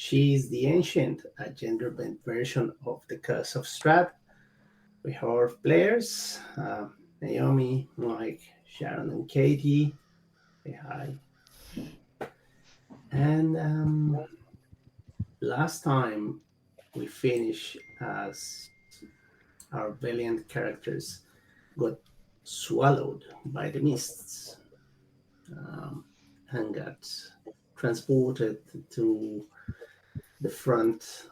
She is the ancient, a gender-bent version of the Curse of Strahd. We have our players, Naomi, Mike, Sharon, and Katie. Say hi. And last time we finished as our valiant characters got swallowed by the mists um, and got transported to the front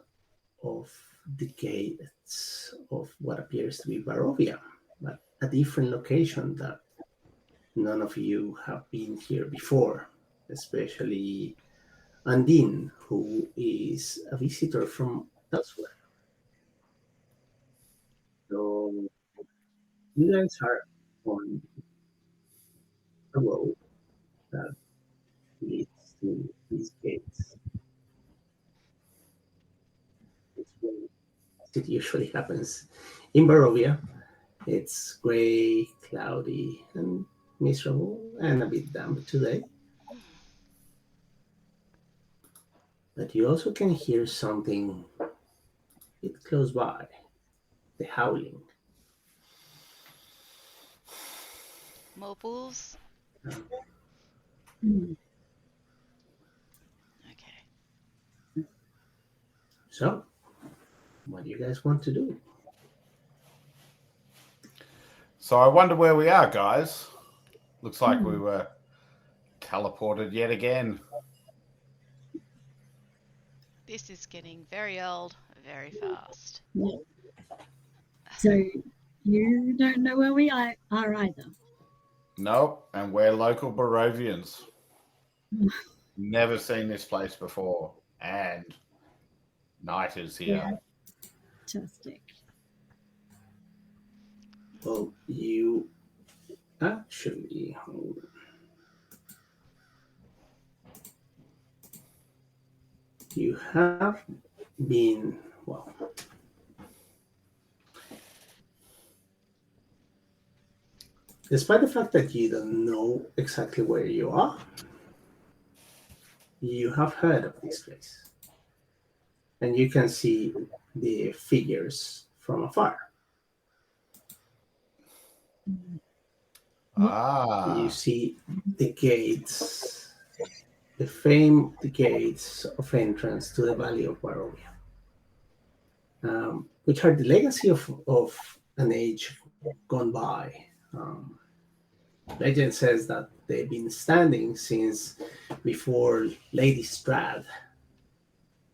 of the gates of what appears to be Barovia, but a different location that none of you have been here before, especially Undine, who is a visitor from elsewhere. So you guys are on a road that leads to these gates. It's where it usually happens in Barovia. It's gray, cloudy, and miserable, and a bit damp today. But you also can hear something a bit close by, the howling. More bulls? Um, Mm. Okay. so, what do you guys want to do? So I wonder where we are, guys. Looks like we Mm. were teleported yet again. This is getting very old very fast. Yeah. So you don't know where we are either. Nope, and we're local Barovians. Never seen this place before, and night is here. Yeah, fantastic. Well, you actually hold on. You have been well. Despite the fact that you don't know exactly where you are, you have heard of this place, and you can see the figures from afar. Mm. You Ah, see the gates, the famed gates of entrance to the Valley of Barovia, which are the legacy of an age gone by. Legend says that they've been standing since before Lady Strad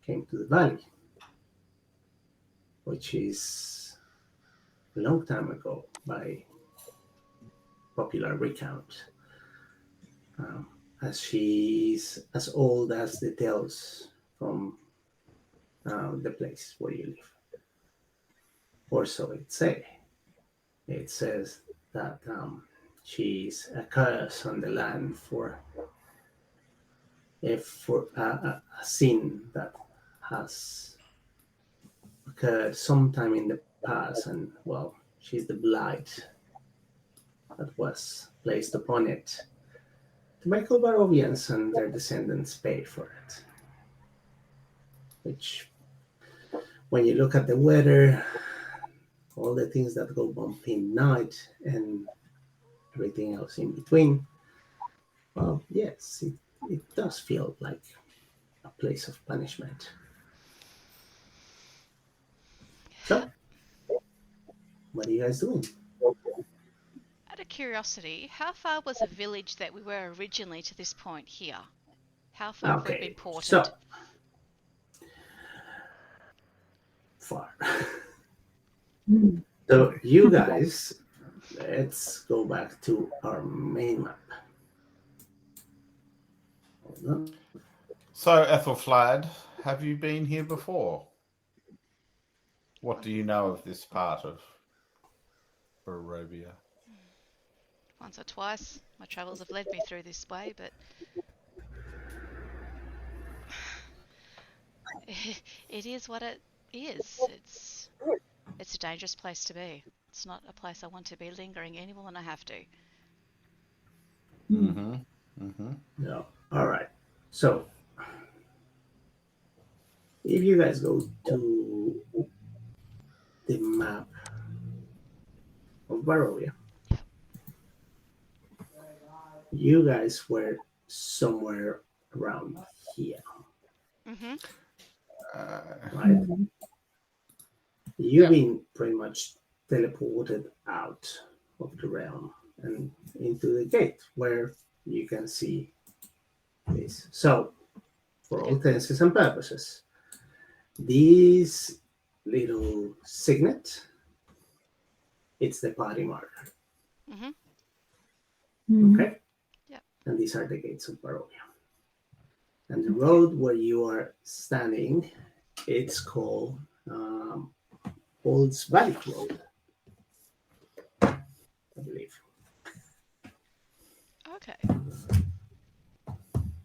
came to the valley, which is a long time ago by popular recount, um, as she's as old as the tales from the place where you live. Or so it say. It says that she's a curse on the land for a sin that has occurred sometime in the past, and well, she's the blight that was placed upon it to make all Barovians and their descendants pay for it. Which, when you look at the weather, all the things that go bump in night, and everything else in between, well, yes, it does feel like a place of punishment. So, what are you guys doing? Out of curiosity, how far was the village that we were originally to this point here? How far have we been Okay, ported? so far. Mm. So, you guys, let's go back to our main map. Hold on. so Ethelflad, have you been here before? What do you know of this part of Barovia? Once or twice. My travels have led me through this way, but it is what it is. It's a dangerous place to be. It's not a place I want to be lingering any more than I have to. Mm. Mm-hmm. Mm-hmm. No. All right. So, if you guys go to the map of Barovia, you guys were somewhere around here, Mm-hmm. right? Mhm. You've been pretty much teleported out of the realm and into the gate where you can see this. So, for all intents and purposes, this little signet, it's the party marker, Mm-hmm. Mhm. okay? Yep. And these are the gates of Barovia. And the road where you are standing, it's called Old's Valley Road, I believe. Okay.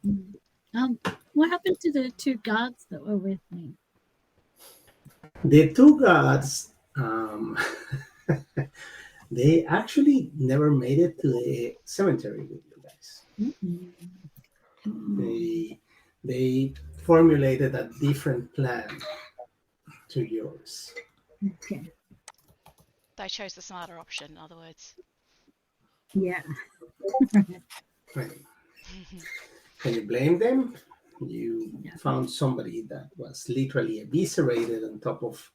Mhm. What happened to the two guards that were with me? The two gods, they actually never made it to the cemetery with you guys. Mhm. They formulated a different plan to yours. Okay. They chose the smarter option, in other words. Yeah. Right. Can you blame them? You Yeah. found somebody that was literally eviscerated on top of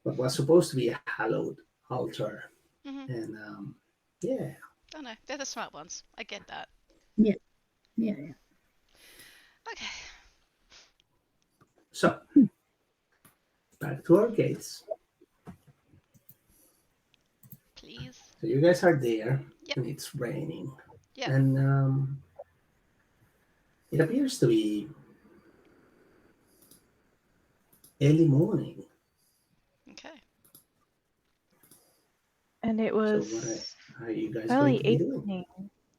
what was supposed to be a hallowed altar. Mm-hmm. And yeah, Oh no, they're the smart ones. I get that. Yeah. Okay. so back to our gates. Please. So you guys are there, Yep. and it's raining. Yep. And it appears to be early morning. Okay. And it So was what are you guys early going to be doing? evening.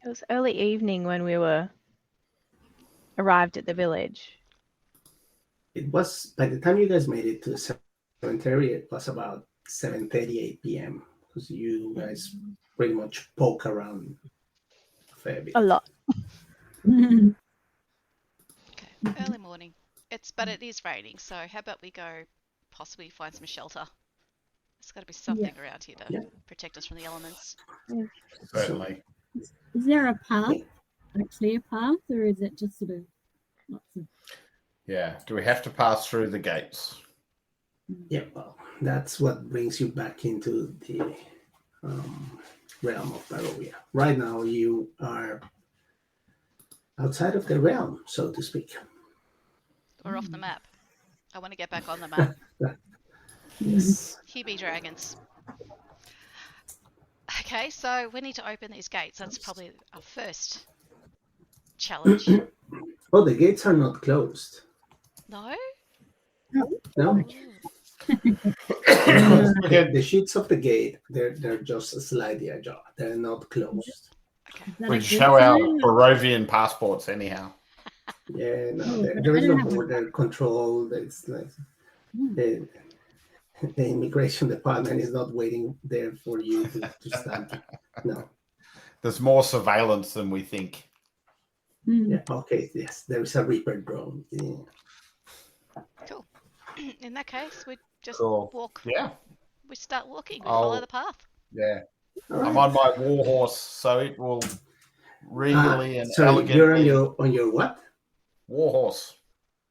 It was early evening when we arrived at the village. It was by the time you guys made it to the cemetery, it was about 7:38 p.m. because you guys pretty much poke around a fair bit. A lot. Mhm. Okay. Early morning. But it is raining, so how about we go possibly find some shelter? There's got to be something around here to Yeah. protect us from the elements. Certainly. Is there a path, Yeah. a clear path, or is it just sort of lots of? Yeah. Do we have to pass through the gates? Yeah, well, that's what brings you back into the realm of Barovia. Right now, you are outside of the realm, so to speak. We're off the map. I want to get back on the map. Yes. Here be dragons. Okay, so we need to open these gates. That's probably our first challenge. Oh, the gates are not closed. No? No, Okay. the sheets of the gate they're just slightly ajar. They're not closed. Okay. Is that We a good show our sign? Barovian passports anyhow. Yeah, no, Oh, but there I is don't no have a- border control. It's like Hmm. the immigration department is not waiting there for you to stamp it. No. There's more surveillance than we think. Hmm. Yeah. Okay. Yes, there is a Reaper drone. Yeah. Cool. In that case, we just Cool. walk. Yeah. We start walking. We follow I'll- the path. Yeah. All right. I'm on my war horse, so it will regally and Sorry, you're elegantly. on your what? War horse.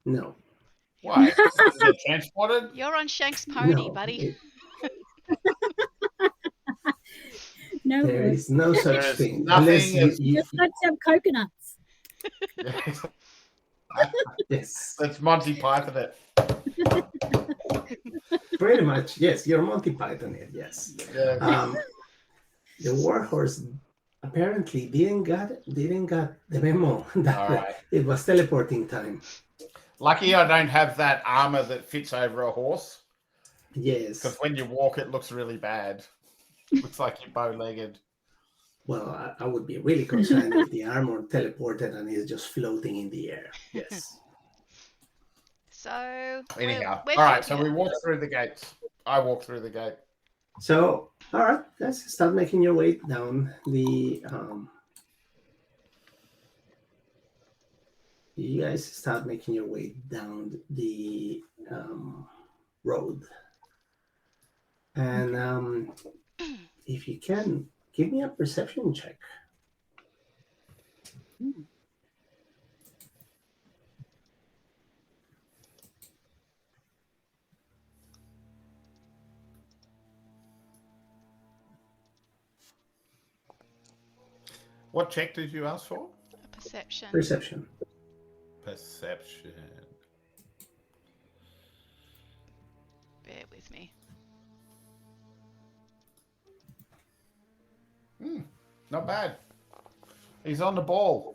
No. Why? Is it transported? You're on Shank's pony, No, buddy. No, there is no such There's thing nothing unless as- you just got some coconuts. yes, That's Monty Python it. pretty much yes. You're Monty Python it. Yes. Yeah. The warhorse apparently didn't got the memo that All right. it was teleporting time. Lucky I don't have that armor that fits over a horse. Yes. Because when you walk, it looks really bad. Looks like you're bow-legged. Well, I would be really concerned if the armor teleported and is just floating in the air. Yes. So Anyhow, we're all right. here. So we walk through the gates. I walk through the gate. So, all right, guys, start making your way down the. You guys start making your way down the road. And if you can, give me a perception check. What check did you ask for? A perception. Perception. Perception. Bear with me. Not bad. He's on the ball.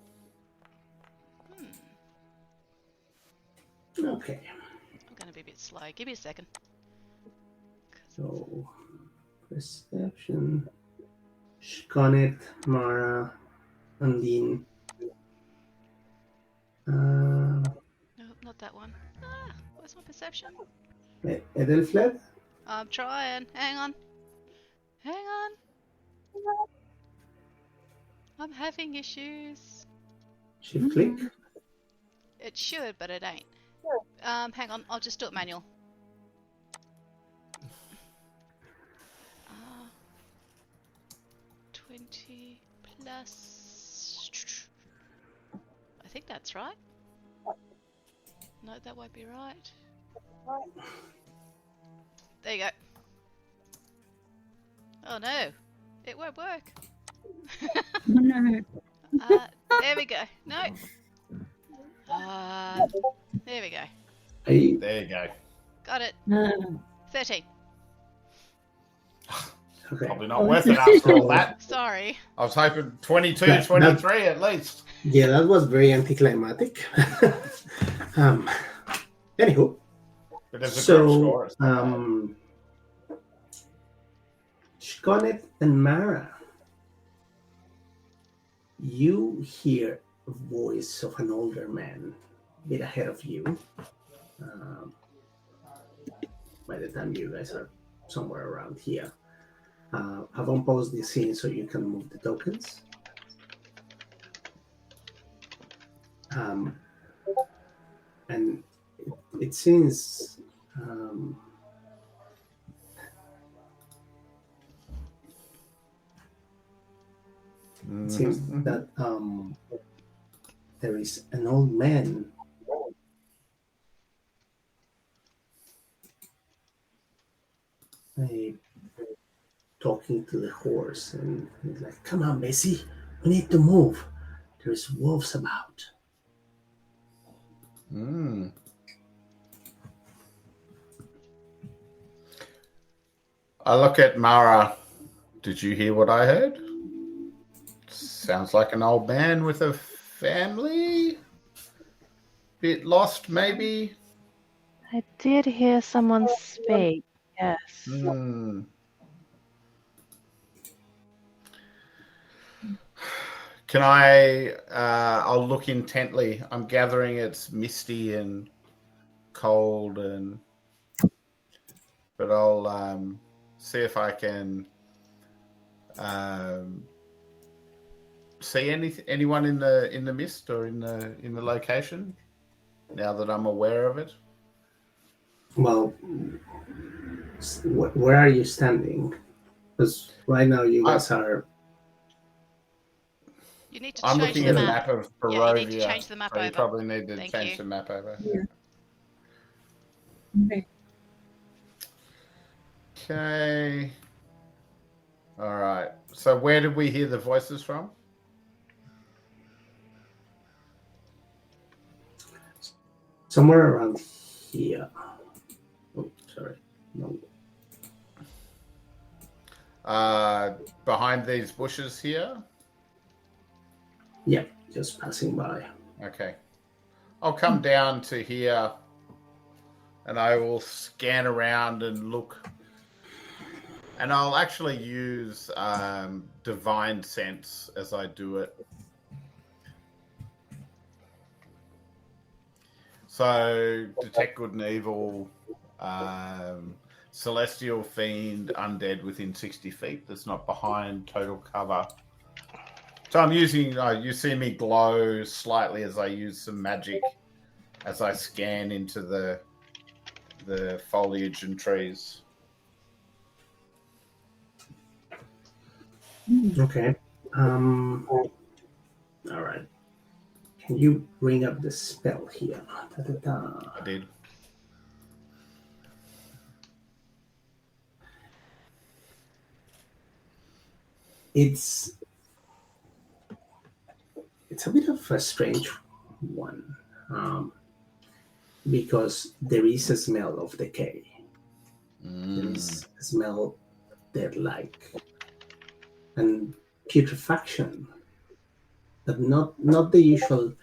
Okay. I'm going to be a bit slow. Give me a second. So, perception. Shkonet, Mara, Undine. No, not that one. Where's my perception? Edelfled? I'm trying. Hang on. Hang on. I'm having issues. Shift click. It should, but it ain't. Hang on. I'll just do it manual. 20 plus. I think that's right. No, that won't be right. There you go. Oh no, it won't work. Oh no. There we go. No. There we go. There you go. Got it. 13. Okay. Probably not worth it after all that. Sorry. I was hoping 22, Yeah, 23 at least. Yeah, that was very anticlimactic. Anywho, But there's a group so score. It's not bad. Shkonet and Mara, you hear a voice of an older man a bit ahead of you. By the time you guys are somewhere around here, I've unpaused the scene so you can move the tokens. And it seems that there is an old man talking to the horse, and he's like, "Come on, Bessie, we need to move. There's wolves about." I look at Mara. Did you hear what I heard? Sounds like an old man with a family. Bit lost, maybe. I did hear someone speak. Yes. Can I? I'll look intently. I'm gathering it's misty and cold, but I'll see if I can see anyone in the mist or in the location. Now that I'm aware of it. Well, where are you standing? Because right now you guys are. You need to I'm change looking the at a map. map of Barovia. Yeah, you need to change the map so you over. probably need to Thank change you. the map over. Yeah. Okay. All right. So where did we hear the voices from? Somewhere around here. Oh, sorry. No. Behind these bushes here. Yeah, just passing by. Okay. I'll come down to here and I will scan around and look. And I'll actually use divine sense as I do it. So detect good and evil, celestial fiend, undead within 60 feet. That's not behind total cover. So I'm using, you see me glow slightly as I use some magic as I scan into the the foliage and trees. Okay. All right. Can you bring up the spell here? Da-da-da. I did. It's a bit of a strange one, because there is a smell of decay. There is a smell dead-like and putrefaction, but not the usual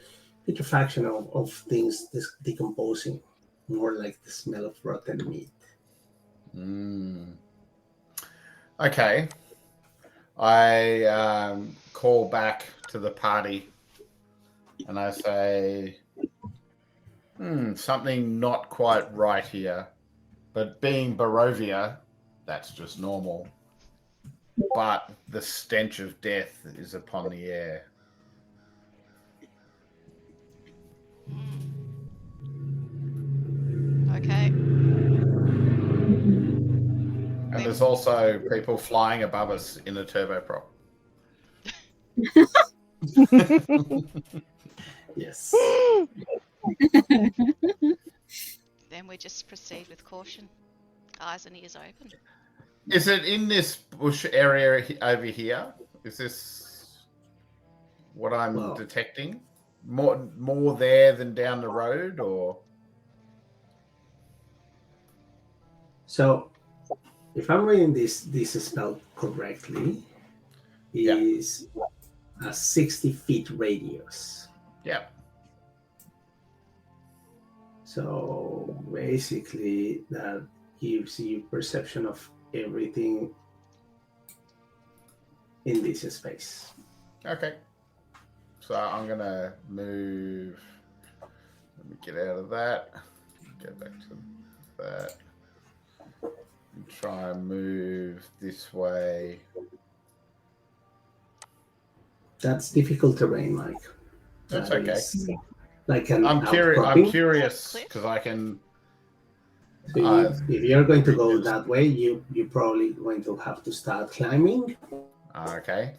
putrefaction of things decomposing, more like the smell of rotten meat. Okay. I call back to the party and I say, something not quite right here. But being Barovia, that's just normal. But the stench of death is upon the air. Okay. And there's also people flying above us in a turboprop. Yes. Then we just proceed with caution. Eyes and ears open. Is it in this bush area over here? Is this what I'm detecting? More there than down the road, or? So, if I'm reading this spell correctly, is a 60 feet radius. Yeah. So basically, that gives you perception of everything in this space. Okay. So I'm gonna move. Let me get out of that. Go back to that. And try and move this way. That's difficult terrain, Mike. That's That okay. is like an I'm outcropping. curious because I can. So if you're going to go that way, you're probably going to have to start climbing. Okay.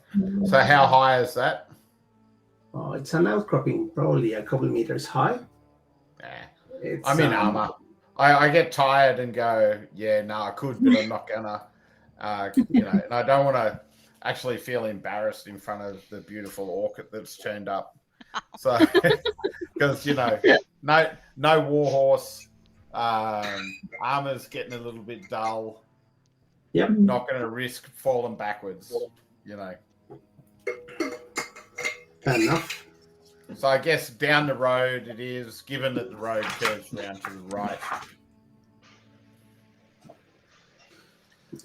So how high is that? It's an outcropping, probably a couple meters high. I'm in armor. I get tired and go, yeah, no, I could, but I'm not gonna. And I don't want to actually feel embarrassed in front of the beautiful orchid that's turned up. So, because no warhorse, armor's getting a little bit dull. Yep. Not going to risk falling backwards. Fair enough. So I guess down the road it is, given that the road curves round to the right.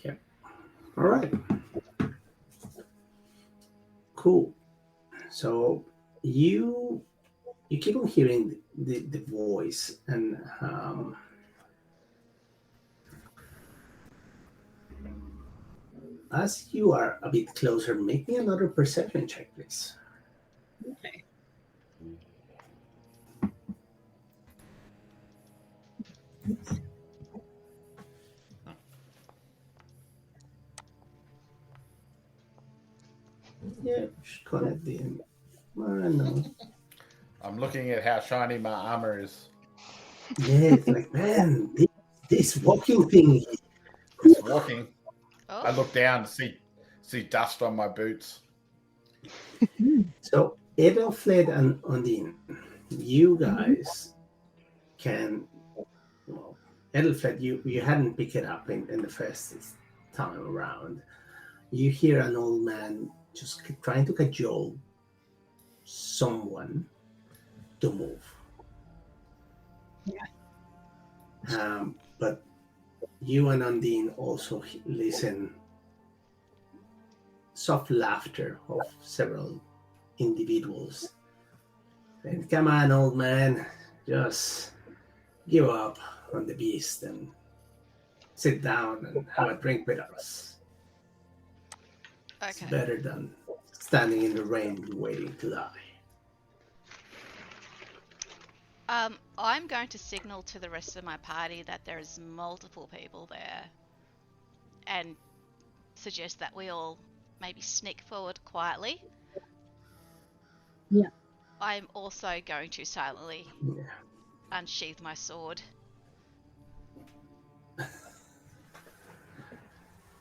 Yeah. All right. Cool. So you keep on hearing the voice, and as you are a bit closer, make me another perception check, please. Okay. Yeah, connect the. No. I'm looking at how shiny my armor is. Yeah, it's like, man, this walking thing. It's walking. Oh. I look down to see dust on my boots. So Edelfled and Undine, you guys can. Well, Edelfled, you hadn't picked it up in the first time around. You hear an old man just trying to cajole someone to move. Yeah. But you and Undine also listen soft laughter of several individuals. And come on, old man, just give up on the beast and sit down and have a drink with us. It's Okay. better than standing in the rain waiting to die. I'm going to signal to the rest of my party that there is multiple people there and suggest that we all maybe sneak forward quietly. Yeah. I'm also going to silently Yeah. unsheath my sword.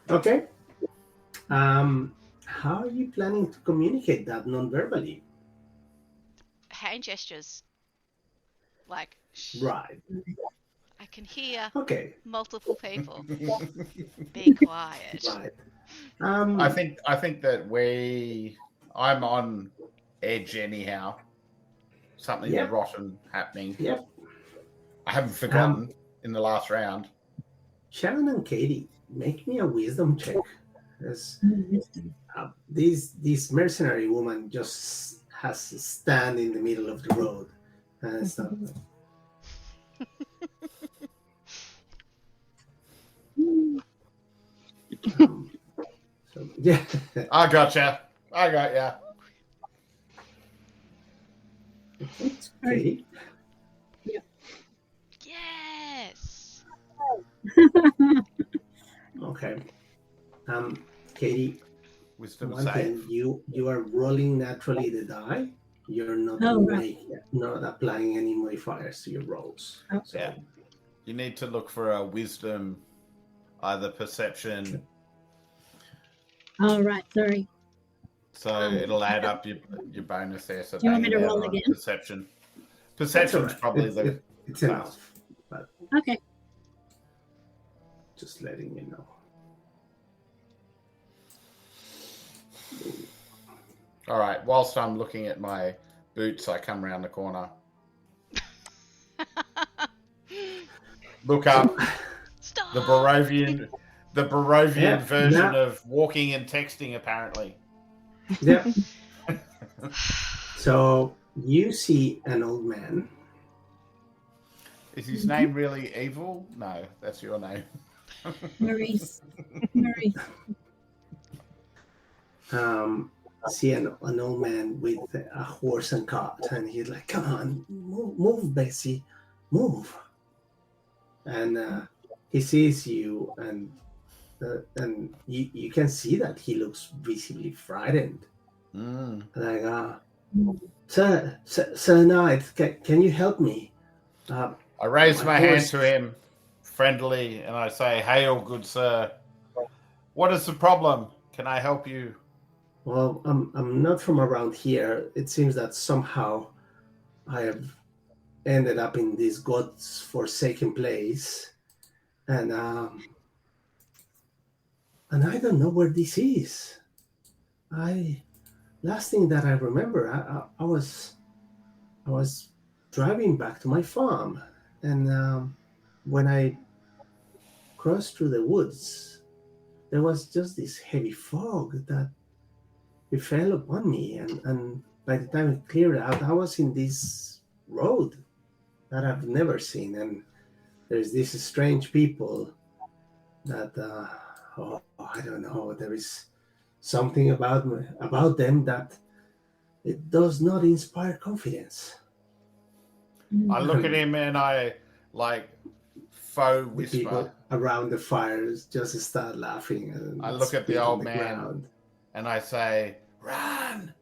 Okay. How are you planning to communicate that non-verbally? Hand gestures. Like, shh, Right. I can hear Okay. multiple people. Be quiet. Right. I think that I'm on edge anyhow. Something Yep. rotten happening. Yep. I haven't forgotten in the last round. Sharon and Katie, make me a wisdom check. As Wisdom. this mercenary woman just has to stand in the middle of the road and stuff. So yeah. I gotcha. I got ya. Katie. Yes. Okay. Katie, Wisdom one save. thing, you are rolling naturally the die. You're not Right. not applying any modifiers to your rolls. Oh. So Yeah. You need to look for a wisdom, either perception. All right. Sorry. So it'll add up your bonus there. So Do you want me to bang it roll out on again? Perception. that's Perception's all right. probably It's enough. But Okay. just letting you know. All right. Whilst I'm looking at my boots, I come around the corner. Look up Stop. the Barovian Yeah, version now- of walking and texting, apparently. Yep. So you see an old man. Is his name really Evil? No, that's your name. Maurice. See an old man with a horse and cart, and he's like, "Come on, move, Bessie, move!" And he sees you, and you can see that he looks visibly frightened. Mm. Like, Sir Knight, can you help me? I raise My my hand horse- to him friendly and I say, "Hail, good sir. What is the problem? Can I help you?" Well, I'm not from around here. It seems that somehow I have ended up in this god's forsaken place, and I don't know where this is. Last thing that I remember, I was driving back to my farm, and when I crossed through the woods, there was just this heavy fog that it fell upon me, and by the time it cleared out, I was in this road that I've never seen, and there's these strange people that I don't know. There is something about them that it does not inspire confidence. I look at him and I faux The whisper. people around the fires just start laughing. And I look at the spit on old man. ground. And I say, "Run!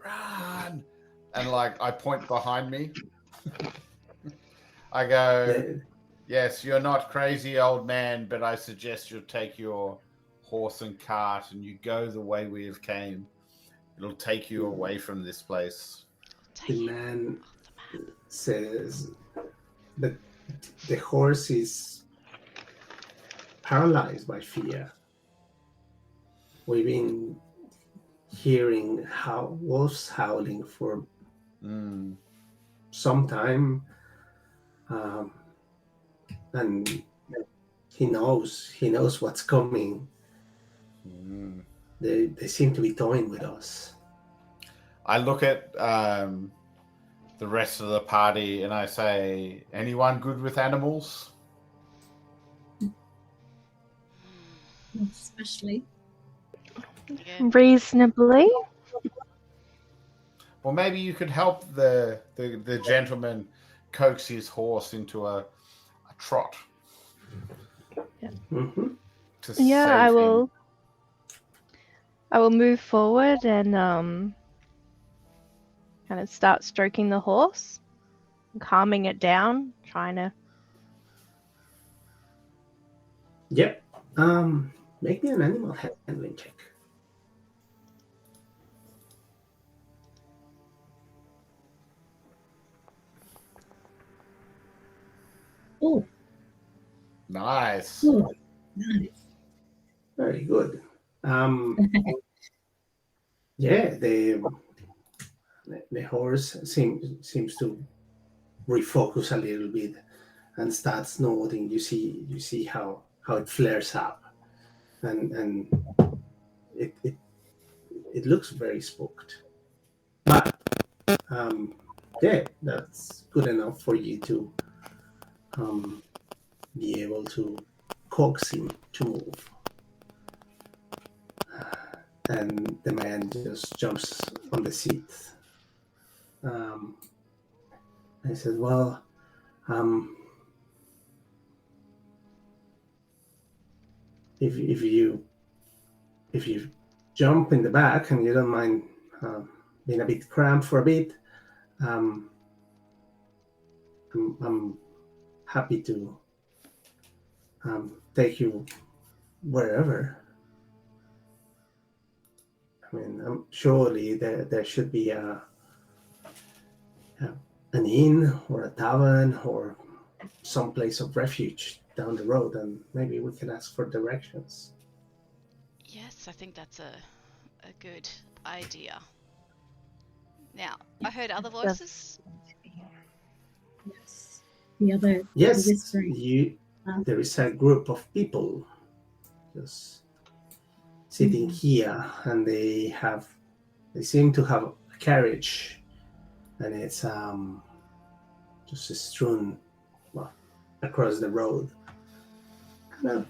Run!" And I point behind me. I go, "Yes, you're not crazy, old man, but I suggest you take your horse and cart and you go the way we have came. It'll take you away from this place." The man says that the horse is paralyzed by fear. We've been hearing wolves howling for some time, and he knows what's coming. They seem to be toying with us. I look at the rest of the party and I say, "Anyone good with animals?" Especially. Yeah. Reasonably. Well, maybe you could help the gentleman coax his horse into a trot Mm-hmm. to Yeah, save I him. will. I will move forward and kind of start stroking the horse, calming it down, trying to. Yep. Make me an animal handling check. Oh, Nice. oh, nice. Very good. Yeah, the horse seems to refocus a little bit and starts nodding. You see how it flares up, and it looks very spooked. But yeah, that's good enough for you to be able to coax him to move. And the man just jumps on the seat. I said, "Well, um, if you jump in the back and you don't mind being a bit cramped for a bit, um, I'm happy to take you wherever. I mean, surely there should be an inn or a tavern or some place of refuge down the road, and maybe we can ask for directions." Yes, I think that's a good idea. Now, I heard other voices. Yes. The other Yes, whispering. there is a group of people just sitting here, and they seem to have a carriage, and it's just strewn across the road. Kind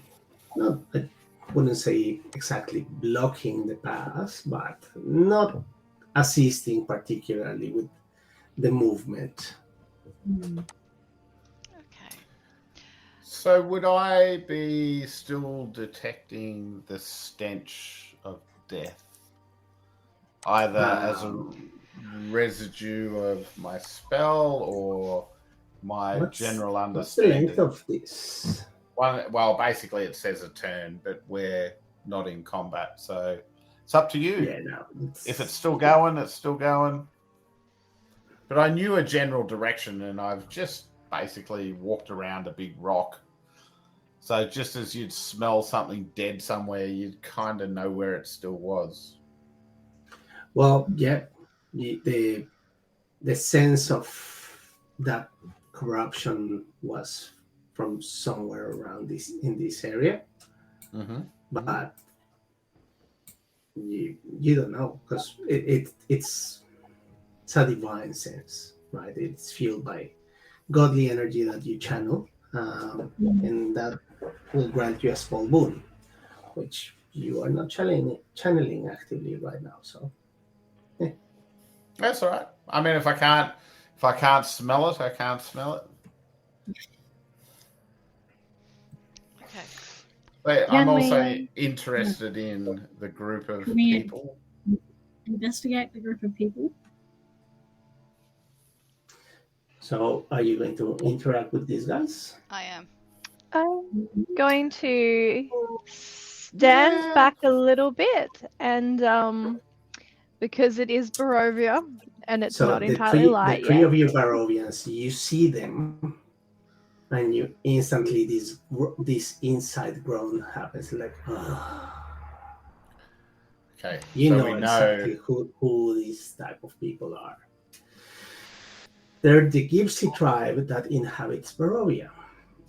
of, I wouldn't say exactly blocking the path, but not assisting particularly with the movement. Okay. So would I be still detecting the stench of death? Either as a residue of my spell or my general What's the length understanding? of this? Well, basically it says a turn, but we're not in combat, so it's up to you. Yeah, no. If it's still going, it's still going. But I knew a general direction, and I've just basically walked around a big rock. So just as you'd smell something dead somewhere, you'd kind of know where it still was. Well, yeah, the sense of that corruption was from somewhere around in this area, but you don't know because it's a divine sense, right? It's fueled by godly energy that you channel, and that will grant you a small boon, which you are not channeling actively right now. So That's all right. I mean, if I can't smell it, I can't smell it. Okay. But I'm Can also we- interested in the group of Can we- people. Investigate the group of people. So, are you going to interact with these guys? I am. I'm going to stand back a little bit and because it is Barovia and it's So not the entirely three light the three yet. of you Barovians, you see them, and you instantly this inside groan happens. Like, Okay, you so know we exactly know. who these type of people are. They're the Gypsy tribe that inhabits Barovia,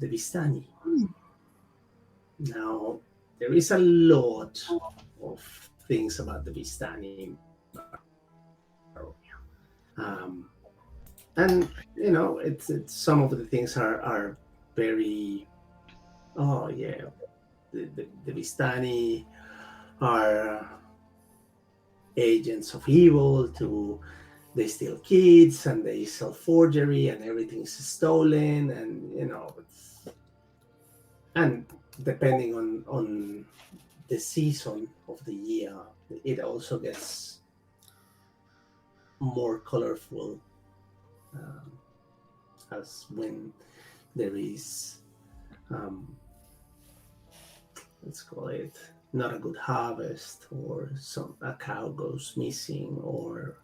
the Vistani. Now, there is a lot of things about the Vistani in Barovia. And you know, it's some of the things are very, oh yeah, the Vistani are agents of evil to they steal kids and they sell forgery and everything's stolen, and and depending on the season of the year, it also gets more colorful, um, as when there is, um, let's call it, not a good harvest, or a cow goes missing, or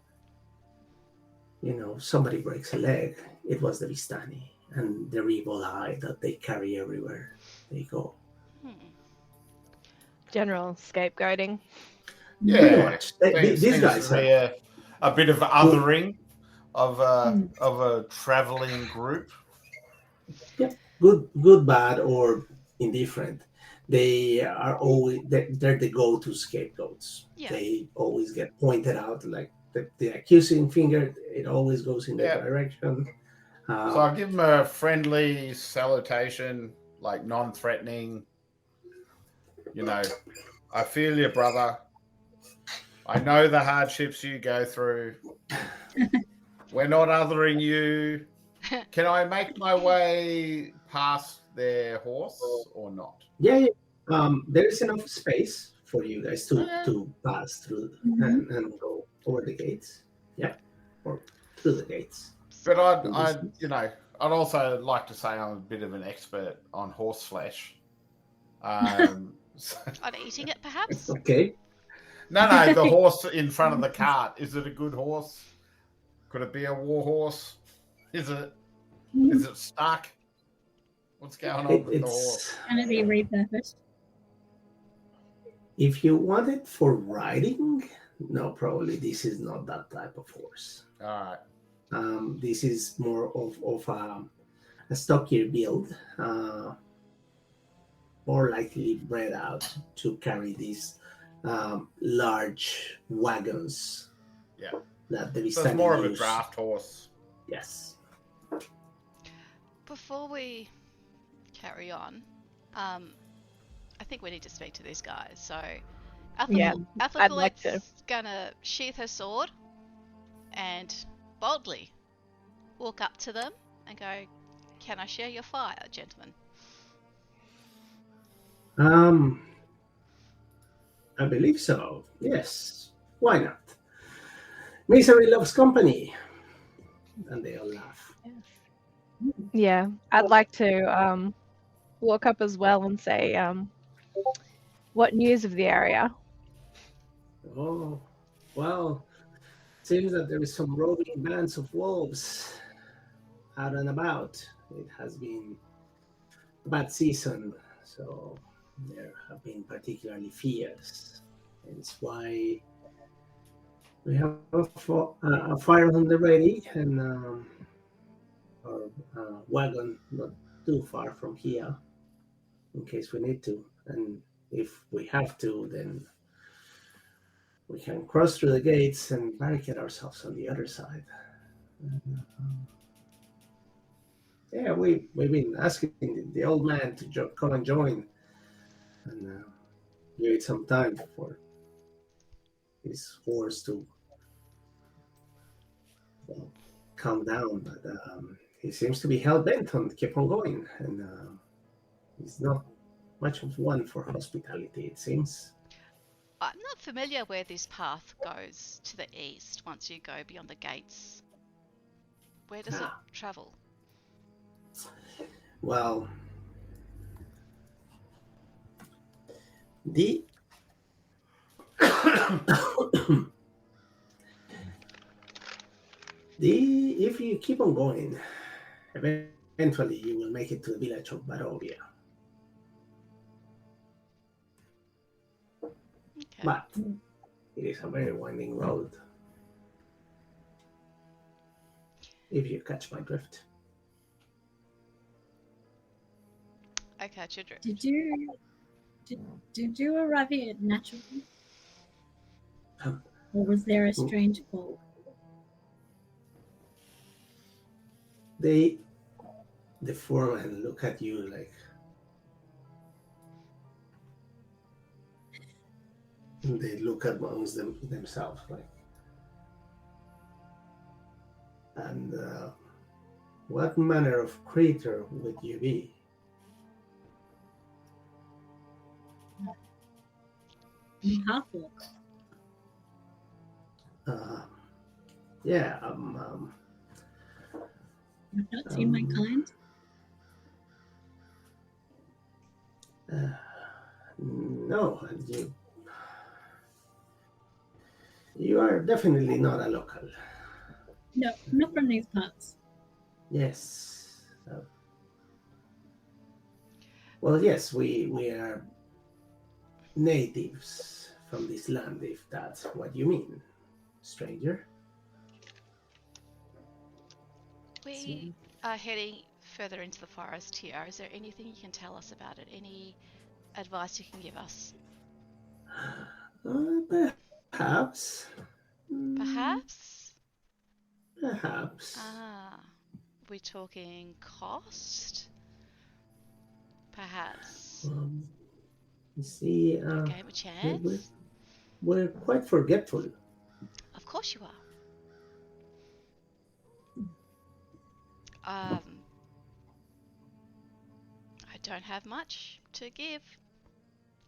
somebody breaks a leg. It was the Vistani and their evil eye that they carry everywhere they go. General scapegoating. Pretty Yeah, much. These seems guys to be have. a bit of othering of Mm. a traveling group. Yeah, good, bad, or indifferent. They are always they're the go-to scapegoats. Yeah. They always get pointed out, like the accusing finger. It always goes in their Yeah. direction. So I'll give them a friendly salutation, like non-threatening. I feel you, brother. I know the hardships you go through. We're not othering you. Can I make my way past their horse or not? Yeah. There's enough space for you guys to Okay. to pass through Mhm. and go over the gates. Yeah, or through the gates. But In I'd also like to say I'm a bit of an expert on horse flesh. On eating it, perhaps? Okay. No, the horse in front of the cart. Is it a good horse? Could it be a war horse? Is it stuck? What's going on with the horse? It's Gonna be repurposed. if you want it for riding, no, probably this is not that type of horse. All right. This is more of a stockier build, more likely bred out to carry these large wagons. Yeah. That the So it's more of a use. draft horse. Yes. Before we carry on, I think we need to speak to these guys. So, Yeah, I'd like to. Athelflaed's gonna sheath her sword and boldly walk up to them and go, "Can I share your fire, gentlemen?" I believe so. Yes. Why not? Misery loves company. And they all laugh. Yeah, I'd like to walk up as well and say, what news of the area? Oh, well, seems that there is some roving bands of wolves out and about. It has been a bad season, so there have been particularly fierce. It's why we have a fire on the ready, and our wagon not too far from here in case we need to. And if we have to, then we can cross through the gates and barricade ourselves on the other side. Yeah, we've been asking the old man to come and join, and give it some time for his horse to calm down. But he seems to be hell bent on keep on going, and he's not much of one for hospitality, it seems. I'm not familiar where this path goes to the east once you go beyond the gates. Where does it travel? Well, the if you keep on going, eventually you will make it to the village of Barovia. Okay. But it is a very winding road. If you catch my drift. I catch your drift. Did you arrive here naturally? Um, Or was there a strange call? The foreman look at you like they look amongst themselves like And what manner of creature would you be? Half-orc. Uh, yeah, You've not seen my um, kind? no, you are definitely not a local. No, not from these parts. Yes. Well, yes, we are natives from this land, if that's what you mean, stranger. We are heading further into the forest here. Is there anything you can tell us about it? Any advice you can give us? Perhaps. Perhaps? Perhaps. We're talking cost? Perhaps You see, a game of chance? we're quite forgetful. Of course you are. I don't have much to give,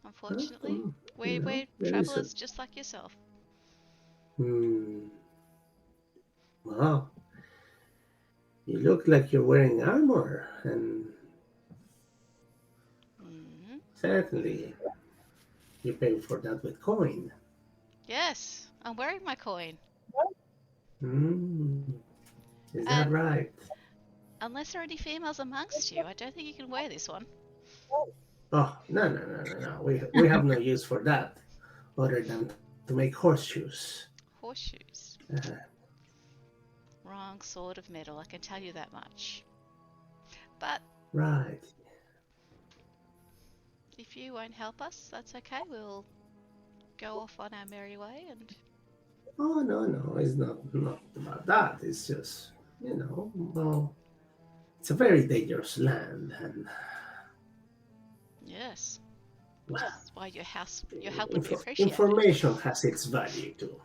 unfortunately. We're travelers just like yourself. Wow. You look like you're wearing armor, and certainly you pay for that with coin. Yes, I'm wearing my coin. Is that right? Unless there are any females amongst you, I don't think you can wear this one. Oh, no. We have no use for that, other than to make horseshoes. Horseshoes. Wrong sort of metal, I can tell you that much. But right. If you won't help us, that's okay. We'll go off on our merry way and... Oh, no, it's not about that. It's just, well, it's a very dangerous land, and... Yes. Well, that's why your help would be appreciated. Information has its value, too.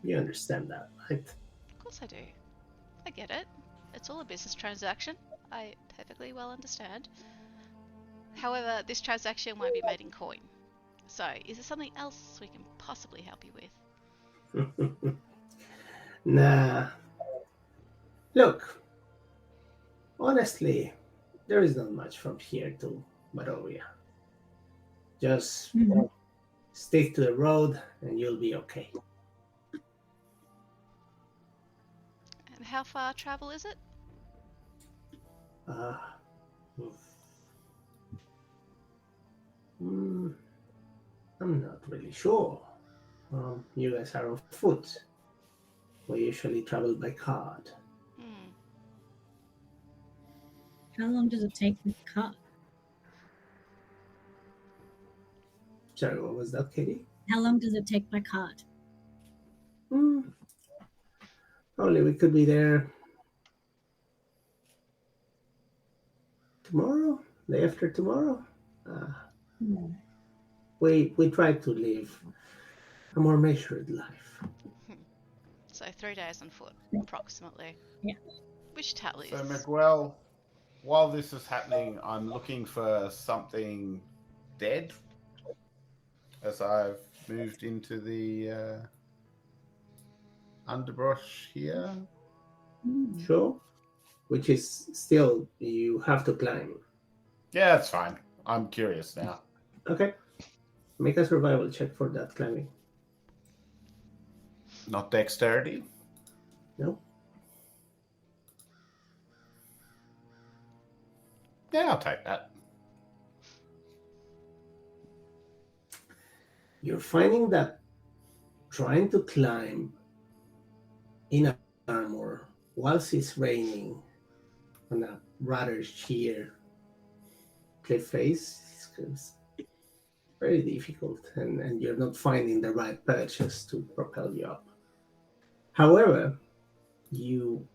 You understand that, right? Of course I do. I get it. It's all a business transaction. I perfectly well understand. However, this transaction won't be made in coin. So, is there something else we can possibly help you with? Nah. Look, honestly, there is not much from here to Barovia. Just stick to the road and you'll be okay. And how far travel is it? I'm not really sure. You guys are on foot. We usually travel by cart. How long does it take with cart? Sorry, what was that, Katie? How long does it take by cart? Probably we could be there tomorrow, day after tomorrow. We try to live a more measured life. So 3 days on foot, approximately. Yeah. Which tallies. So Miguel, while this is happening, I'm looking for something dead as I've moved into the underbrush here. Sure. Which is still, you have to climb. Yeah, that's fine. I'm curious now. Okay. Make a survival check for that climbing. Not dexterity? No? Yeah, I'll take that. You're finding that trying to climb in armor whilst it's raining on a rather sheer cliff face is very difficult, and you're not finding the right perches to propel you up. However, you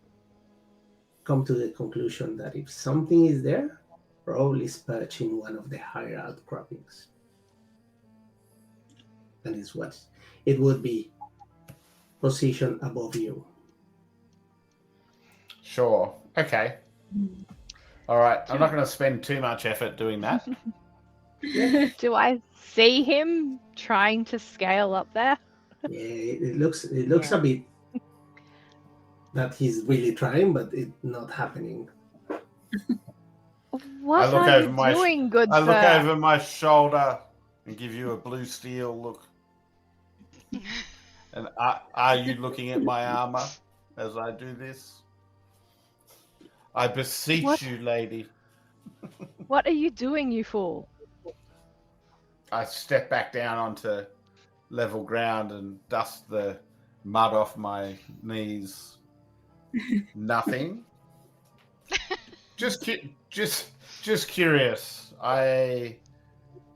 come to the conclusion that if something is there, probably it's perched in one of the higher outcroppings. And it's what it would be positioned above you Sure. Okay. All right. I'm not going to spend too much effort doing that. Do I see him trying to scale up there? Yeah, it looks Yeah. a bit that he's really trying, but it's not happening. What look are over you my doing, good I look sir? over my shoulder and give you a blue steel look. And are you looking at my armor as I do this? I beseech What? you, lady. What are you doing, you fool? I step back down onto level ground and dust the mud off my knees. Nothing. Just curious. I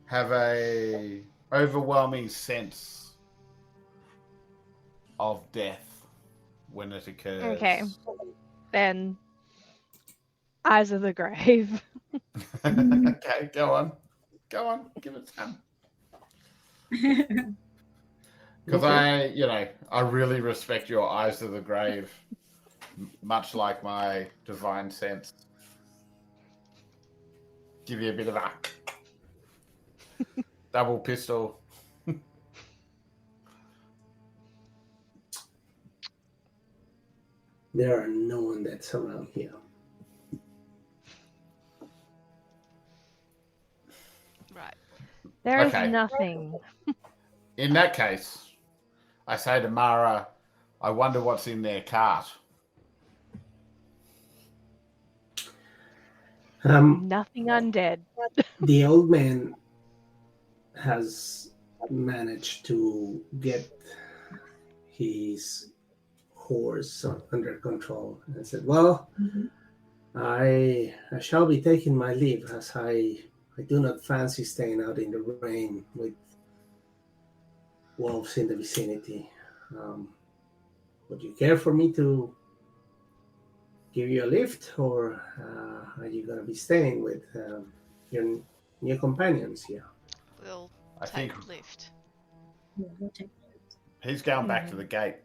have a overwhelming sense of death when it occurs. Okay. Then, eyes of the grave. Okay, go on. Give it some. Because Okay. I really respect your eyes of the grave, much like my divine sense. Give you a bit of a double pistol. There are no one that's around here. Right. There is Okay. nothing. In that case, I say to Mara, I wonder what's in their cart. Nothing undead. The old man has managed to get his horse under control and said, well, I shall be taking my leave, as I do not fancy staying out in the rain with wolves in the vicinity. Would you care for me to give you a lift, or are you going to be staying with your new companions here? We'll I take think lift. Yeah, we'll take he's going back to the gate.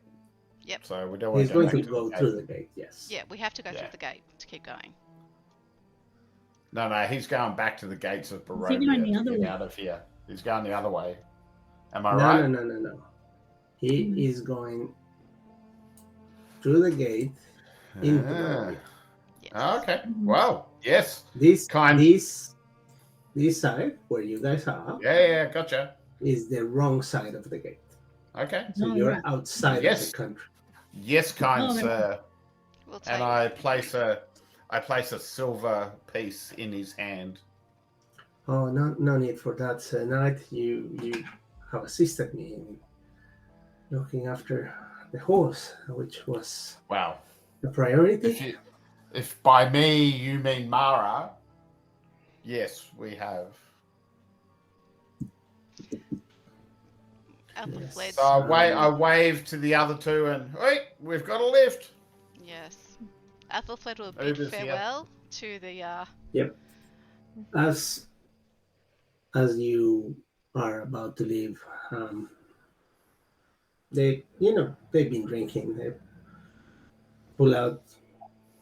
Yep. So we don't want He's to go going back to to go the gate. through the gate, yes. Yeah, we have to go Yeah. through the gate to keep going. No, he's going back to the gates of Is he going the Barovia to other get way? out of here. He's going the other way. Am I No, right? no. He is going through the gate into Barovia. Yes. Okay. Wow. Yes. This Kind. this side where you guys are Yeah, gotcha. is the wrong side of the gate. Okay. So Oh, you're right. outside of Yes. the country. Yes, kind Oh, sir. We'll take And I place a silver piece in his hand. Oh, no need for that, Sir Knight. You have assisted me in looking after the horse, which was Wow. the priority. If by me you mean Mara, yes, we have. Yes. Ethelflaed. So I wave to the other two and, wait, we've got a lift. Yes. Ethelflaed will bid Uber's here. farewell to the Yep. As you are about to leave, they've been drinking. They pull out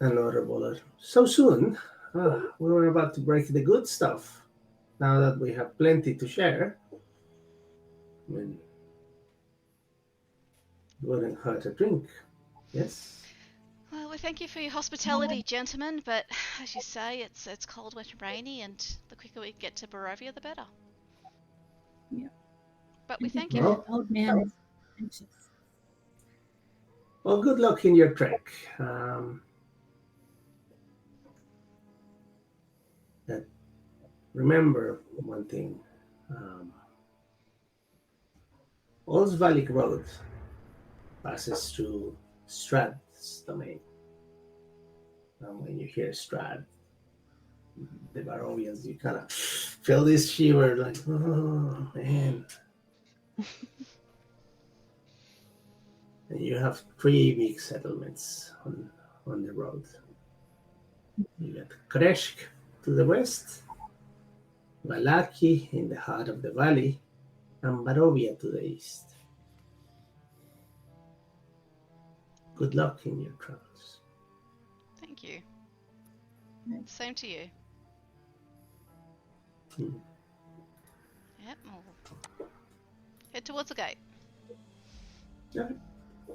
another bottle. So soon, we were about to break the good stuff. Now that we have plenty to share, I mean, it wouldn't hurt a drink. Yes. Well, we thank you for your hospitality, gentlemen, but as you say, it's cold, wet, and rainy, and the quicker we get to Barovia, the better. Yeah. But we thank The you. old man is anxious. Well, good luck in your trek. But remember one thing. Osvalik Road passes through Strad's domain. And when you hear Strad, the Barovians, you kind of feel this shiver like, oh, man. And you have 3 big settlements on the road. You got Kreshk to the west, Valaki in the heart of the valley, and Barovia to the east. Good luck in your travels. Same to you. Hmm. Yep. We'll head towards the gate. Yeah. Are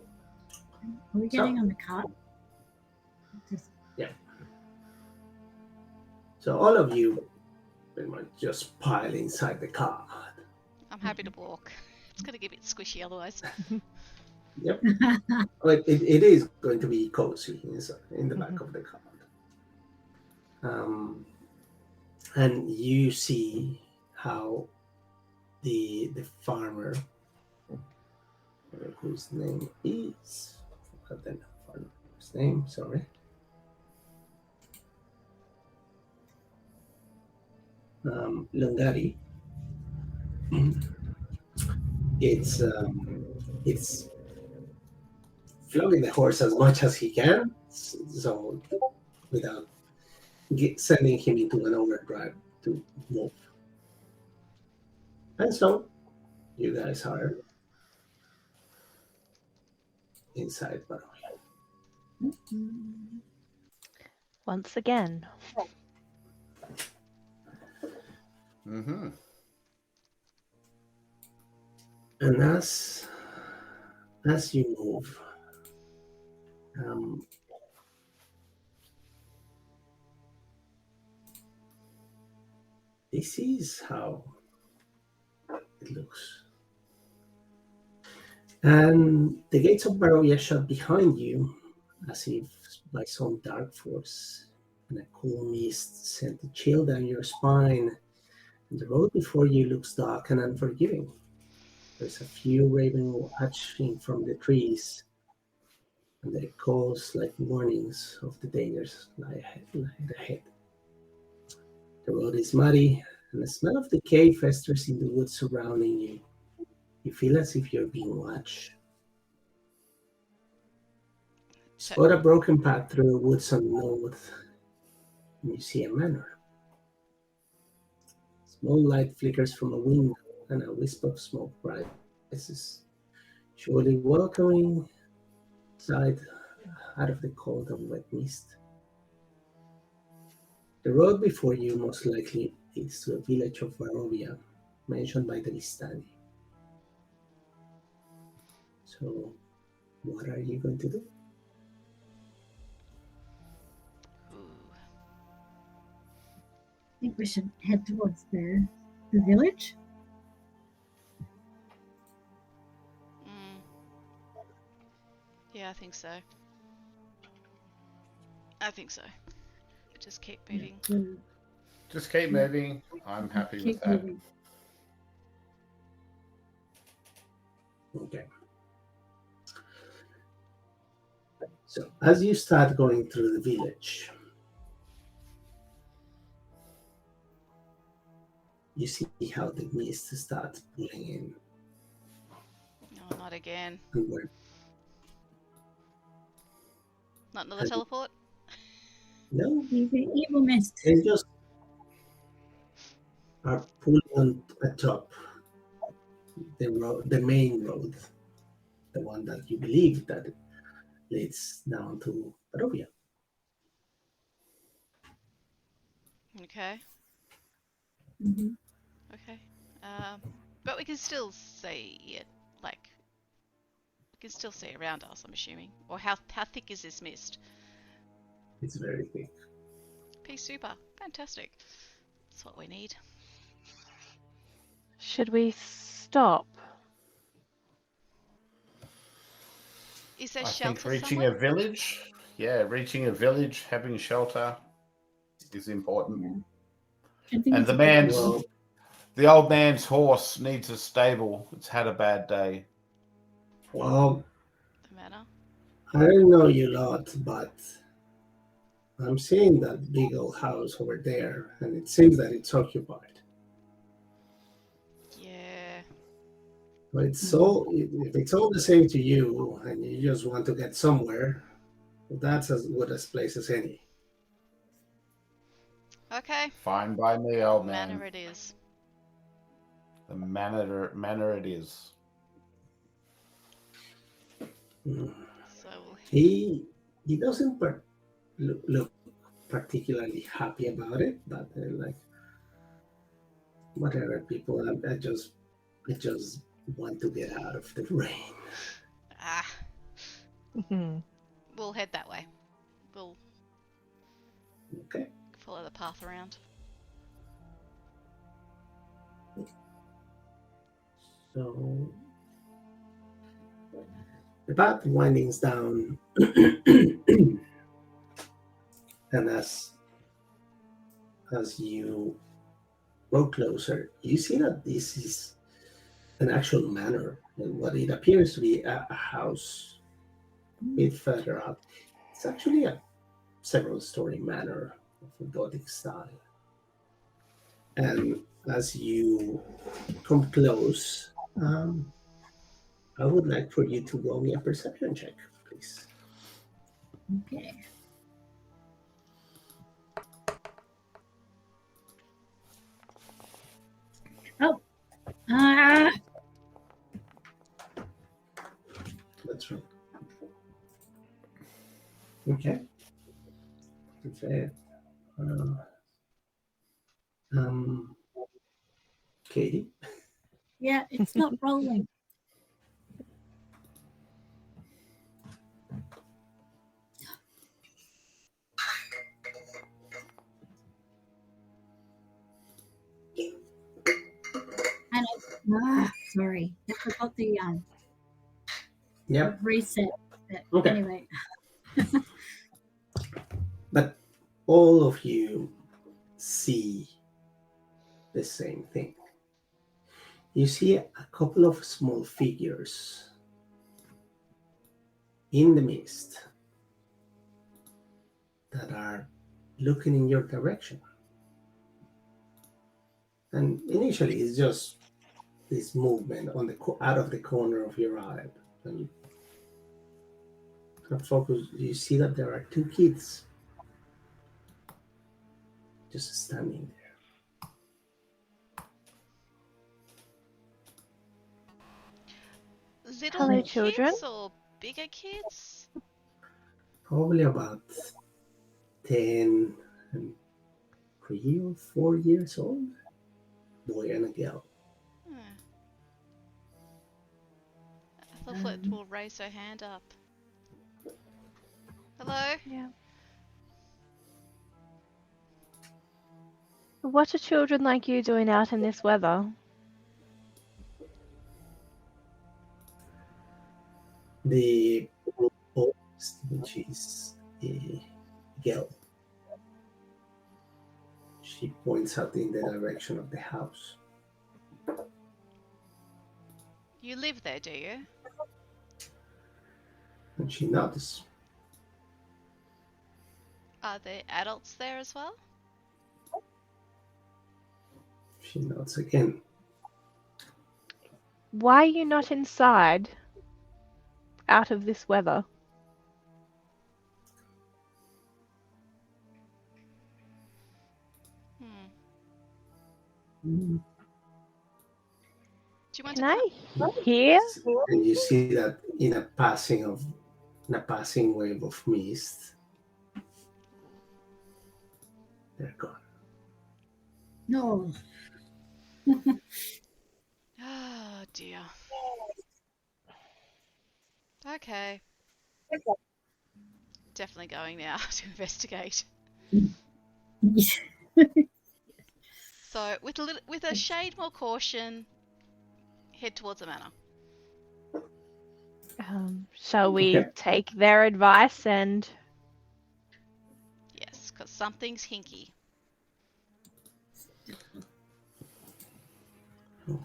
we getting on the cart? Just So all of you pretty much just pile inside the car. I'm happy to walk. It's gonna get a bit squishy otherwise. Yep. But it is going to be cozy in the back of the car. And you see how the farmer, whose name is, I forgot the farmer's name, sorry. Lungari. It's flogging the horse as much as he can, so without sending him into an overdrive to move. And so you guys are inside Barovia. Once again. Mm-hmm. And as you move, this is how it looks. And the gates of Barovia shut behind you as if by some dark force, and a cool mist sent a chill down your spine. And the road before you looks dark and unforgiving. There's a few raven watching from the trees, and the echoes like warnings of the dangers lie ahead. The road is muddy, and the smell of decay festers in the woods surrounding you. You feel as if you're being watched. Spot a broken path through the woods on the north, and you see a manor. Small light flickers from a window, and a wisp of smoke rises, surely welcoming sight out of the cold and wet mist. The road before you most likely leads to a village of Barovia, mentioned by the Vistani. So, what are you going to do? I think we should head towards the village. Yeah, I think so. Just keep moving. Just keep moving. I'm happy with Keep that. moving. Okay. So, as you start going through the village, you see how the mist starts pulling in. Oh, not again. And where Not another teleport? no, The evil mist. they just are pulling on atop the main road, the one that you believe that leads down to Barovia. Okay. Mm-hmm. Okay. But we can still see it, like, we can still see around us, I'm assuming. Or how thick is this mist? It's very thick. Pea super. Fantastic. That's what we need. Should we stop? Is there I shelter think reaching somewhere? a village, having shelter is important. I think And it's a good idea. Well, the old man's horse needs a stable. It's had a bad day. well, The manor? I don't know you lot, but I'm seeing that big old house over there, and it seems that it's occupied. Yeah. But if it's all the same to you, and you just want to get somewhere, that's as good a place as any. Okay. Fine by me, old man. Manor it is. The manor it is. Mm. So He doesn't look particularly happy about it, but they're like, whatever, people. I just want to get out of the rain. Ah, Mhm. we'll head that way. We'll Okay. follow the path around. So the path windings down, and as you go closer, you see that this is an actual manor, and what it appears to be a house a bit further up. It's actually a several-story manor of a Gothic style. And as you come close, I would like for you to roll me a perception check, please. Okay. Oh. That's right. Okay. That's it. Um, Katie? Yeah, it's not rolling. And sorry, I forgot the Yep. reset. But Okay. anyway, But all of you see the same thing. You see a couple of small figures in the mist that are looking in your direction. And initially, it's just this movement on the out of the corner of your eye. And you focus, you see that there are two kids just standing there. Little Hello, kids children. or bigger kids? Probably about 10 and 3 or 4 years old, boy and a girl. Hmm. The flit will raise her hand up. Hello? Yeah. What are children like you doing out in this weather? The oldest, which is a girl, she points out in the direction of the house. You live there, do you? And she nods. Are there adults there as well? She nods again. Why are you not inside out of this weather? Hmm. Mm. Do you want Can to I hear? And you see that in a passing wave of mist, they're gone. no. Oh dear. Okay. Definitely going now to investigate. So with a shade more caution, head towards the manor. Shall we Okay. take their advice and Yes, because something's hinky.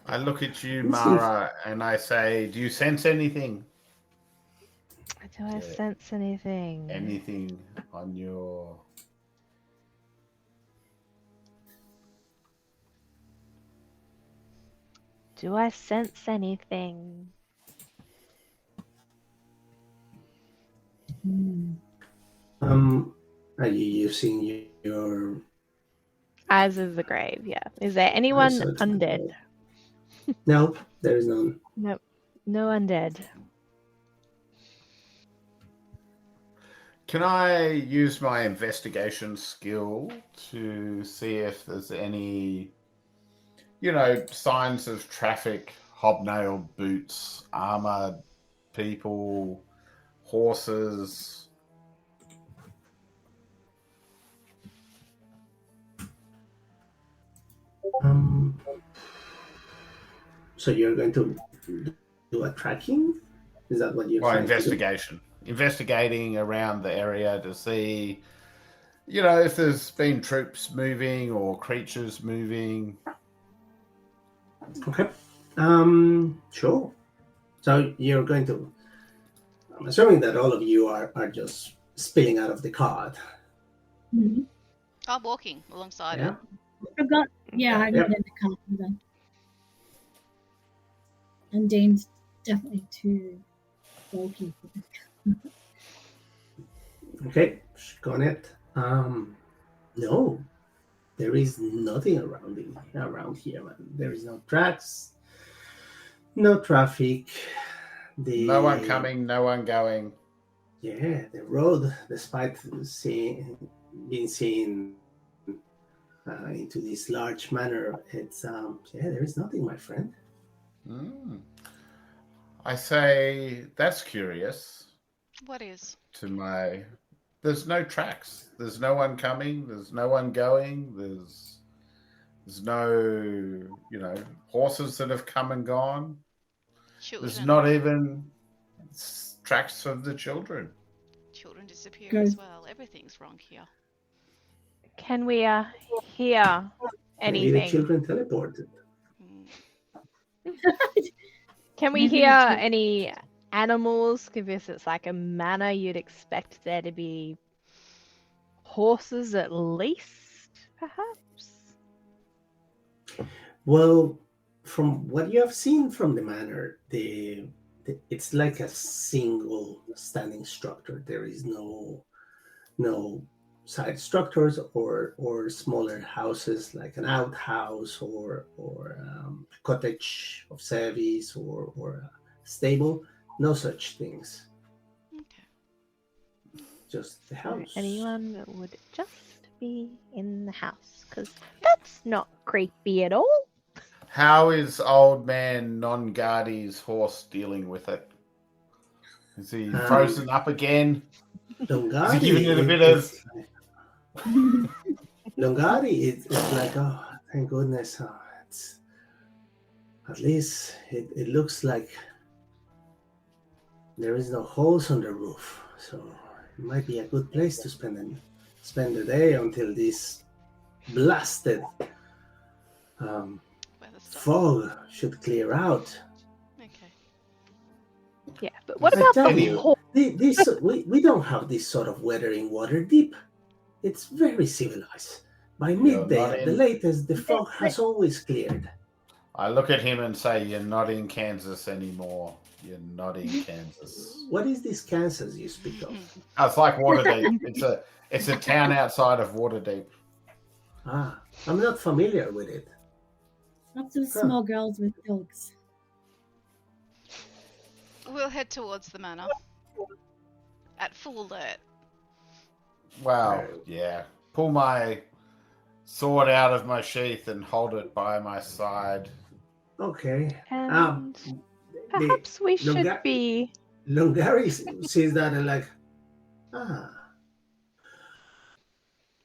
I look at you, Let's see. Mara, and I say, "Do you sense anything? do I Yeah. sense anything? Anything on your?" Do I sense anything? Are you using your Eyes of the grave, yeah. Is there anyone eyesight? undead? No, there is none. Nope. No undead. Can I use my investigation skill to see if there's any, signs of traffic, hobnailed boots, armored people, horses? So you're going to do a tracking? Is that what you're Well, trying investigation. Investigating around the area to see, if there's been troops moving or creatures moving. to do? Okay. Sure. So you're going to. I'm assuming that all of you are just spilling out of the cart. Mhm. I'm walking alongside Yeah. it. I've got, yeah, I got Yep. in the car then. And Dane's definitely too bulky for this. Okay. Got it. No, there is nothing around here, man. There is no tracks, no traffic. No one coming, no one going. Yeah, the road, despite being seen into this large manor, it's there is nothing, my friend. I say that's curious. What is? There's no tracks. There's no one coming. There's no one going. There's no, horses that have come and gone. Children. There's not even tracks of the children. Children disappear Go. as well. Everything's wrong here. Can we hear Maybe the anything? children teleported. Can we Maybe hear the chil- any animals? Because it's like a manor, you'd expect there to be horses at least, perhaps. Well, from what you have seen from the manor, it's like a single standing structure. There is no side structures or smaller houses like an outhouse or a cottage of service or a stable. No such things. Okay. Just the So house. anyone would just be in the house, because that's not creepy at all. How is old man Non-Guardi's horse dealing with it? Is he frozen up again? Longari, Is he giving it a bit of... Longari, it's like, oh, thank goodness. It's at least it looks like there is no holes on the roof, so it might be a good place to spend the day until this blasted fog should clear out. Okay. Yeah, but what I about tell the you, horse? we don't have this sort of weather in Waterdeep. It's very civilized. By midday at the latest, the fog has always cleared. I look at him and say, "You're not in Kansas anymore. You're not in Kansas." What is this Kansas you speak of? Oh, it's like Waterdeep. It's a town outside of Waterdeep. Ah, I'm not familiar with it. Lots of small girls with dogs. We'll head towards the manor. At full alert. Well, yeah. Pull my sword out of my sheath and hold it by my side. Okay. And perhaps we should be... Longari sees that and like,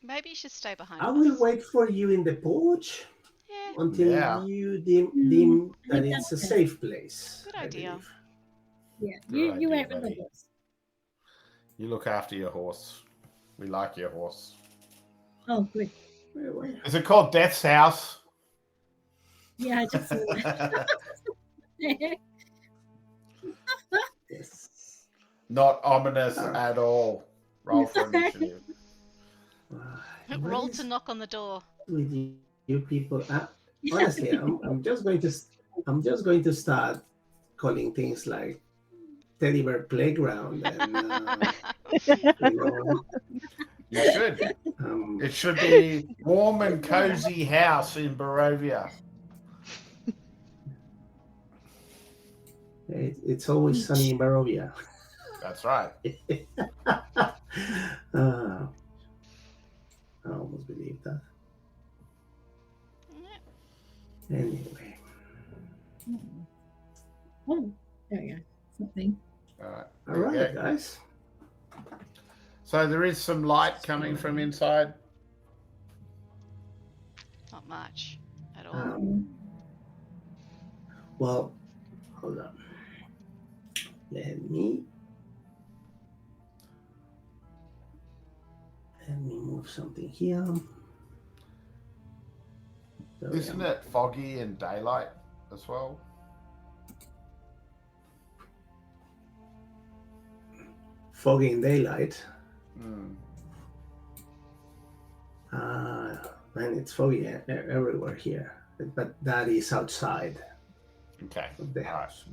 Maybe you should stay behind I us. will wait for you in the porch until you deem that it's a safe place. Good idea. Yeah, Good you idea, wait with buddy. the horse. You look after your horse. We like your horse. Oh, good. Is it called Death's House? Yeah, I just saw that. Yes. Not ominous at all. Roll for initiative. Roll to knock on the door. With you people, honestly, I'm just going to start calling things like Teddy Bear Playground and You should. It should be warm and cozy house in Barovia. it's always sunny in Barovia. That's right. uh, I almost believe that. Anyway, Oh, there we go. Something. All right. all there you right, go. guys. So there is some light coming from inside. Not much at all. Well, hold on. Let me move something here. There we Isn't go. it foggy in daylight as well? Foggy in daylight. Mm. Man, it's foggy everywhere here. But that is outside Okay. of the All right. house,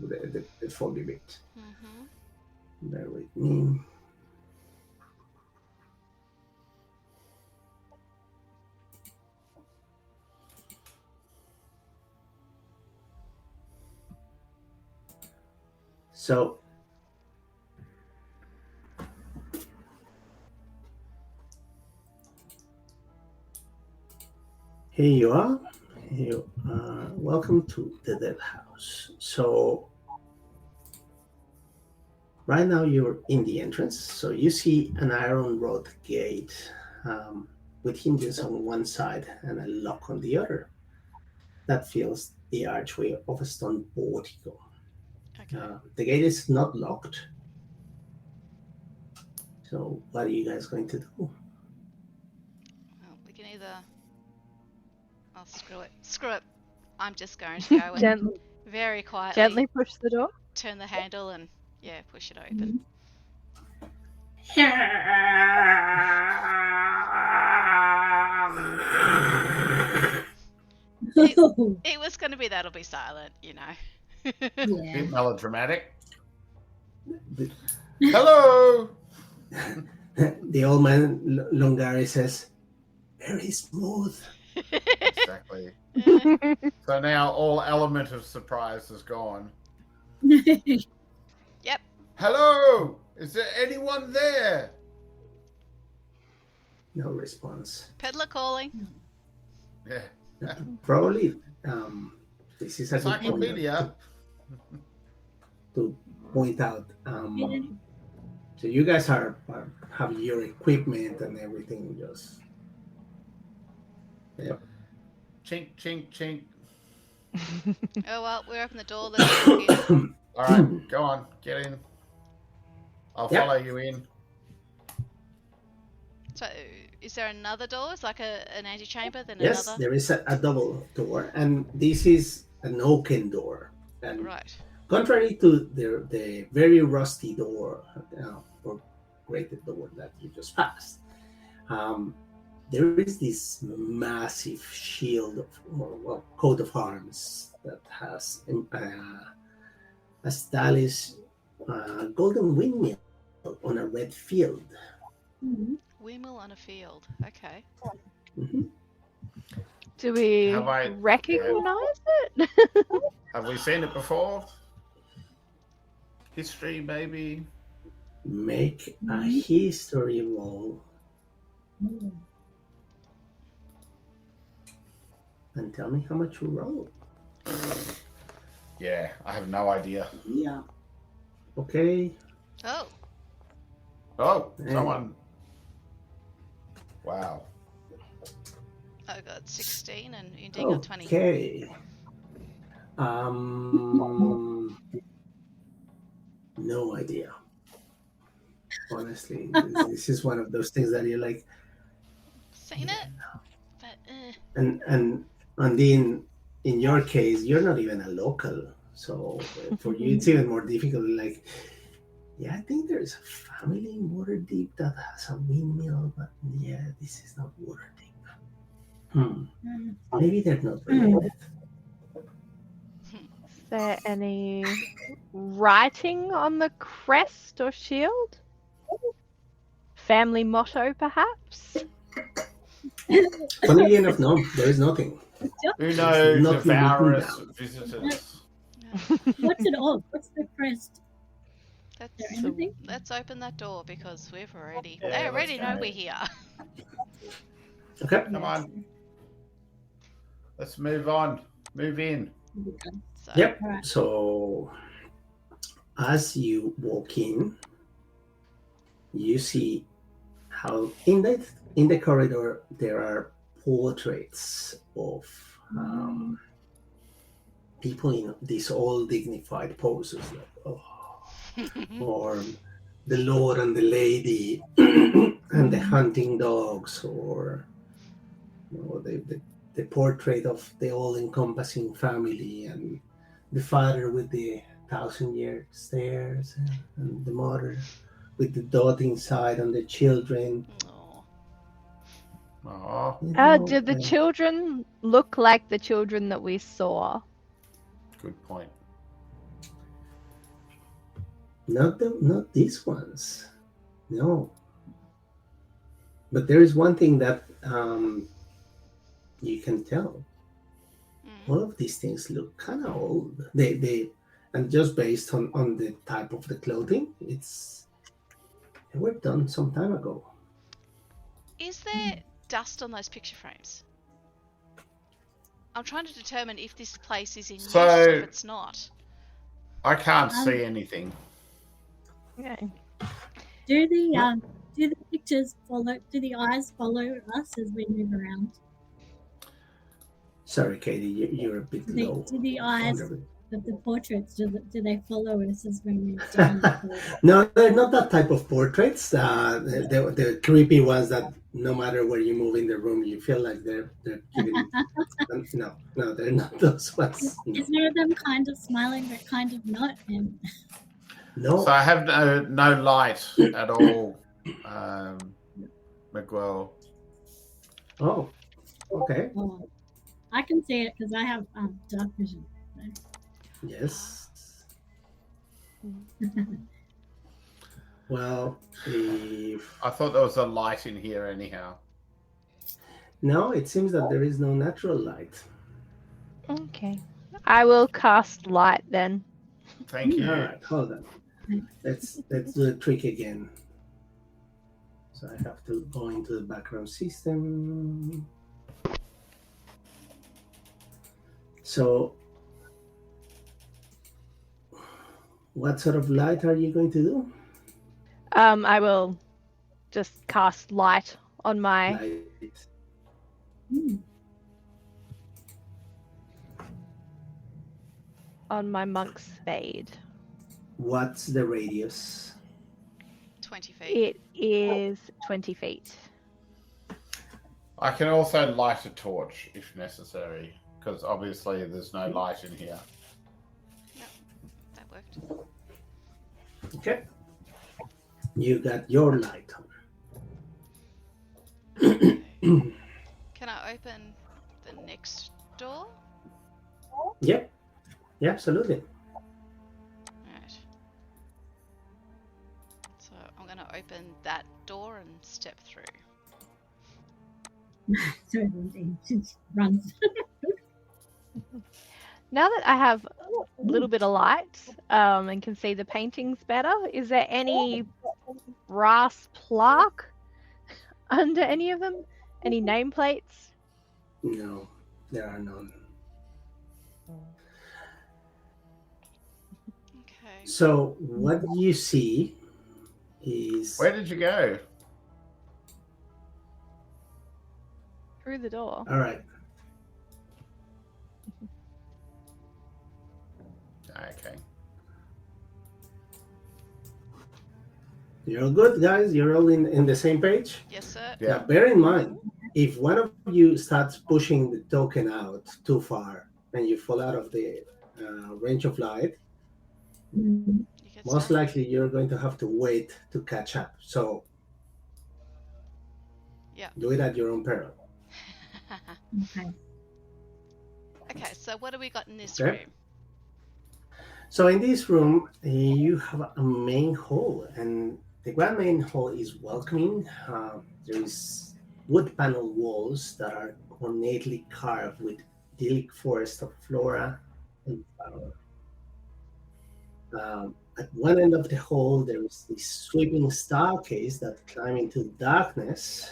the foggy bit. Mm-hmm. Bear with me. So, here you are. Welcome to the Dead House. So, right now you're in the entrance. So you see an iron rod gate with hinges on one side and a lock on the other. That fills the archway of a stone portico. Okay. The gate is not locked. So what are you guys going to do? Well, we can either. Oh, screw it. Screw it. I'm just going to go and Gently, very quietly gently push the door. turn the handle and push it open. It was going to be that'll be silent, you know. Yeah. Bit melodramatic. The, Hello. the old man Longari says, "Very smooth." Exactly. So now all element of surprise is gone. Yep. Hello. Is there anyone there? No response. Peddler calling. Yeah. Probably this is a good point Encyclopedia. to point out. So you guys have your equipment and everything. Just Chink, chink, chink. Oh well, we open the door. Let's go in. All right, go on, get in. I'll Yep. follow you in. So, is there another door? It's like an antechamber, then yes, another. there is a double door, and this is an oaken door. And Right. contrary to the very rusty door or grated door that you just passed, there is this massive shield or coat of arms that has a stylish golden windmill on a red field. Windmill on a field. Okay. Mm-hmm. Do we Have I- recognize it? Have we seen it before? History, maybe. Make a history roll and tell me how much you roll. Yeah, I have no idea. Yeah. Okay. Oh. Oh, Hey. someone. Wow. I got 16 and Undine got 20. Okay. No idea. Honestly, this is one of those things that you're like, Seen it? But and Undine, in your case, you're not even a local, so for you it's even more difficult. Like, yeah, I think there's a family in Waterdeep that has a windmill, but yeah, this is not Waterdeep. Maybe they're not related. Is there any writing on the crest or shield? Family motto, perhaps? Funnily enough, no, there is nothing. Uno Nothing Devourus written down. visitors. What's it of? What's the crest? there Let's So, anything? let's open that door because we've already Yeah, they let's already know go. we're here. Okay. Come Yes. on. Let's move on. Move in. Here we go. So Yep. All right. So as you walk in, you see how in the corridor there are portraits of people in these all dignified poses, like, or the lord and the lady, and the hunting dogs, or the portrait of the all-encompassing family, and the father with the thousand-year stares, and the mother with the dot inside, and the children. Aw. Oh, did the children look like the children that we saw? good point. Not these ones, no. But there is one thing that you can tell. All of these things look kind of old. They and just based on the type of the clothing, they were done some time ago. Is there dust on those picture frames? I'm trying to determine if this place is in use or So- if it's not. I can't see anything. Okay. Do the pictures follow? Do the eyes follow us as we move around? Sorry, Katie, you're a bit low. Do the eyes Under- of the portraits do they follow us as we move down the corridor? No, they're not that type of portraits. The creepy ones that no matter where you move in the room, you feel like they're giving. No, they're not those ones. No. Is one of them kind of smiling but kind of not? And No. So I have no light at all, Miguel. Oh, okay. oh, I can see it because I have dark vision. Yes. Well, if I thought there was a light in here anyhow. no, it seems that there is no natural light. Okay. I will cast light then. Thank you. All right, hold on. Let's do the trick again. So I have to go into the background system. So, what sort of light are you going to do? I will just cast light on my Light. monk's spade. What's the radius? 20 feet. It is 20 feet. I can also light a torch if necessary, because obviously there's no light in here. That worked. Okay. You got your light on. Can I open the next door? Yep. Yeah, absolutely. Alright. So I'm going to open that door and step through. So she runs. Now that I have a little bit of light and can see the paintings better, is there any brass plaque under any of them? Any nameplates? No, there are none. Okay. So what you see is Where did you go? Through the door. all right. Okay. You're all good, guys. You're all in the same page. Yes, sir. Yeah. Now, bear in mind, if one of you starts pushing the token out too far and you fall out of the range of light, Mm, You get most stuck. likely you're going to have to wait to catch up. So Yeah. do it at your own peril. okay. Okay, so what do we got in this Okay. room? So in this room, you have a main hall, and the grand main hall is welcoming. There is wood panel walls that are ornately carved with idyllic forest of flora and fauna. At one end of the hall, there is this sweeping staircase that climbs into darkness,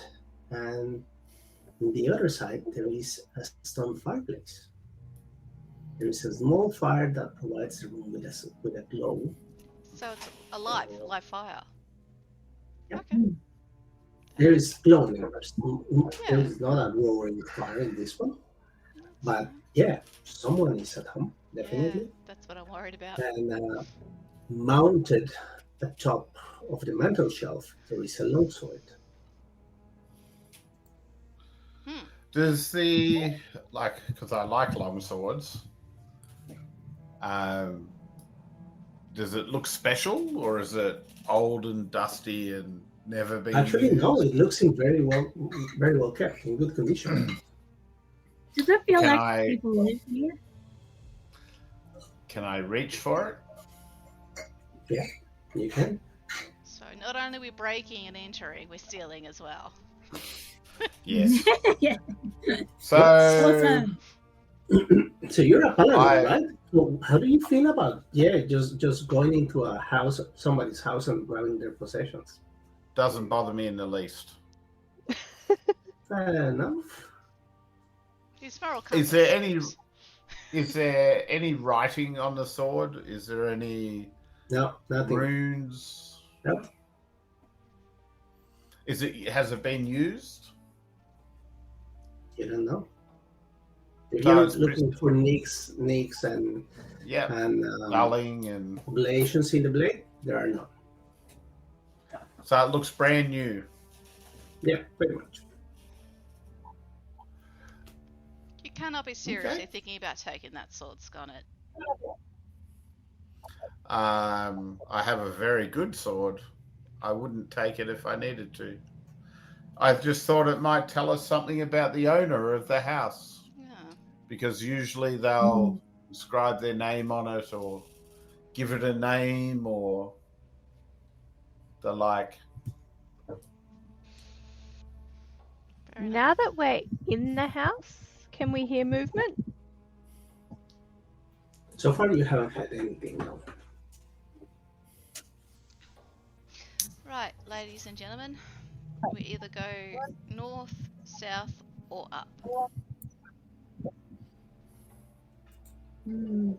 and on the other side, there is a stone fireplace. There is a small fire that provides the room with a glow. So it's alive, live fire. Yeah. Okay. There is glowing embers. There Yeah. is not a roaring fire in this one, That's but fine. yeah, someone is at home, Yeah, definitely. that's what I'm worried about. And mounted atop of the mantel shelf, there is a longsword. Hmm. Does the because I like long swords. Um, does it look special, or is it old and dusty and never been Actually, used? no, it looks in very well kept, in good condition. Does it feel Can like I- people live here? Can I reach for it? You can. So not only are we breaking and entering, we're stealing as well. Yes. Yeah. So Awesome. So you're a paladin, I- right? So how do you feel about just going into a house, somebody's house, and grabbing their possessions? doesn't bother me in the least. Fair enough. These moral Is there compass any- things. Is there any writing on the sword? Is there any No, nothing. runes? Nope. Has it been used? You don't know. If No, you're it's looking for nicks and Yeah, and dulling and ablations in the blade, there are none. so it looks brand new. Yeah, pretty much. You cannot be seriously Okay. thinking about taking that sword, Sconnet. I have a very good sword. I wouldn't take it if I needed to. I just thought it might tell us something about the owner of the house, Yeah. because usually they'll inscribe their name on it or give it a name or the like. Fair enough. Now that we're in the house, can we hear movement? So far, you haven't had anything. No. Right, ladies and gentlemen, we either go north, south, or up. Hmm,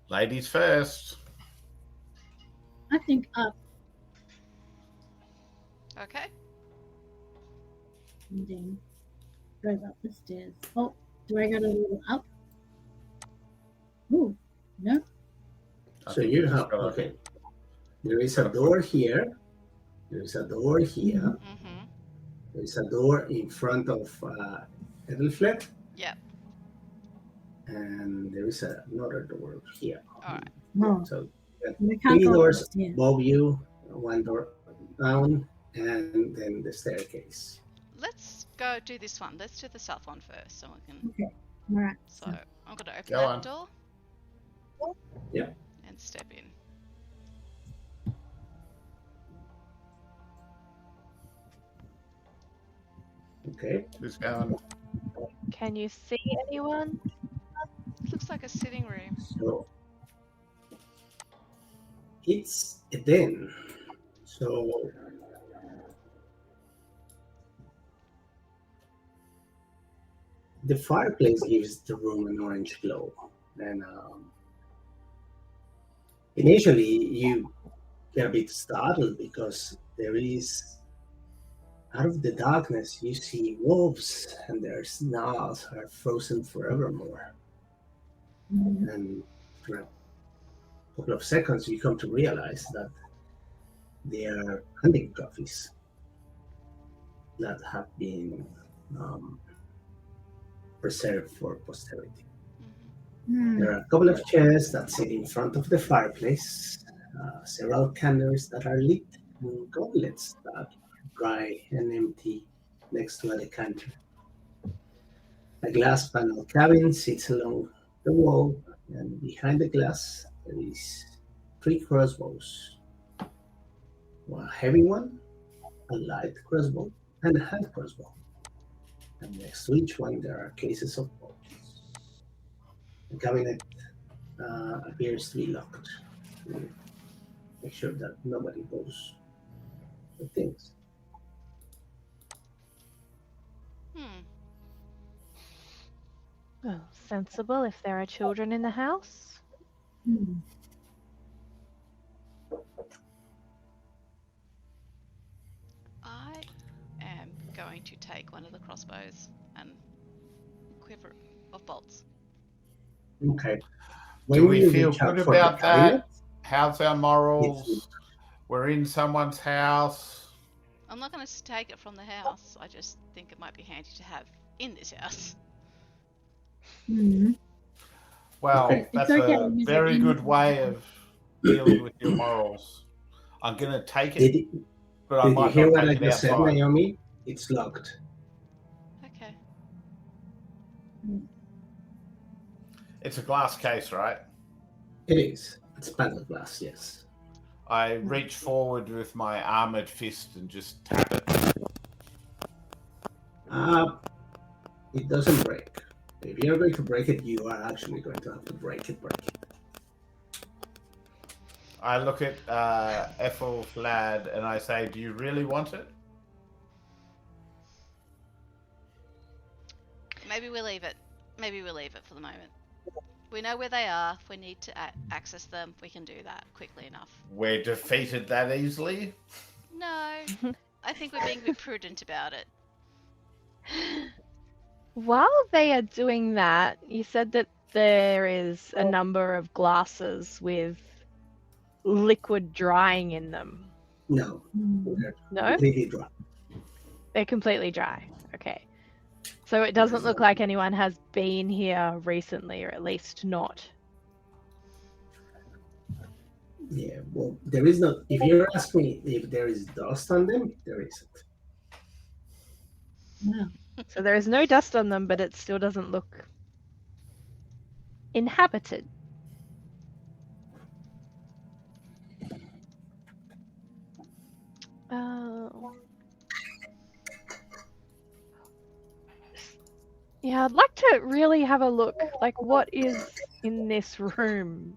Ladies first. I think up Okay. and then goes up the stairs. Oh, do I got a little up? Ooh, no. I So think you just have gotta- okay. There is a door here. There is a door here. Mm-hmm. There is a door in front of Edelflet, Yep. and there is another door here. Alright. No, So we can't three go doors upstairs. above you, one door down, and then the staircase. Let's go do this one. Let's do the south one first, so we can. Okay, all right. So I'm gonna open Go that on. door. Yeah. And step in. Okay. Who's going? Can you see anyone? It looks like a sitting room. So it's a den. So the fireplace gives the room an orange glow, and initially you get a bit startled because there is out of the darkness you see wolves and their snarls are frozen forevermore. Mhm. And for a couple of seconds you come to realize that they are hunting trophies that have been preserved for posterity. Mm-hmm. There are a couple of chairs that sit in front of the fireplace, several candles that are lit, and goblets that are dry and empty next to a decanter. A glass panel cabin sits along the wall, and behind the glass there is 3 crossbows. One heavy one, a light crossbow, and a hand crossbow. And next to each one there are cases of bows. The cabinet appears to be locked. to make sure that nobody goes with things. Hmm. Oh, sensible if there are children in the house. Hmm. I am going to take one of the crossbows and quiver of bolts. Okay. Do When we you feel reach out good for the about cabinet, that? How's our it's morals? We're in someone's house. I'm not going to take it from the house. I just think it might be handy to have in this house. Hmm. Well, Okay. that's It's okay, a use it very in- good way of dealing with your morals. I'm going to take it, Did, but I did you might hear not what I take it just said, outside. Naomi? It's locked. Okay. It's a glass case, right? It is. It's panel glass, yes. I reach forward with my armored fist and just tap it. It doesn't break. If you're going to break it, you are actually going to have to break it. I look at Ethelflad and I say, "Do you really want it?" Maybe we leave it. Maybe we leave it for the moment. We know where they are. If we need to access them, we can do that quickly enough. We're defeated that easily. No, I think we're being a bit prudent about it. While they are doing that, you said that there is a number of glasses with liquid drying in them. No, Hmm. they're No? completely dry. They're completely dry. Okay. So it doesn't look like anyone has been here recently, or at least not. Yeah, well, there is no. If you're asking me if there is dust on them, there isn't. Wow. So there is no dust on them, but it still doesn't look inhabited. Yeah, I'd like to really have a look. Like, what is in this room?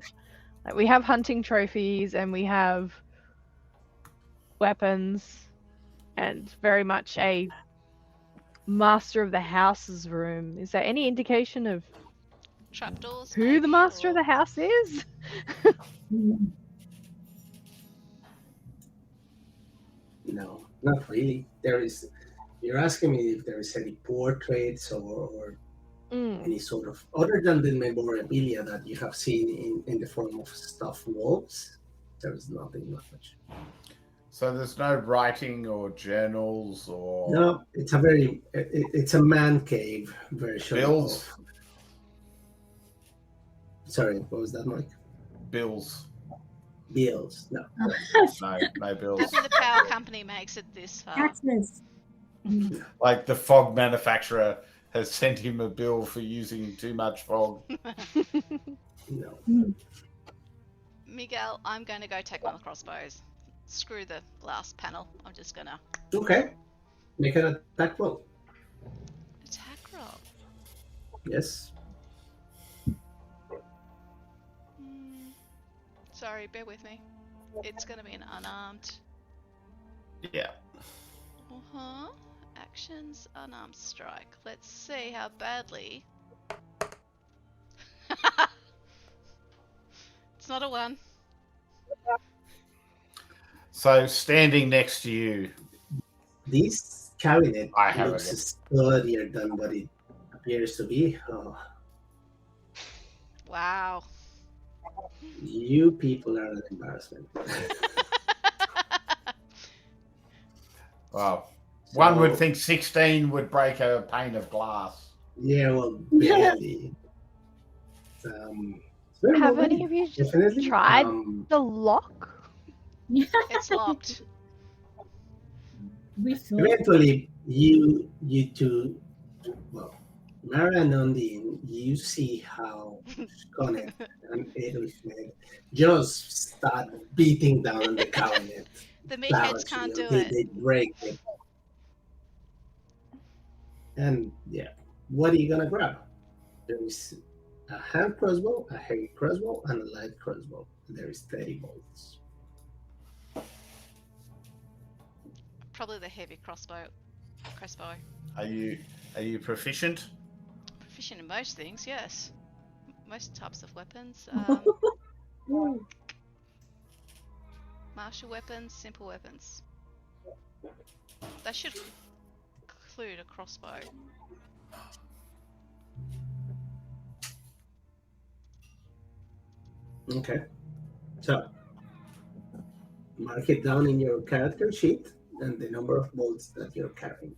Like, we have hunting trophies and we have weapons, and very much a master of the house's room. Is there any indication of Trapdoors, who maybe, the master or... of the house is? Hmm. No, not really. There is. You're asking me if there is any portraits or any sort of other than the memorabilia that you have seen in the form of stuffed wolves. There is nothing much. So there's no writing or journals or No, it's a very. It's a man cave version bills. of. Sorry, what was that, Mike? Bills. Bills. No. No bills. Nothing the power company makes it this far. Taxes. Like the fog manufacturer has sent him a bill for using too much fog. No. Miguel, I'm going to go take one of the crossbows. Screw the glass panel. I'm just going to... Okay. Make an attack roll. Attack roll. Yes. Sorry, bear with me. It's going to be an unarmed. Yeah. Uh-huh. Actions, unarmed strike. Let's see how badly... It's not a 1. So standing next to you, This cabinet I have looks it. sturdier than what it appears to be. Oh, Wow. you people are an embarrassment. well, one would So, think 16 would break a pane of glass. Yeah, well, barely. It's very Have well any made, of you just definitely. tried the lock? It's locked. We thought. Eventually, you two, well, Mara and Undine, you see how Sconnet and Edelfmed just start beating down on the cabinet. The meatheads Savagely, can't do they, it. They break it. And yeah, what are you gonna grab? There is a hand crossbow, a heavy crossbow, and a light crossbow. There is 30 bolts. Probably the heavy crossbow. Are you proficient? Proficient in most things, yes. Most types of weapons. Ooh. Martial weapons, simple weapons. That should include a crossbow. Okay. So, mark it down in your character sheet and the number of bolts that you're carrying.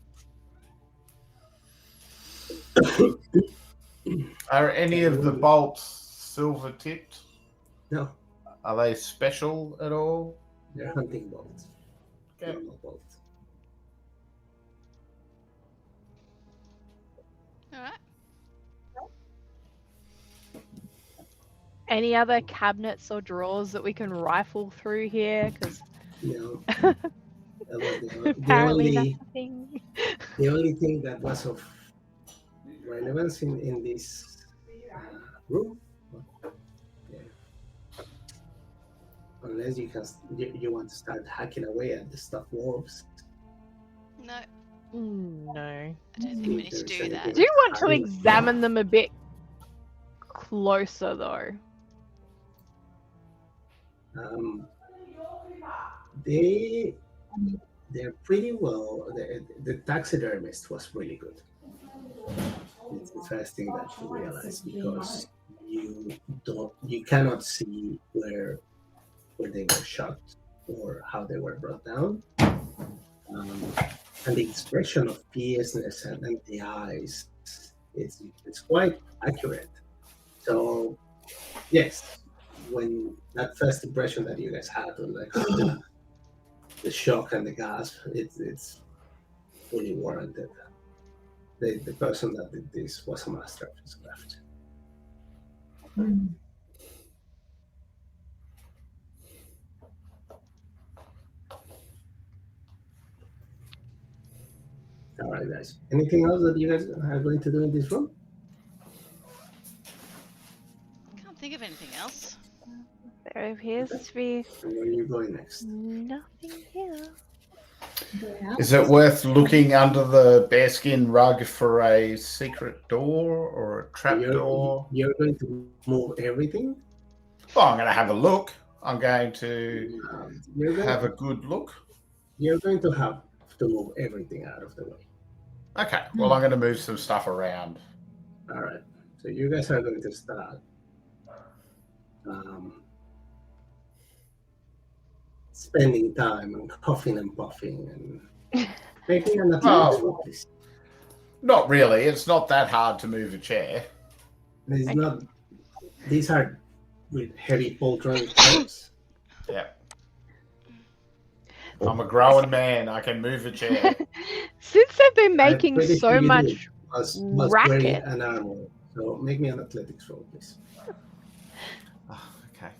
Are any of the bolts silver tipped? No, Are they special at all? they're hunting bolts. Okay. Normal bolts. Alright. Any other cabinets or drawers that we can rifle through here? Because No, that was the apparently only nothing. the only thing that was of relevance in this room. Yeah. Unless you want to start hacking away at the stuff wolves. No, I No. don't think we need to do that. I do want to examine them a bit closer, though. They're pretty well. The taxidermist was really good. It's the first thing that you realize because you cannot see where they were shot or how they were brought down, and the expression of fierceness and the eyes, it's quite accurate. So yes, when that first impression that you guys had was like the shock and the gasp, it's fully warranted. The person that did this was a master of his craft. Mm. All right, guys. Anything else that you guys are going to do in this room? Can't think of anything else. There appears to be And where are you going next? nothing here. Yeah. Is it worth looking under the bearskin rug for a secret door or a trap door? You're going to move everything. Well, I'm going to have a look. I'm going to have a good look. You're going to have to move everything out of the way. Okay, well, I'm going to move some stuff around. All right. So you guys are going to start spending time and coughing and puffing and making an athletics roll, please. Not really. It's not that hard to move a chair. It's not. These are with heavy Poltron clothes. Yeah. I'm a growing man. I can move a chair. Since they've been I'm making pretty so sure you much did. Was wearing racket. an armor. So make me an athletics roll, please. Oh, okay.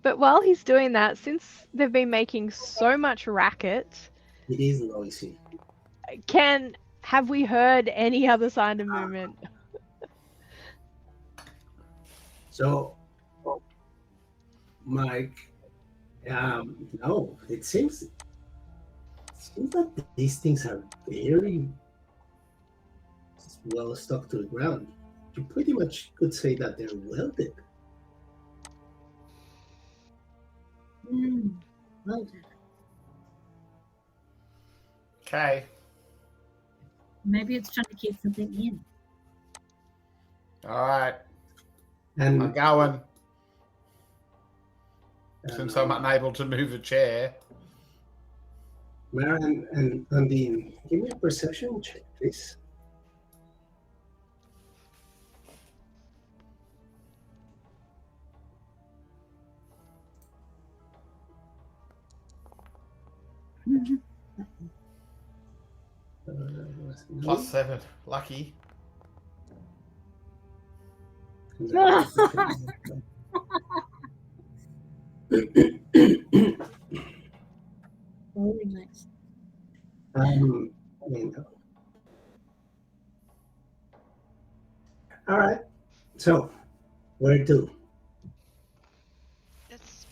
But while he's doing that, since they've been making so much racket, It is noisy. have we heard any other sign of movement? So, Mike, no, it seems that these things are very well stuck to the ground. You pretty much could say that they're welded. Mm. Well, Okay. maybe it's trying to keep something in. All right. And I'm going. Since I'm unable to move a chair. Mara and Undine, give me a perception check, please. +7. Lucky. Really nice. All right. So, where to? Let's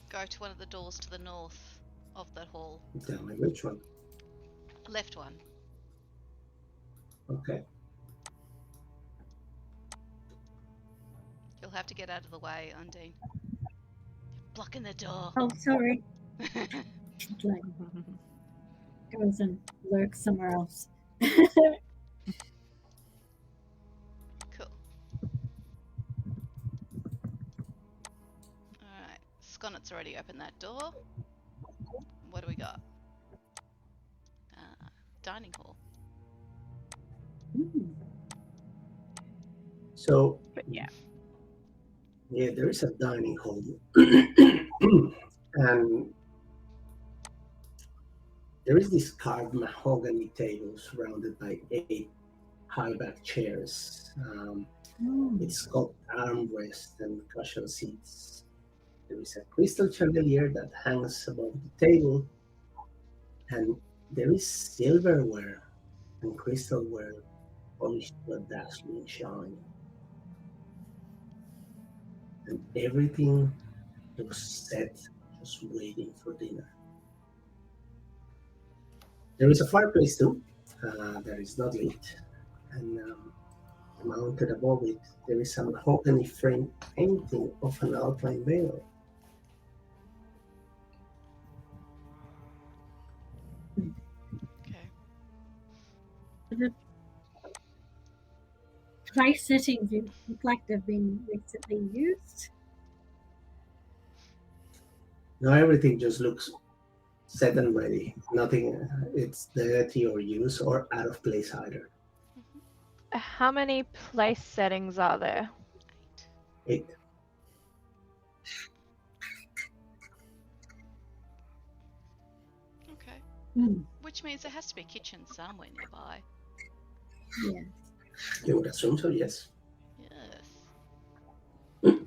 go to one of the doors to the north of that hall. Tell me which one. Left one. Okay. You'll have to get out of the way, Undine. Blocking the door. Oh, sorry. Like, goes and lurks somewhere else. Cool. Alright. Sconnet's already opened that door. What do we got? Dining hall. So, But yeah. yeah, there is a dining hall. And there is this carved mahogany table surrounded by 8 high-back chairs. It's got armrests and cushion seats. There is a crystal chandelier that hangs above the table, and there is silverware and crystalware polished to a dazzling shine. And everything was set, just waiting for dinner. There is a fireplace too, that is not lit, and mounted above it, there is a mahogany framed painting of an alpine vale. Okay. The place settings look like they've been recently used. Now everything just looks set and ready. Nothing, it's dirty or used or out of place either. How many place settings are there? 8. Okay. Hmm. Which means there has to be a kitchen somewhere nearby. Yeah. You would assume so, yes. Yes.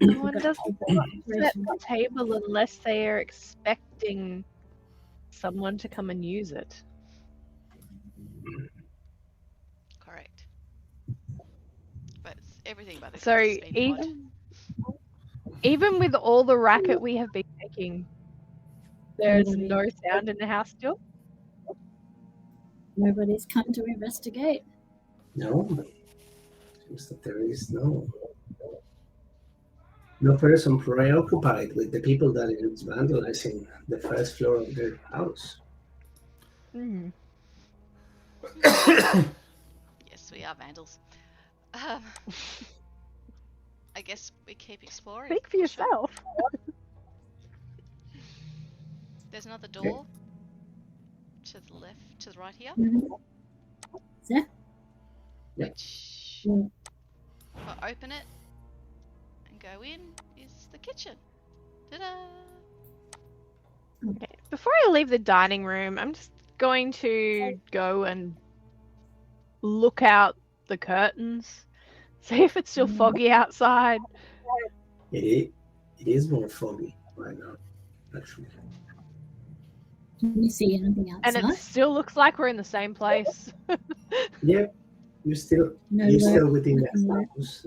No one does set the table unless they are expecting someone to come and use it. Correct. But everything by this So place has been odd. even with all the racket we have been making, there's no sound in the house still. Nobody's come to investigate. No, seems that there is no person preoccupied with the people that is vandalizing the first floor of their house. Mm. Yes, we are vandals. I guess we keep exploring. Speak for yourself. There's another door to the left, to the right here. Yeah. Which, Yeah. if I open it and go in, is the kitchen. Ta-da! Okay. Before I leave the dining room, I'm just going to go and look out the curtains, see if it's still foggy outside. It is more foggy right now, actually. Can you see anything And outside? it still looks like we're in the same place. Yeah, you're still within the house.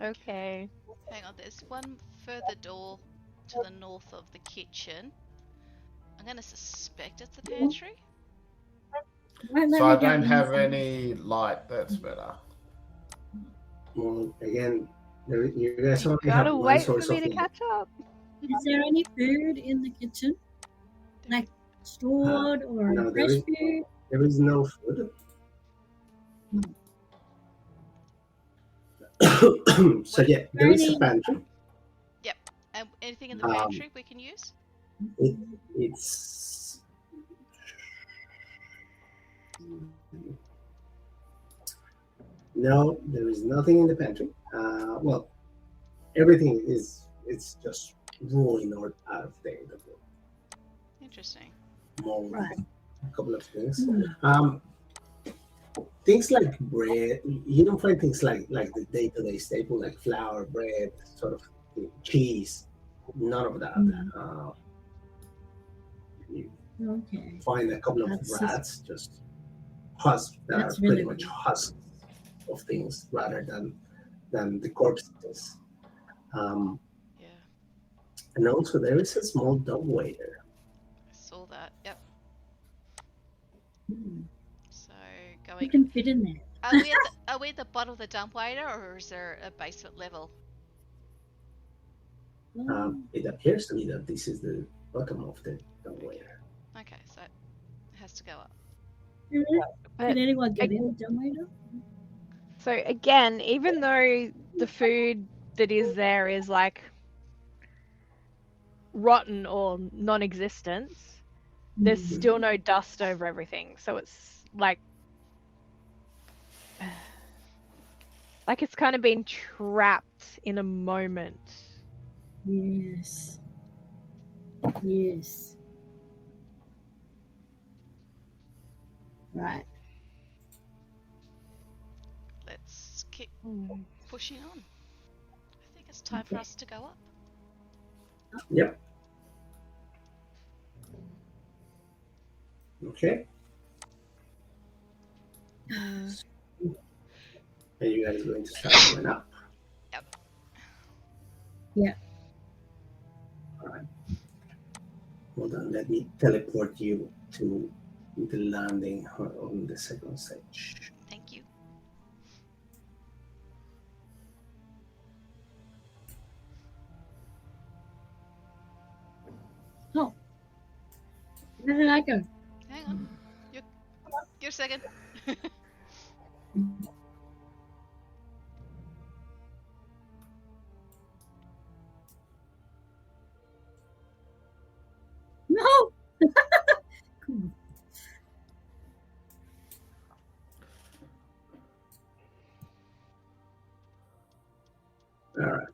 Okay. Hang on, there's one further door to the north of the kitchen. I'm going to suspect it's the pantry. Won't let So me I go don't have inside. any light. That's better. Well, again, you guys You only have gotta one wait for source me of to light. catch up. Is there any food in the kitchen? Like stored or no, fresh food? There is no food. So yeah, there is a pantry. And anything in the pantry we can use? It's no, there is nothing in the pantry. Well, everything it's just ruined or out of date. Interesting. Mold, Right. a couple of things. Things like bread, you don't find things like the day-to-day staple like flour, bread, sort of cheese. None of that. You Okay. find a couple of That's rats, just husks that that's are really pretty much weird. husks. of things rather than the corpses. Um, Yeah, and also there is a small dumb waiter. I saw that. Yep. Hmm. So You going. can fit in there. Are we at the bottom of the dump waiter, or is there a basement level? Oh, It appears to me that this is the bottom of the dumb Okay. waiter. Okay, so it has to go up. can But anyone get ag- in the dumbwaiter? so again, even though the food that is there is like rotten or non-existent, there's Hmm. still no dust over everything. So it's like it's kind of been trapped in a moment. Yes. Yes. Right. Let's keep Hmm. pushing on. I think it's time for Okay. us to go up. Yep. Okay. Mm. And you guys are going to start going up. Yep. Yeah. All right. Hold on. Let me teleport you to the landing on the second stage. Thank you. Oh. Where did I go? Hang on. You're a second. No. Cool. All right.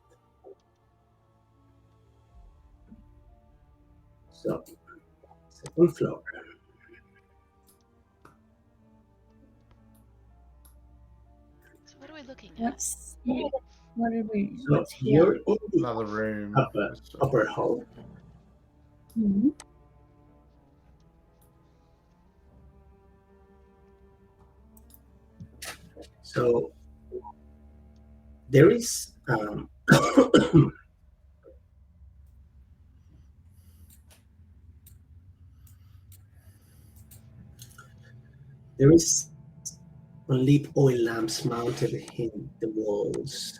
So, second floor. So what are we looking at? What's here? What are we? So What's here? you're in the Another room. upper hall. Hmm. So there is there is olive oil lamps mounted in the walls,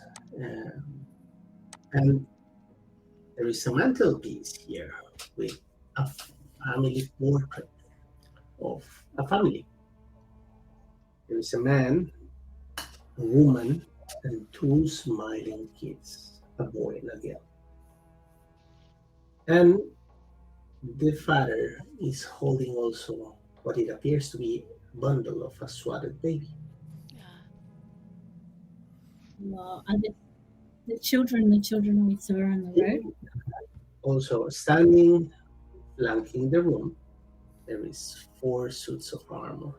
and there is a mantelpiece here with a family portrait of a family. There is a man, a woman, and two smiling kids, a boy and a girl. And the father is holding also what it appears to be a bundle of a swatted baby. Yeah. Well, are the children we saw on the road? Also standing, flanking the room, there is four suits of armor.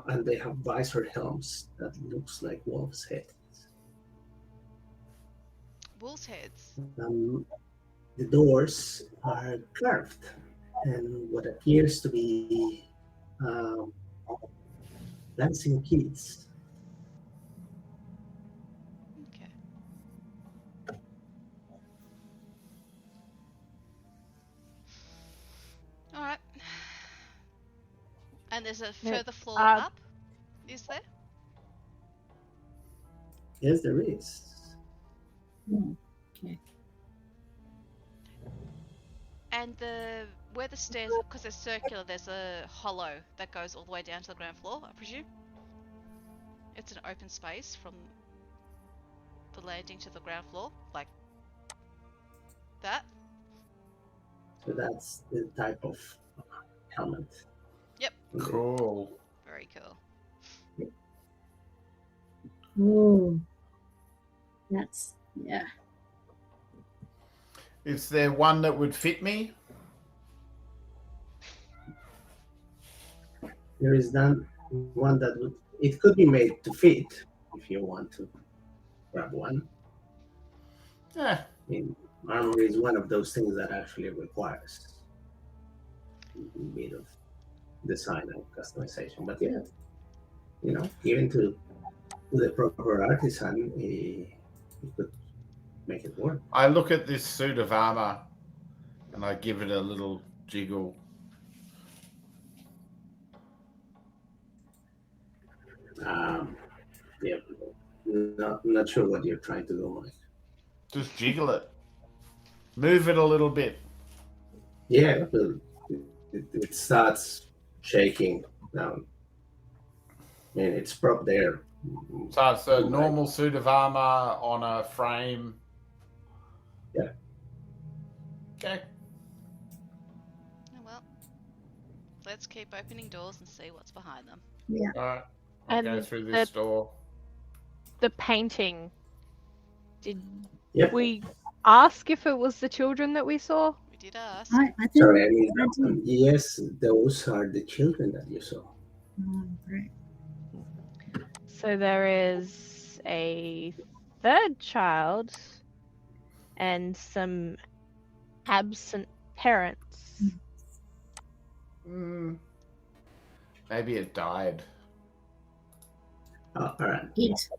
And they have visor helms that looks like wolves' heads. Wolves' heads. The doors are carved, and what appears to be um, dancing kids. Okay. All right. And there's a Yeah, further floor uh, up. Is there? Yes, there is. Hmm. Okay. And where the stairs, because they're circular, there's a hollow that goes all the way down to the ground floor, I presume. It's an open space from the landing to the ground floor, like that. So that's the type of helmet. Yep. Cool. Very cool. Oh, that's yeah. Is there one that would fit me? There is one that would. It could be made to fit if you want to grab one. Yeah. I mean, armor is one of those things that actually requires a bit of design and customization. But yeah, given to the proper artisan, he could make it work. I look at this suit of armor and I give it a little jiggle. Um, yeah, not sure what you're trying to do, Mike. Just jiggle it. Move it a little bit. Yeah, but it starts shaking. I mean, it's prop there. So it's a normal suit of armor on a frame. Yeah. Okay. Oh, well, let's keep opening doors and see what's behind them. Yeah. All right. I'll go And through this door. The painting. Did Yep. we ask if it was the children that we saw? We did ask. I think Sorry, I did. yes, those are the children that you saw. Oh, great. So there is a third child and some absent parents. Maybe it died. All right. It.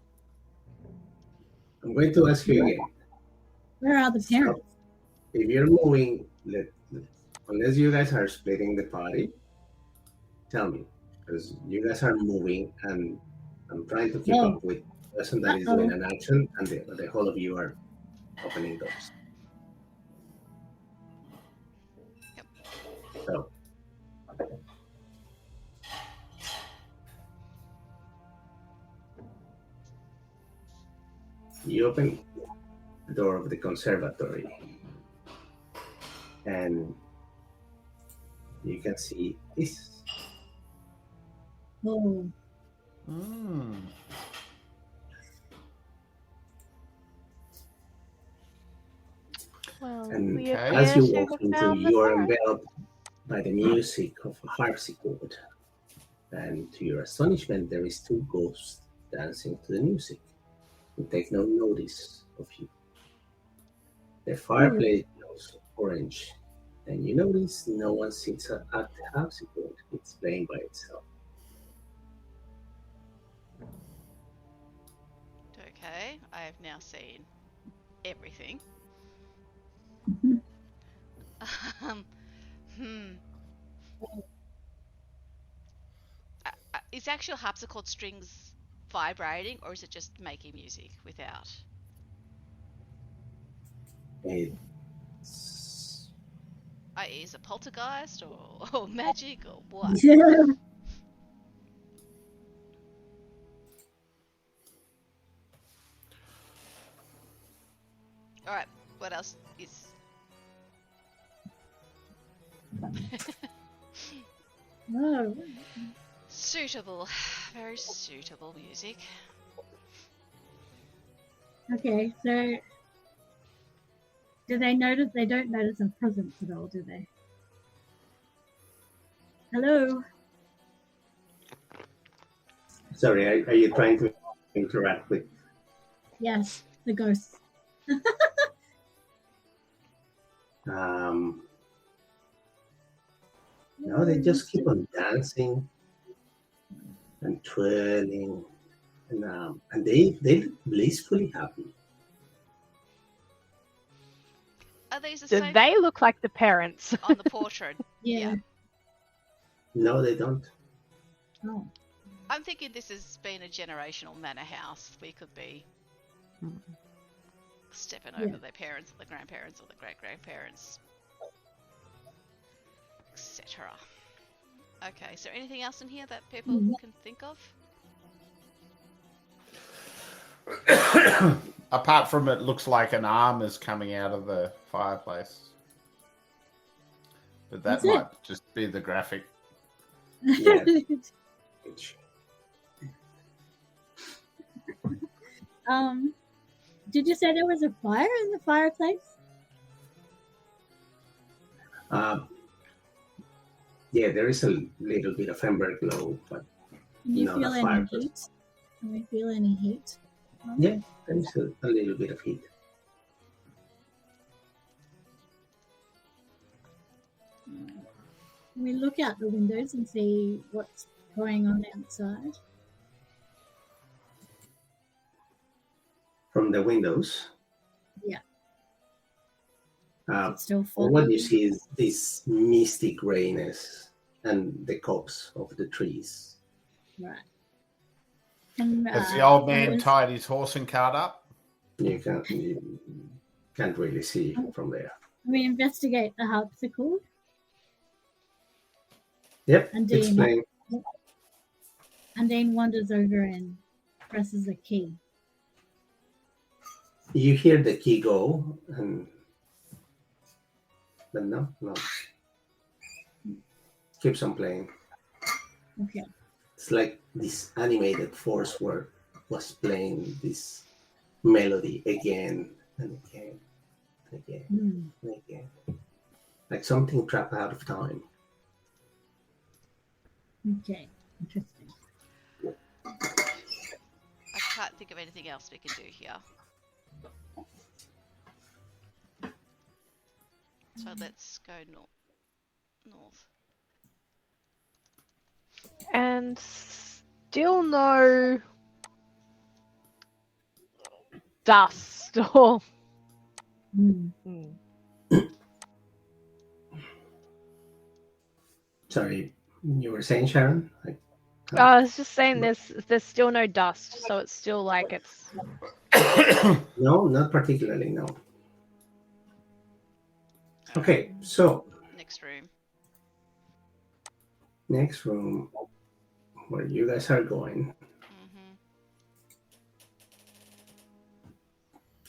I'm going to ask you again. Where are the parents? If you're moving, unless you guys are splitting the party, tell me, because you guys are moving, and I'm trying to keep Oh. up with the person that is doing an action, and the whole of you are opening doors. Yep. So, you open the door of the conservatory, and you can see this. Oh, Well, And we Okay. as appear you to walk have into, found the you are forest. enveloped by the music of a harpsichord. And to your astonishment, there is two ghosts dancing to the music, who take no notice of you. The fireplace glows orange, and you notice no one sits at the harpsichord. It's playing by itself. Okay, I have now seen everything. Um, hmm. Is actual harpsichord strings vibrating, or is it just making music without? It's I.e., is it poltergeist or magic or what? yeah. All right, what else is? Oh, Suitable, very suitable music. okay. So, do they notice? They don't notice a presence at all, do they? Hello. sorry. Are you trying to interact with? Yes, the ghosts. No, they just keep on dancing and twirling, and they look blissfully happy. Are these the Do same they look like the parents? on the portrait? Yeah. No, they don't. Oh. I'm thinking this has been a generational manor house. We could be stepping over their parents, or the grandparents, or the great-grandparents, etc. Okay, is there anything else in here that people can think of? Apart from it looks like an arm is coming out of the fireplace. But that That's it. might just be the graphic. Yeah. Did you say there was a fire in the fireplace? Yeah, there is a little bit of ember glow, but Can you No, feel the any fireplace. heat? Can we feel any heat? yeah, there is a little bit of heat. Can we look out the windows and see what's going on outside? from the windows. Yeah. Uh, It's still all what you foggy. see is this misty grayness and the copse of the trees. Right. And, Has the old man Iris, tied his horse and cart up? You can't really see from there. we investigate the harpsichord. Yep, And it's Dean, playing. and Dean wanders over and presses a key. You hear the key go, but no. Keeps on playing. Okay. It's like this animated force word was playing this melody again and again and again and again. Like something trapped out of time. Okay. Interesting. I can't think of anything else we can do here. So let's go north. And still no dust or. Sorry, you were saying, Sharon? I was just saying there's still no dust, so it's still like it's. No, not particularly, no. Okay, so Next room. next room where you guys are going,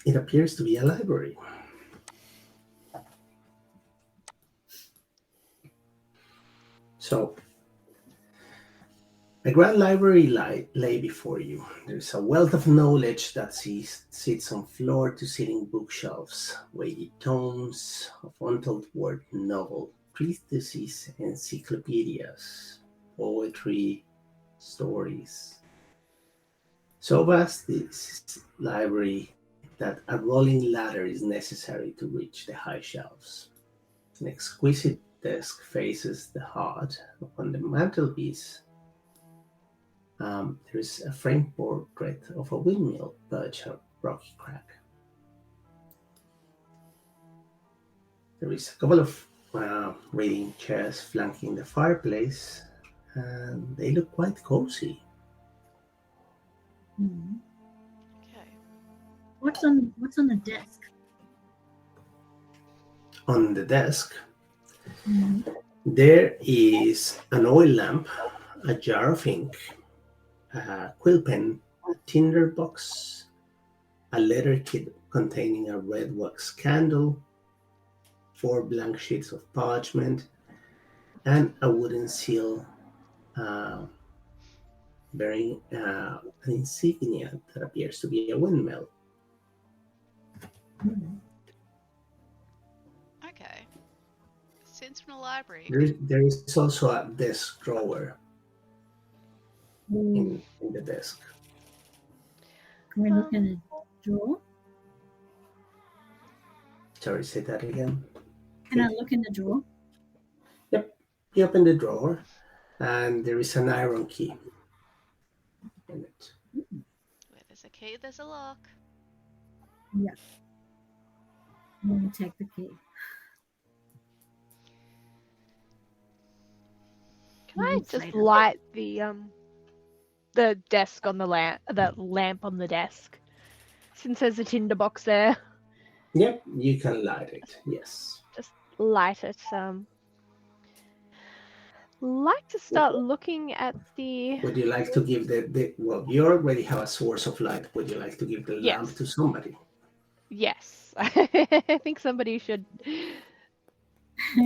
it appears to be a library. So, a grand library lay before you. There's a wealth of knowledge that sits on floor-to-ceiling bookshelves, weighty tomes of untold word novel, treatises, encyclopedias, poetry, stories. So vast is this library that a rolling ladder is necessary to reach the high shelves. An exquisite desk faces the heart. Upon the mantelpiece, there is a framed portrait of a windmill perched on a rocky crag. There is a couple of reading chairs flanking the fireplace, and they look quite cozy. Okay. What's on the desk? On the desk, there is an oil lamp, a jar of ink, a quill pen, a tinder box, a letter kit containing a red wax candle, 4 blank sheets of parchment, and a wooden seal bearing an insignia that appears to be a windmill. Okay. Since from the library. There is also a desk drawer in the desk. Can we look in a drawer? Sorry, say that again. Can I look in the drawer? Yep. You open the drawer, and there is an iron key in it. Where there's a key, there's a lock. Yeah. We'll take the key. Can I just light the desk on the lamp on the desk? Since there's a tinderbox there. Yep, you can light it. Yes. Just light it. Like to start looking at the. Would you like to give the well? You already have a source of light. Would you like to give the lamp Yes. to somebody? Yes, I think somebody should,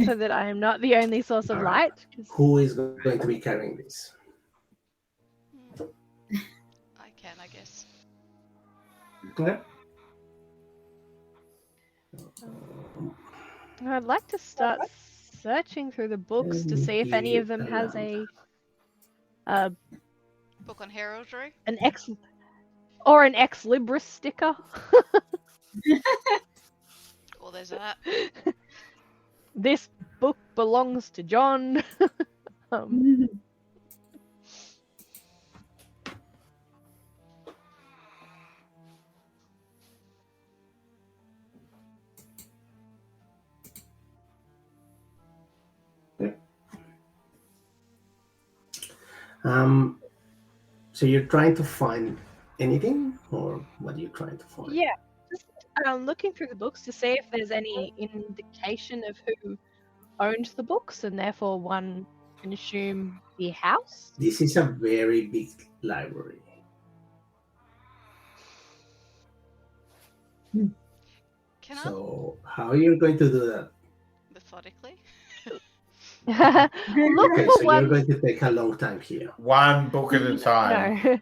so that I am not the only source of Alright. light. Who is going to be carrying this? I can, I guess. Okay. I'd like to start searching through the books to see if any of them has a Book on heraldry. an ex libris sticker. Or there's that. This book belongs to John. Um, so you're trying to find anything, or what are you trying to find? Yeah, just looking through the books to see if there's any indication of who owned the books, and therefore one can assume the house. This is a very big library. Can I So how are you going to do that? methodically? Look Okay, for so you're ones. going to take a long time here. One book at a time. No,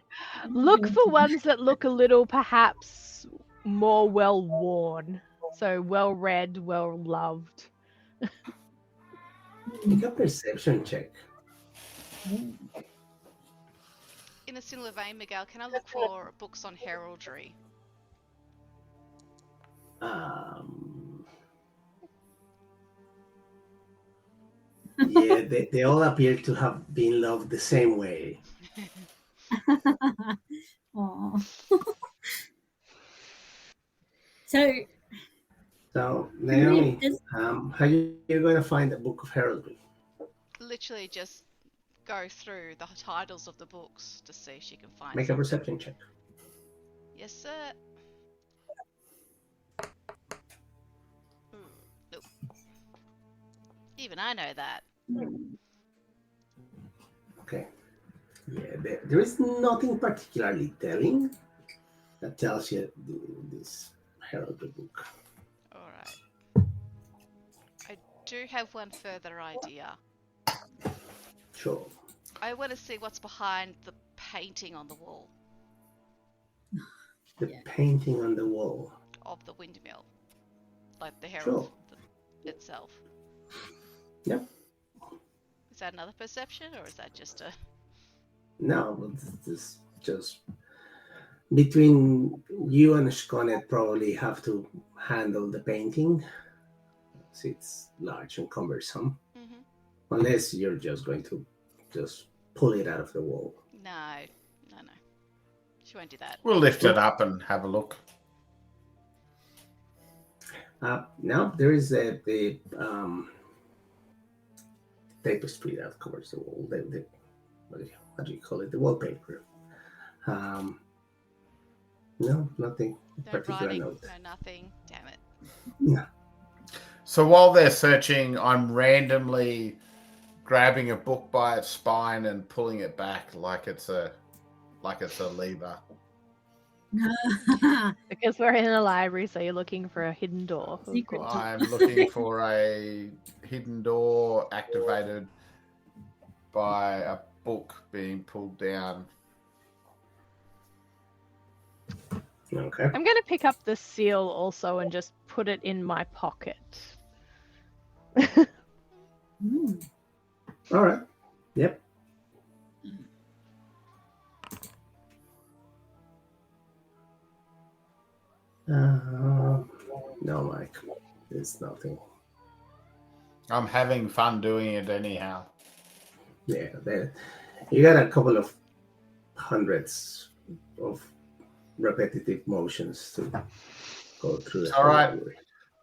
look for ones that look a little perhaps more well worn. So well read, well loved. Make a perception check. In a similar vein, Miguel, can I look for books on heraldry? Yeah, they all appear to have been loved the same way. Aw. So, So, Naomi, Is- how are you going to find the Book of Heraldry? Literally just go through the titles of the books to see if she can find Make a something. perception check. Yes, sir. Nope. Even I know that. Okay. Yeah, there is nothing particularly telling that tells you this heraldry book. Alright. I do have one further idea. Sure. I want to see what's behind the painting on the wall The Yeah. painting on the wall. of the windmill. Like the Sure. herald itself. Yep. Is that another perception, or is that just a... No, but this just between you and Shkonet probably have to handle the painting. It's large and cumbersome. Mm-hmm. Unless you're just going to just pull it out of the wall. No. She won't do that. We'll lift it up and have a look. Now there is the tapestry that covers the wall. What do you call it? The wallpaper. No, nothing No particular writing, note. no nothing. Damn it. Yeah. So while they're searching, I'm randomly grabbing a book by its spine and pulling it back like it's a lever. Because we're in a library, so you're looking for a hidden door. Of Secret course. door. I'm looking for a hidden door activated by a book being pulled down. Okay. I'm going to pick up the seal also and just put it in my pocket. Mm. All right. Yep. No, Mike. There's nothing. I'm having fun doing it anyhow. Yeah, you got a couple of hundreds of repetitive motions to go through. It's the all whole right. library.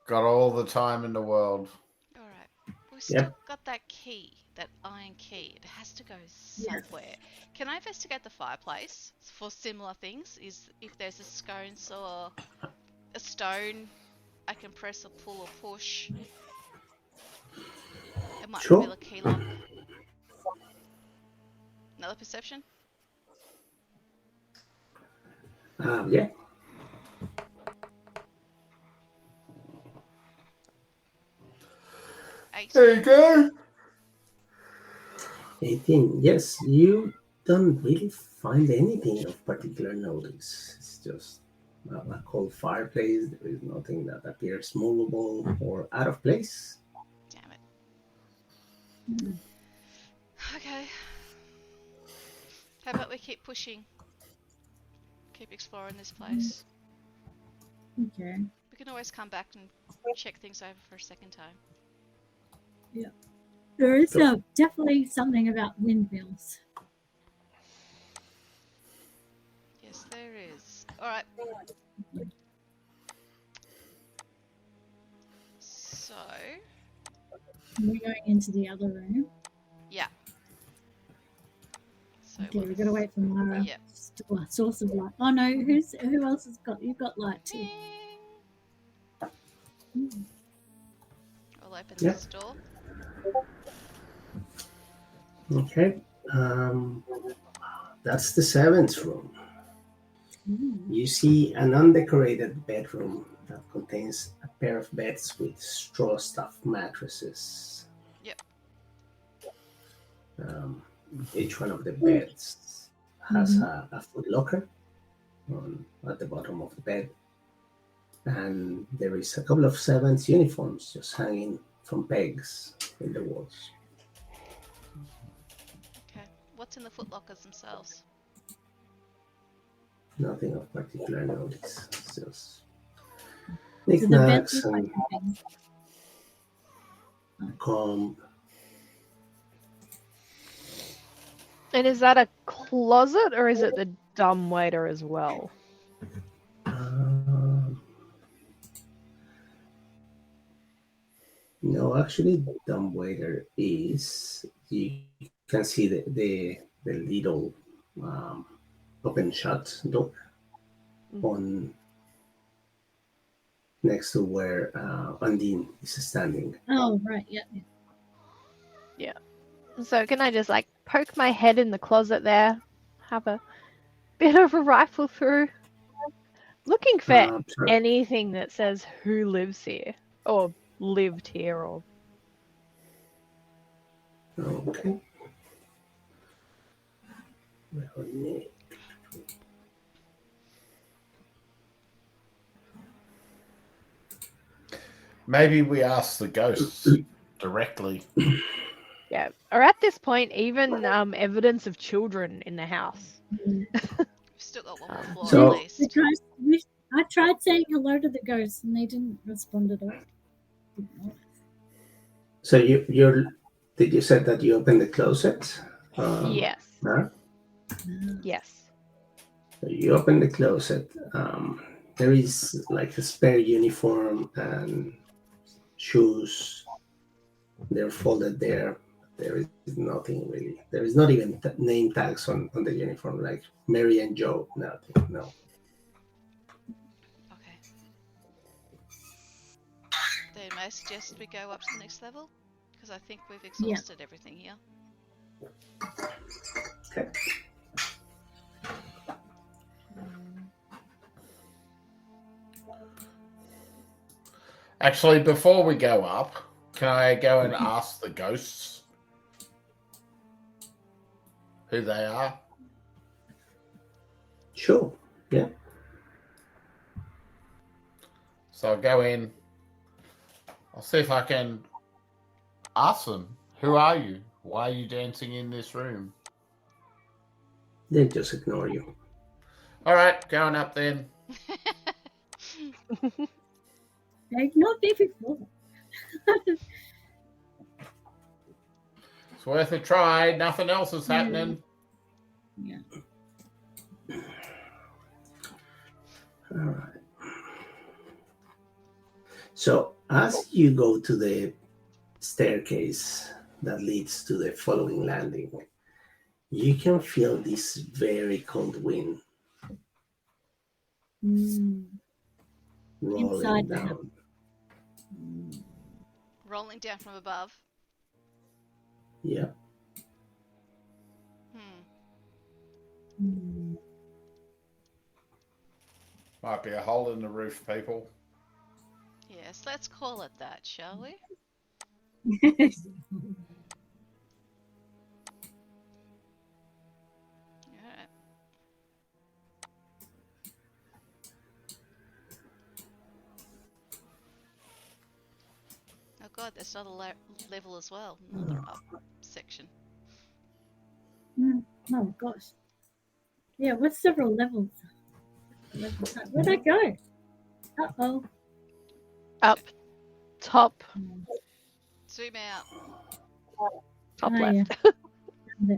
Got all the time in the world. Alright. We've still Yep. got that key, that iron key. It has to go somewhere. Can I investigate the fireplace for similar things? Is if there's a sconce or a stone I can press or pull or push? It might Sure. reveal a key lock. Another perception? Yeah. Eight. There you go. 18. Yes, you don't really find anything of particular notice. It's just a cold fireplace. There is nothing that appears movable or out of place. Damn it. Mm. Okay. How about we keep pushing? Keep exploring this place. Okay. We can always come back and check things over for a second time. There is Sure. definitely something about windmills. Yes, there is. Alright. So, We're going into the other room. yeah. So So Okay, we gotta wait for Mara. Yep. Still a source of light. Oh no, who else has got? You've got light too. Mm. I'll open Yep. this door. Okay. That's the seventh room. Mm. You see an undecorated bedroom that contains a pair of beds with straw stuffed mattresses. Yep. Each one of the beds has a foot locker at the bottom of the bed. And there is a couple of servants' uniforms just hanging from pegs in the walls. Okay. What's in the footlockers themselves? Nothing of particular notice. It's just So the beds knickknacks look like and things. comb. And is that a closet or is it the dumbwaiter as well? No, actually, dumbwaiter is you can see the little open shut door on next to where Undine is standing. Oh right, yeah. So can I just like poke my head in the closet there, have a bit of a rifle through, looking for Sorry. anything that says who lives here or lived here or Okay. Well, Nick. Maybe we ask the ghosts directly. yeah. Or at this point, even evidence of children in the house. Mm. We've still got one more floor So- at least. I tried saying hello to the ghosts and they didn't respond at all. So did you say that you opened the closet? Yes. Huh? Yes. So you open the closet. There is like a spare uniform and shoes. They're folded there. There is nothing really. There is not even name tags on the uniform, like Mary and Joe. Nothing. No. Okay. Then may I suggest we go up to the next level? Because I think we've exhausted everything here. Okay. Actually, before we go up, can I go and ask the ghosts who they are? Sure. Yeah. So I'll go in. I'll see if I can ask them. Who are you? Why are you dancing in this room? They just ignore you. All right, going up then. They ignored me before. It's worth a try. Nothing else is happening. Yeah. All right. So as you go to the staircase that leads to the following landing, you can feel this very cold wind Mm. rolling Inside the down. Rolling down from above. Yeah. Mm. Might be a hole in the roof, people. Yes, let's call it that, shall we? Alright. Oh god, there's another level as well. Another up section. Oh gosh. Yeah, what's several levels? Where'd I go? Uh-oh. Up, top, Zoom out. top Oh, left. yeah.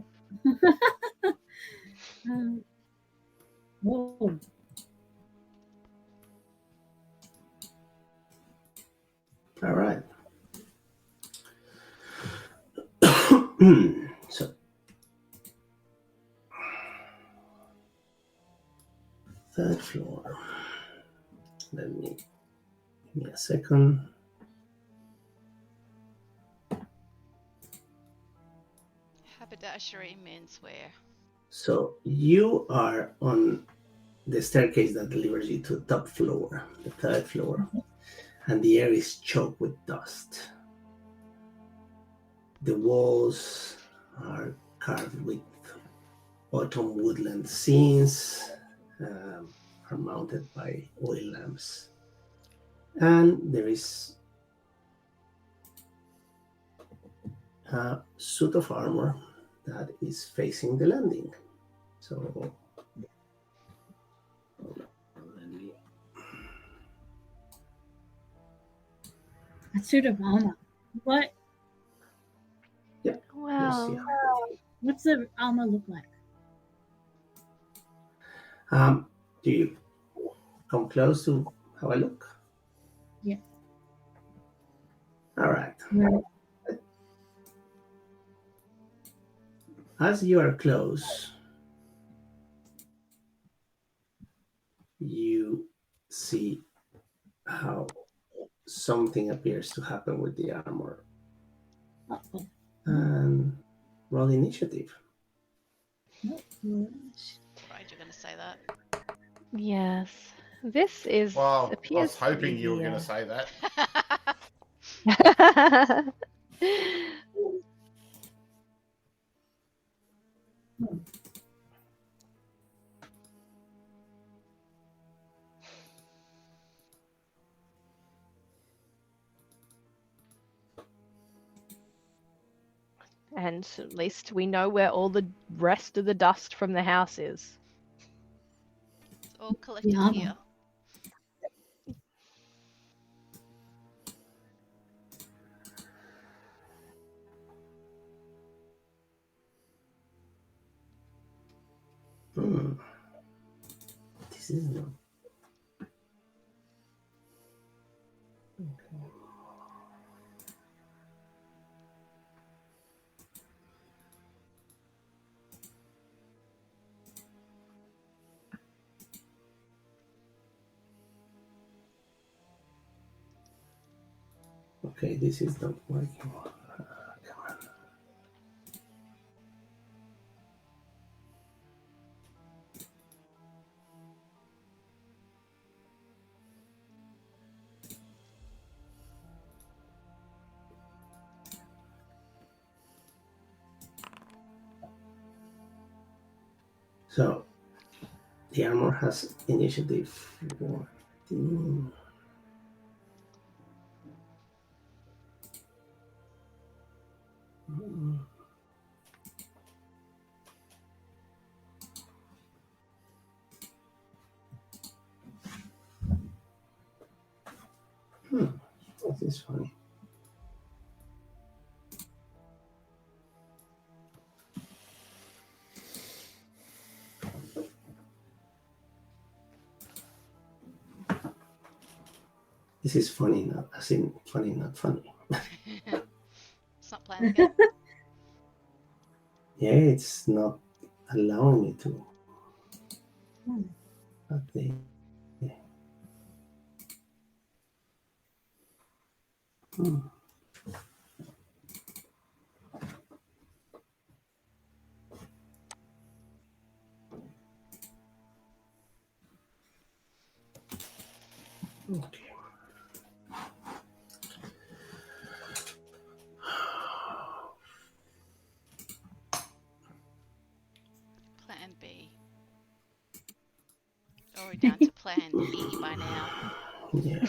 Whoa. All right. So third floor. Give me a second. Haberdashery, menswear. So you are on the staircase that delivers you to the top floor, the third floor, and the air is choked with dust. The walls are carved with autumn woodland scenes, are mounted by oil lamps. And there is a suit of armor that is facing the landing. So let me- A suit of armor. What? yes, Well, yeah. What's the armor look like? Do you come close to have a look? Yeah. All right. Where? As you are close, you see how something appears to happen with the armor. Uh-oh. And roll initiative. Right, you're going to say that. yes. This is Well, I appears was to hoping be you were the, going to say that. and at least we know where all the rest of the dust from the house is. It's all collected Yeah. here. This is not. Okay, this is not working. Come on. So the armor has initiative 14. This is funny. This is funny, not as in funny, not funny. It's not playing the game. Yeah, it's not allowing me to. Hmm. But they, okay. Plan B. Or we're down to plan B by now. Yeah.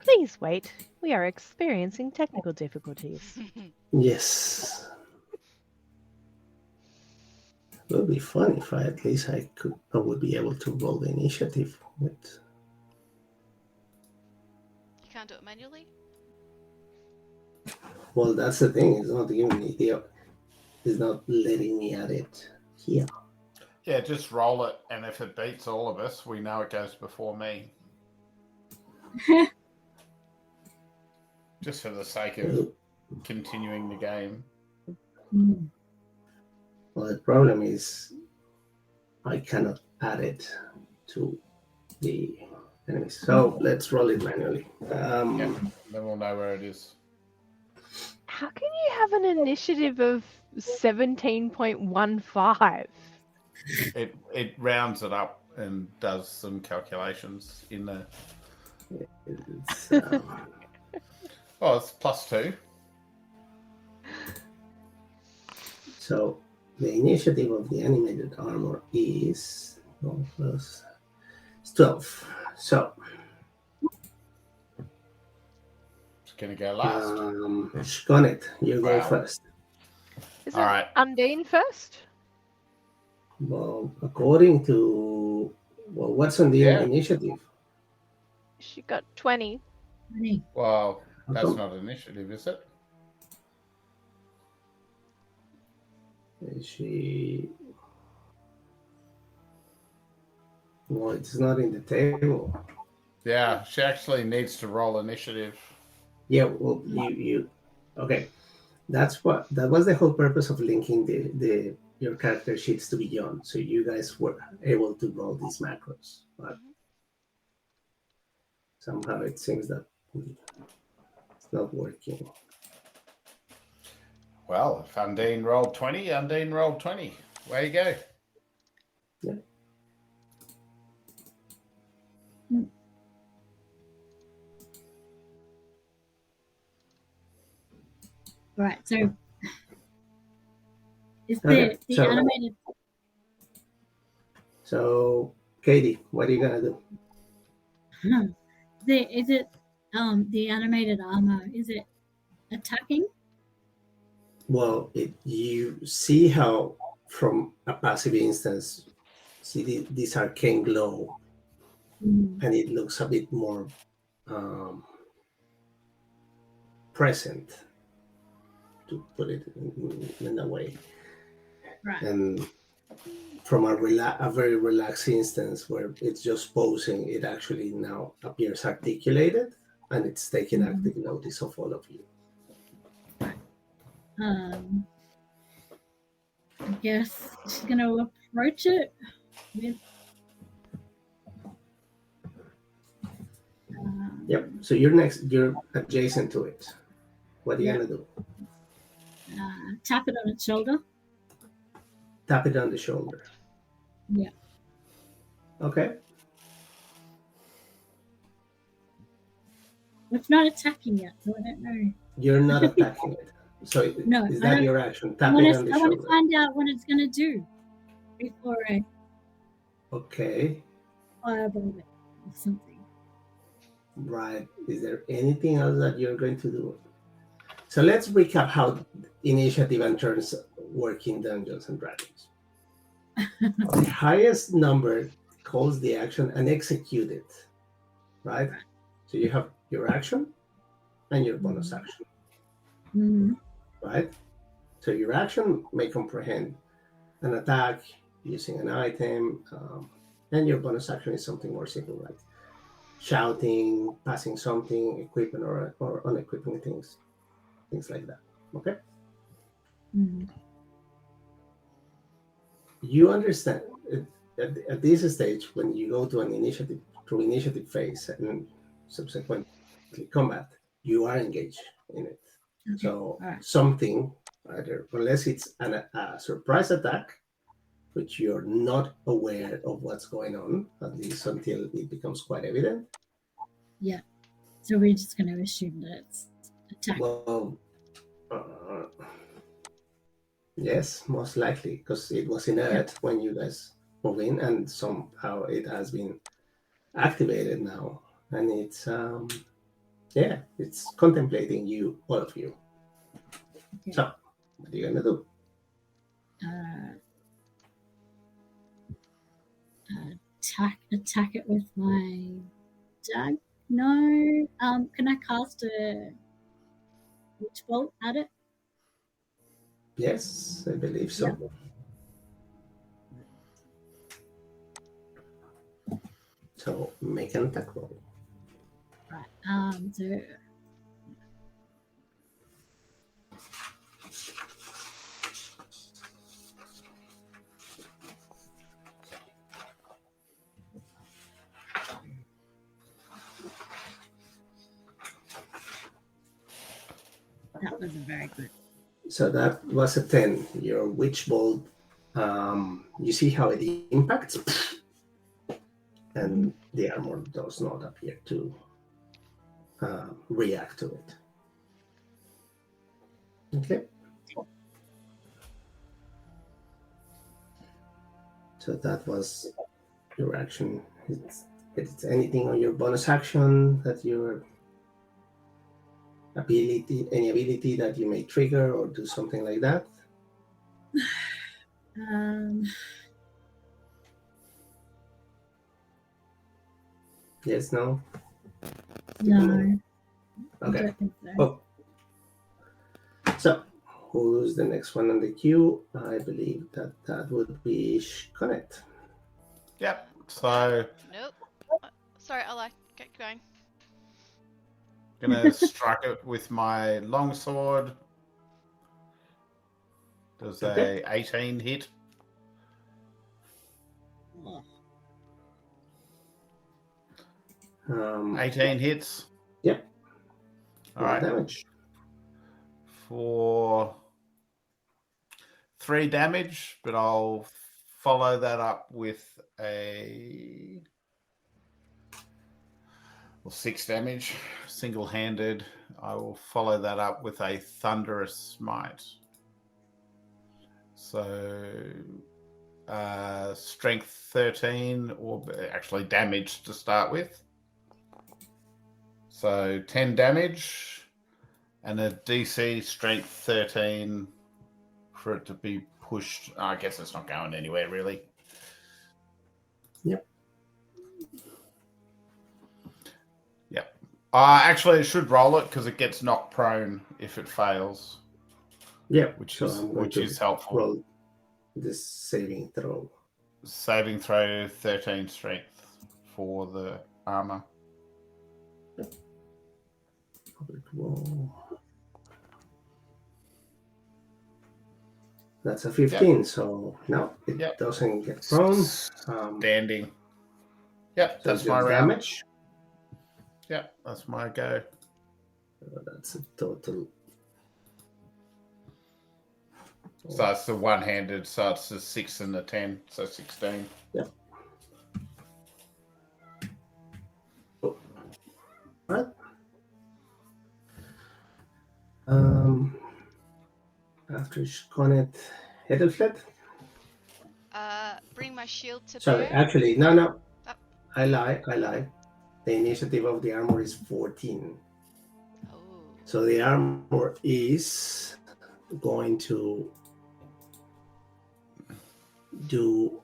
Please wait. We are experiencing technical difficulties. Yes. It would be fun if I would be able to roll the initiative with. You can't do it manually? Well, that's the thing. It's not giving me here. It's not letting me add it here. Yeah, just roll it, and if it beats all of us, we know it goes before me. Just for the sake of continuing the game. Mm. Well, the problem is I cannot add it to the enemies. So let's roll it manually. Yeah, then we'll know where it is. How can you have an initiative of 17.15? It rounds it up and does some calculations in there. It's, Oh, it's +2. so the initiative of the animated armor is plus 12. So It's gonna go last. Sconnet, you go Wow. first. Isn't All right. Undine first? Well, according to what's on the Yeah. initiative? She got 20. Funny. Well, How that's come? not initiative, is it? Is she? Well, it's not in the table. Yeah, she actually needs to roll initiative. Yeah, well, you okay. That was the whole purpose of linking the your character sheets to Beyond, so you guys were able to roll these macros. But somehow it seems that it's not working. Well, if Undine rolled 20, Undine rolled 20. Way you go. Yeah. Right. So is Okay, the so- animated? So, Katie, what are you gonna do? Is it the animated armor? Is it attacking? Well, you see how from a passive instance, see this arcane glow, Mm. and it looks a bit more present, to put it in a way. Right. And from a very relaxed instance where it's just posing, it actually now appears articulated, and it's taking active notice of all of you. I guess she's gonna approach it with. Yep. So you're adjacent to it. What are you Yeah. gonna do? Tap it on its shoulder. Tap it on the shoulder. Yeah. Okay. It's not attacking yet, so I don't know. You're not attacking it. So No, is I that don't- your action? I Tap want it on the to shoulder. find out what it's gonna do before I Okay. fireball it or something. Right. Is there anything else that you're going to do? So let's recap how initiative and turns work in Dungeons and Dragons. The highest number calls the action and execute it. Right? So you have your action and your bonus action. Mm-hmm. Right? So your action may comprehend an attack using an item, and your bonus action is something more simple, like shouting, passing something, equipping or unequipping things like that. Okay? Mm-hmm. You understand at this stage when you go to an initiative phase and subsequently combat, you are engaged in it. Okay. So All right. something, either unless it's a surprise attack, which you're not aware of what's going on, at least until it becomes quite evident. Yeah. So we're just gonna assume that it's attack. Well, yes, most likely, because it was inert when you guys move in, and somehow it has been activated now, and it's it's contemplating you, all of you. Okay. So, what are you gonna do? Attack it with my dag. No. Can I cast a witch bolt at it? Yes, I believe so. So make an attack roll. Right. So was very good. So that was a 10. Your witch bolt, you see how it impacts, and the armor does not appear to react to it. Okay. So that was your action. It's anything on your bonus action that your any ability that you may trigger or do something like that. Yes, no? No, I Okay. don't think so. Oh. So, who's the next one on the queue? I believe that would be Shkonet. Yep. So Nope. Sorry, I like. Get going. gonna strike it with my longsword. Does Okay. a 18 hit? Oh, 18 hits. Yep. All Roll right. damage. For 3 damage, but I'll follow that up with a 6 damage, single-handed. I will follow that up with a thunderous smite. So strength 13, or actually damage to start with. So 10 damage and a DC strength 13 for it to be pushed. I guess it's not going anywhere really. Yep. Yep. Actually, it should roll it because it gets knocked prone if it fails. Yep. Which so is helpful. Roll this saving throw. Saving throw 13 strength for the armor. Public roll. That's a 15, so no, it doesn't get prone. Standing. Yep, So that's my just round. damage. Yep, that's my go. So that's a total. So it's the one-handed, so it's the 6 and the 10, so 16. Yep. Oh. Right. After Shkonet Edelfled. Bring my shield to Sorry, bear. actually, no. Oh. I lie. The initiative of the armor is 14. Oh. So the armor is going to do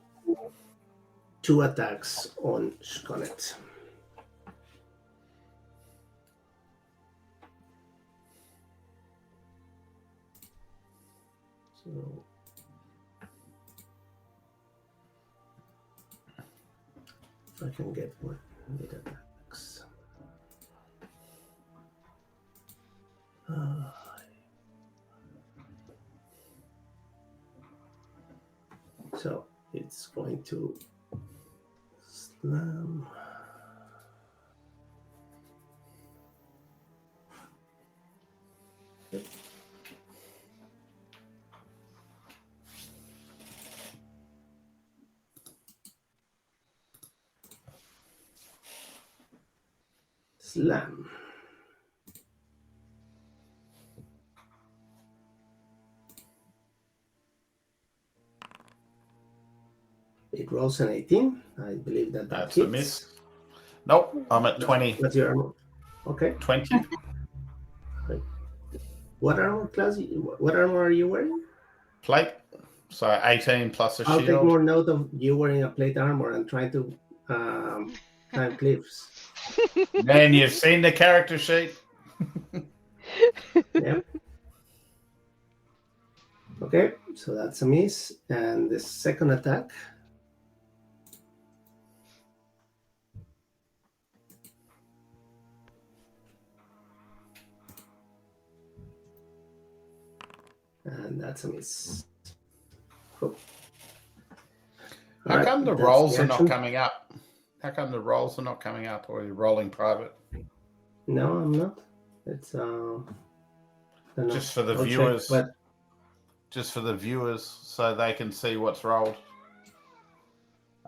2 attacks on Shkonet. So if I can get what it attacks. So it's going to slam. Slam. It rolls an 18. I believe that That's hits. a miss. Nope, I'm at 20. What's your armor? Okay. 20. What armor class? What armor are you wearing? Plate. So 18 plus a I'll shield. take more note of you wearing a plate armor and trying to climb cliffs. Man, you've seen the character sheet. Yep. Okay, so that's a miss. And the second attack. And that's a miss. Cool. How come the rolls are not coming up? How come the rolls are not coming up, or you're rolling private? No, I'm not. It's don't know. Just for the I'll check, viewers. but Just for the viewers, so they can see what's rolled.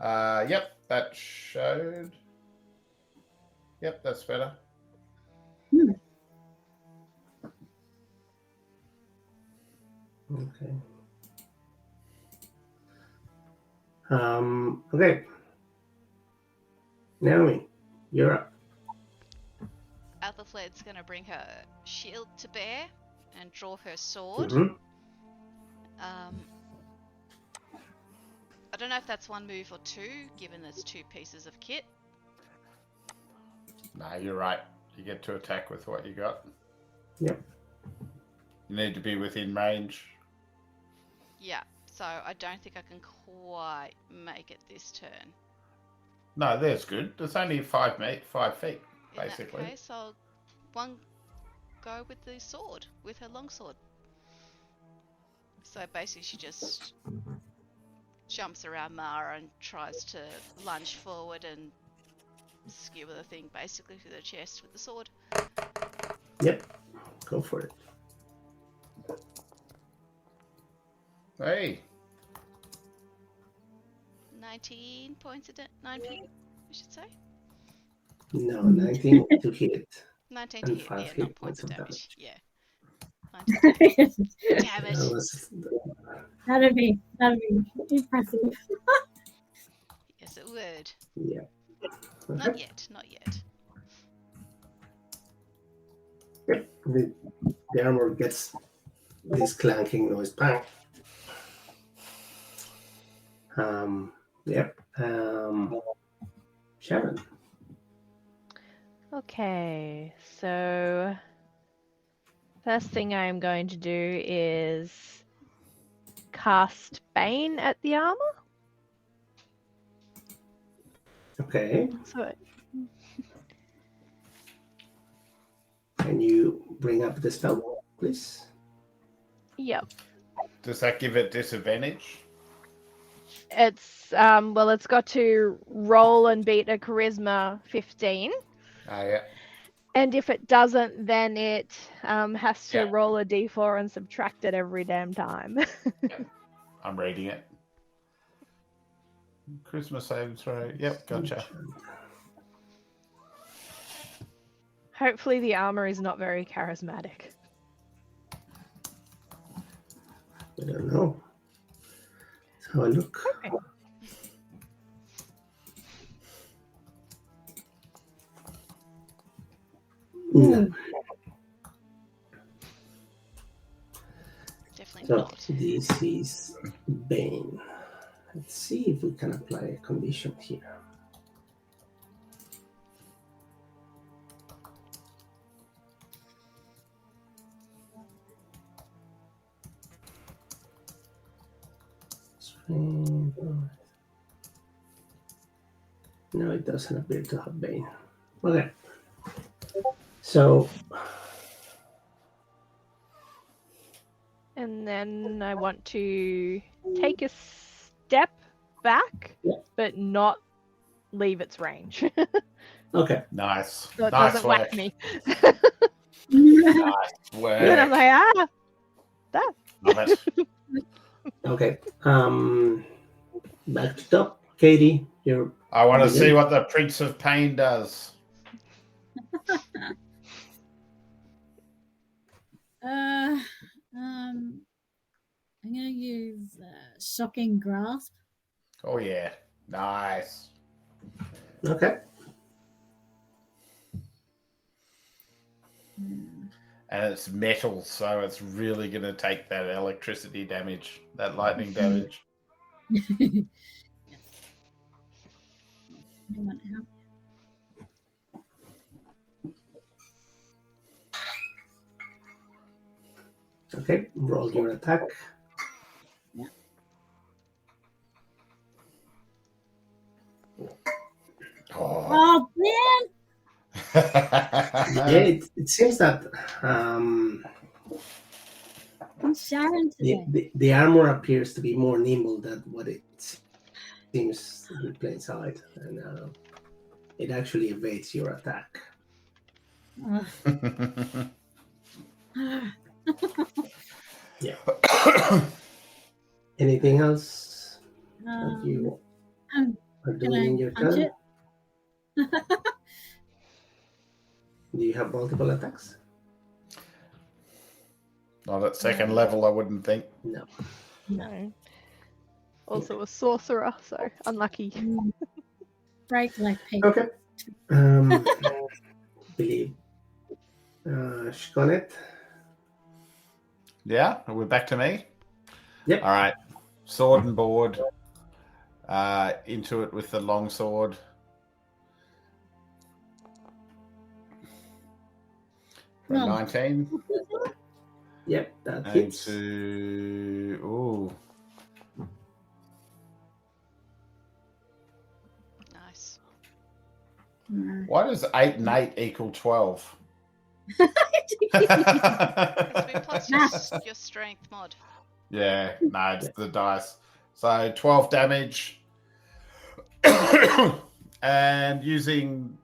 Yep, that showed. Yep, that's better. okay. Okay. Naomi, you're up. Athelflaed's going to bring her shield to bear and draw her sword. Mhm. I don't know if that's one move or two, given there's two pieces of kit. No, you're right. You get to attack with what you got. Yep. You need to be within range. Yeah, so I don't think I can quite make it this turn. No, that's good. It's only 5 feet, In basically. that case, I'll go with the sword, with her longsword. So basically she just jumps around Mara and tries to lunge forward and skewer the thing basically through the chest with the sword. Yep. Go for it. Hey. 19 points of 9 I should say. No, 19 to hit. 19 to And hit, 5 yeah, hit not points points of of damage. damage. Yeah. 19 to hit. Damn it. That was, That'd be impressive. Yes, it would. yeah. Not Okay. yet, not yet. Yep. The armor gets this clanking noise. Bang. Yep. Sharon. Okay, so first thing I'm going to do is cast Bane at the armor. Okay. So Can you bring up the spell, please? yep, Does that give it disadvantage? it's well, it's got to roll and beat a charisma 15. Oh, yeah. And if it doesn't, then it has to Yeah. roll a d4 and subtract it every damn time. I'm reading it. Christmas saving throw. Yep, gotcha. Hopefully the armor is not very charismatic. I don't know. Let's have a look. Okay. No. Definitely So not. this is Bane. Let's see if we can apply a condition here. No, it doesn't appear to have Bane. Okay. So And then I want to take a step back, Yeah. but not leave its range. okay. Nice. So it Nice doesn't work. whack me. Nice work. Then I'm like, that. Love it. Okay. Back to top. Katie, you're I want to Begin. see what the Prince of Pain does. I'm gonna use shocking grasp. Oh, yeah. Nice. okay. Hmm. And it's metal, so it's really going to take that electricity damage, that lightning damage. Yes. Anyone help? Okay. Roll your attack. Oh. Oh man! Yeah, it seems that I'm Sharon today. the armor appears to be more nimble than what it seems in plain sight, and it actually evades your attack. Ugh. Yeah. Anything else that you are Can doing in I your punch turn? it? Do you have multiple attacks? Not at second level, I wouldn't think. No. No. Also a sorcerer, so unlucky. Break like pig. Okay. Believe. Shkonet. Yeah, we're back to me. Yep. All right, sword and board. Into it with the long sword. For No. 19. Yep, that And hits. ooh. Nice. Why does 8 and 8 equal 12? Because we plus your strength mod. Yeah, no, it's the dice. So 12 damage. And using...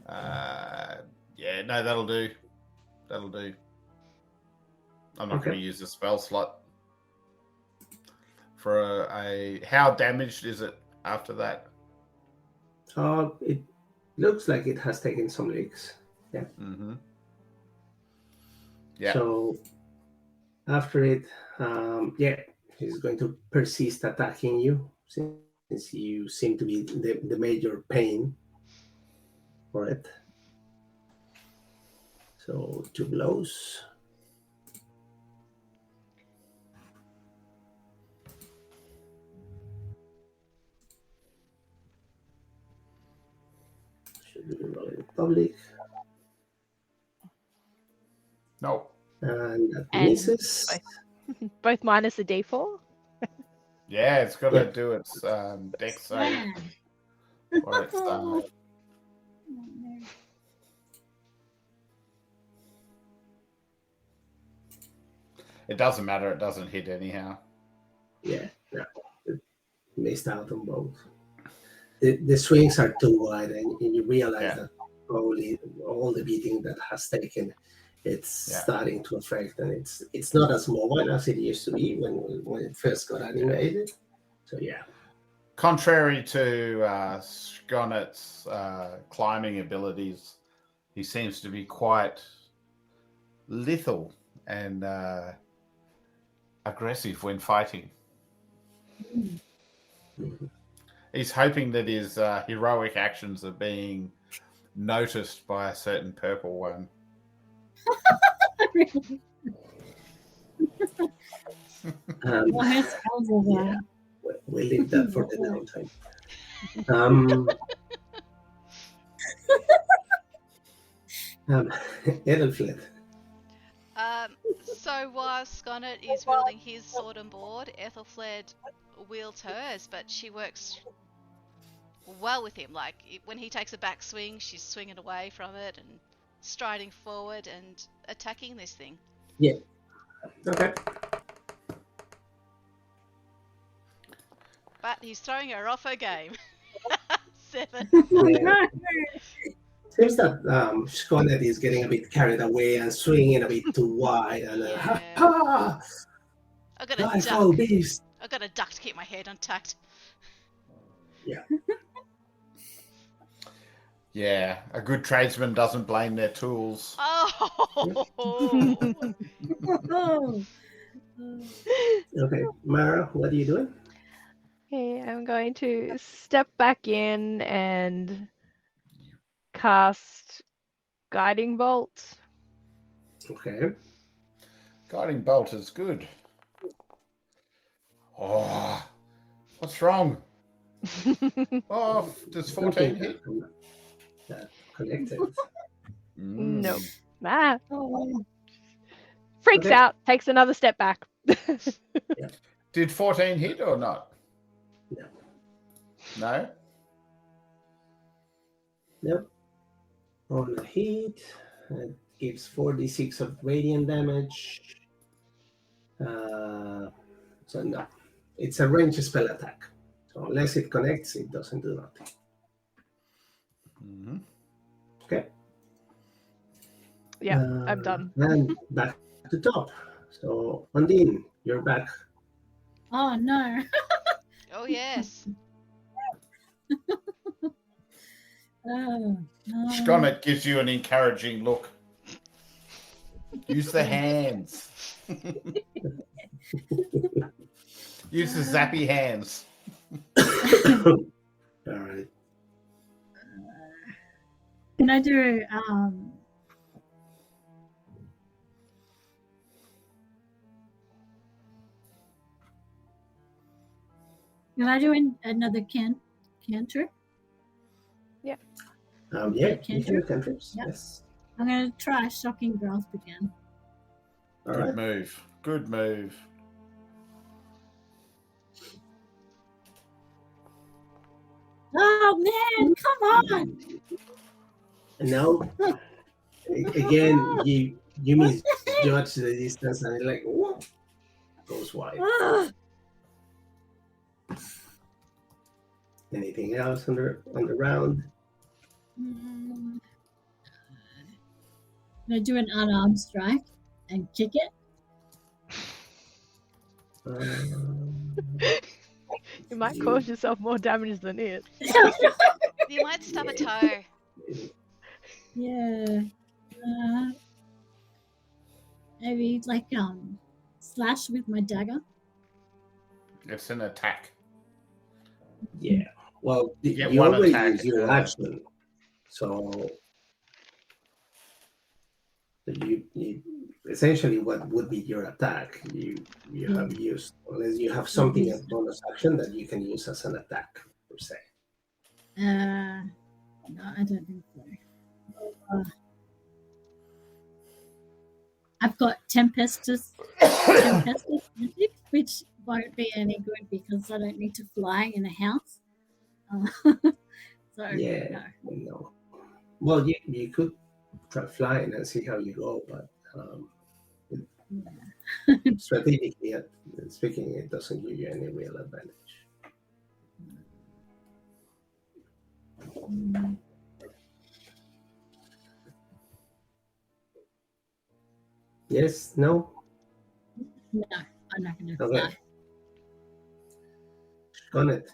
yeah, no, that'll do. That'll do. I'm not going to use the spell slot. For a... How damaged is it after that? It looks like it has taken some leaks. Yeah. Mm-hmm. Yeah. So after it, he's going to persist attacking you since you seem to be the major pain for it. So 2 blows. Should we roll in public? No. And that And misses. Both minus a d4. Yeah, it's got to do its dex save. Yeah. Or its, it doesn't matter. It doesn't hit anyhow. Yeah, it missed out on both. The swings are too wide, and you realize that probably all the beating that has taken, it's starting to affect, and it's not as mobile as it used to be when it first got animated. So yeah. Contrary to Skonet's climbing abilities, he seems to be quite lethal and aggressive when fighting. He's hoping that his heroic actions are being noticed by a certain purple one. What her spells are there? We'll leave that for the downtime. Edelfled. So while Sconnet is wielding his sword and board, Ethelfled wields hers, but she works well with him. Like when he takes a backswing, she's swinging away from it and striding forward and attacking this thing. Yeah. Okay. But he's throwing her off her game. 7. Yeah. Seems that Skonnet is getting a bit carried away and swinging a bit too wide. And I've got a duck. Beast. I've got a duck to keep my head untucked. Yeah. Yeah, a good tradesman doesn't blame their tools. Oh! Okay, Mara, what are you doing? Okay, I'm going to step back in and cast Guiding Bolt. Okay. Guiding bolt is good. Oh, what's wrong? Oh, does 14 hit? That connected. No. Ah. Oh, Freaks Okay. out, takes another step back. Did 14 hit or not? No. No? Nope. On a hit, it gives 4d6 of radiant damage. So no, it's a ranged spell attack. So unless it connects, it doesn't do nothing. Mm-hmm. Okay. Yeah, I'm done. And back to top. So, Undine, you're back. Oh no. Oh yes. Oh, Sconnet gives you an encouraging look. Use the hands. Use the zappy hands. All right. Can I do another cantrip? Yeah, Okay, you can cantrip. do cantrips. Yep. Yes. I'm gonna try shocking grasp again. All Good right. move. Good move. Oh man, come on! And now, again, you misjudge the distance, and it's like, whoa, goes wide. Ah, Anything else on the round? mm. Can I do an unarmed strike and kick it? You might You- cause yourself more damage than it. You might stub a toe. Yeah. Maybe like slash with my dagger. It's an attack. Yeah. Well, Get you one already attack, used your action, so you essentially what would be your attack you have used, unless you have something as bonus action that you can use as an attack per se. No, I don't think so. I've got Tempestus magic, which won't be any good because I don't need to fly in a house. So Yeah, no. no. Well, you could try flying and see how you go, but strategically speaking, it doesn't give you any real advantage. Mm, Yes, no, No, I'm not going to okay, fly. got it.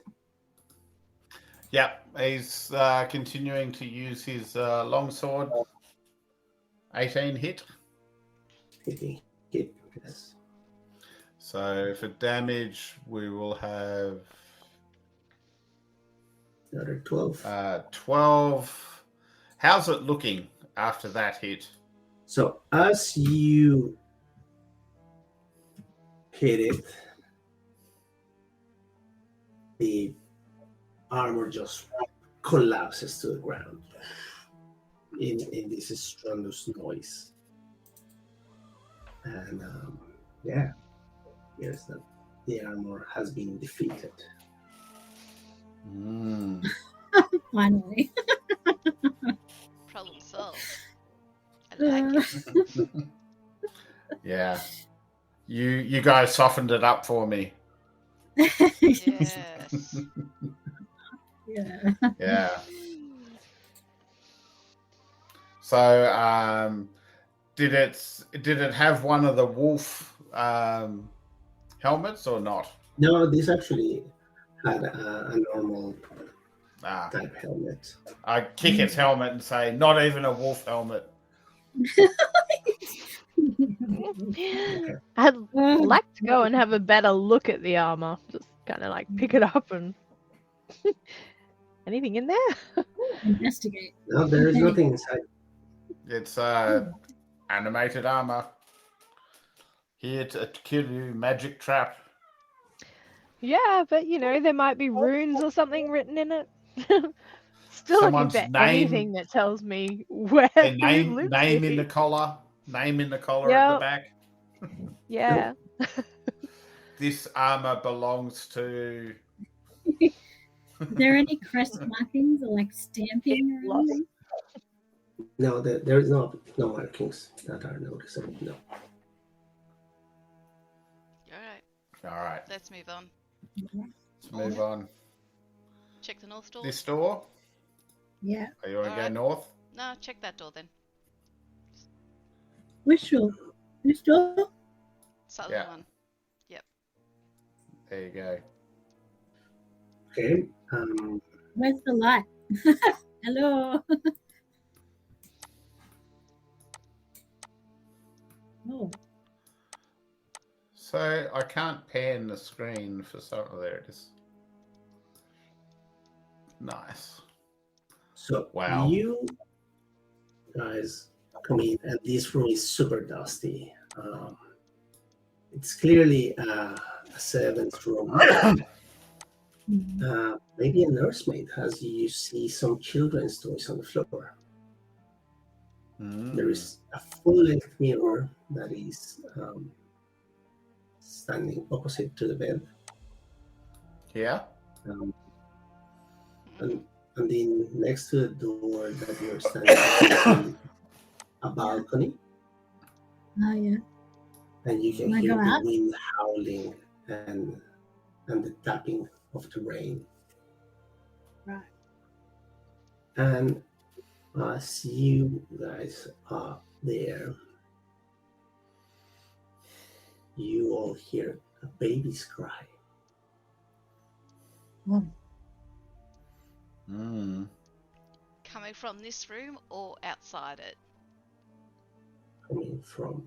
Yep, he's continuing to use his longsword. 18 hit. Hitting hit, yes. So for damage, we will have Another 12. 12. How's it looking after that hit? So as you hit it, the armor just collapses to the ground in this strontious noise. And yeah, here's that the armor has been defeated. Finally. Problem solved. I like it. Yeah. You guys softened it up for me. Yes. Yeah. Yeah. So did it have one of the wolf helmets or not? No, this actually had a normal Ah, type helmet. I kick its helmet and say, not even a wolf helmet. I'd like to go and have a better look at the armor. Just kind of like pick it up and anything in there? Investigate. No, there is nothing inside. It's animated armor. Here to kill you, magic trap. Yeah, but there might be runes or something written in it. Still Someone's looking for name- anything that tells me where Their who name lives in the here. collar. Name in the collar at Yep. the back. Yeah. This armor belongs to. Are there any crest markings or like stamping or Lost. anything? No, there is no markings that are noticeable. No. Alright, All right, let's move on. let's move on. Check the north door. This door. Yeah. Oh, you want to go Alright. north? No, check that door then. Which door? This door? Southern Yeah. one. Yep. There you go. Okay. Where's the light? Hello. Oh, So I can't pan the screen for some. Oh, there it is. Nice. So Wow. you guys come in, and this room is super dusty. It's clearly a servant's room. Maybe a nursemaid, as you see some children's toys on the floor. There is a full-length mirror that is standing opposite to the bed. Yeah. Um, and then next to the door that you're standing at is a balcony, oh yeah. and you can Can I hear go the out? wind howling and the tapping of the rain. Right. And as you guys are there, you all hear a baby's cry. Oh, Coming from this room or outside it? Coming from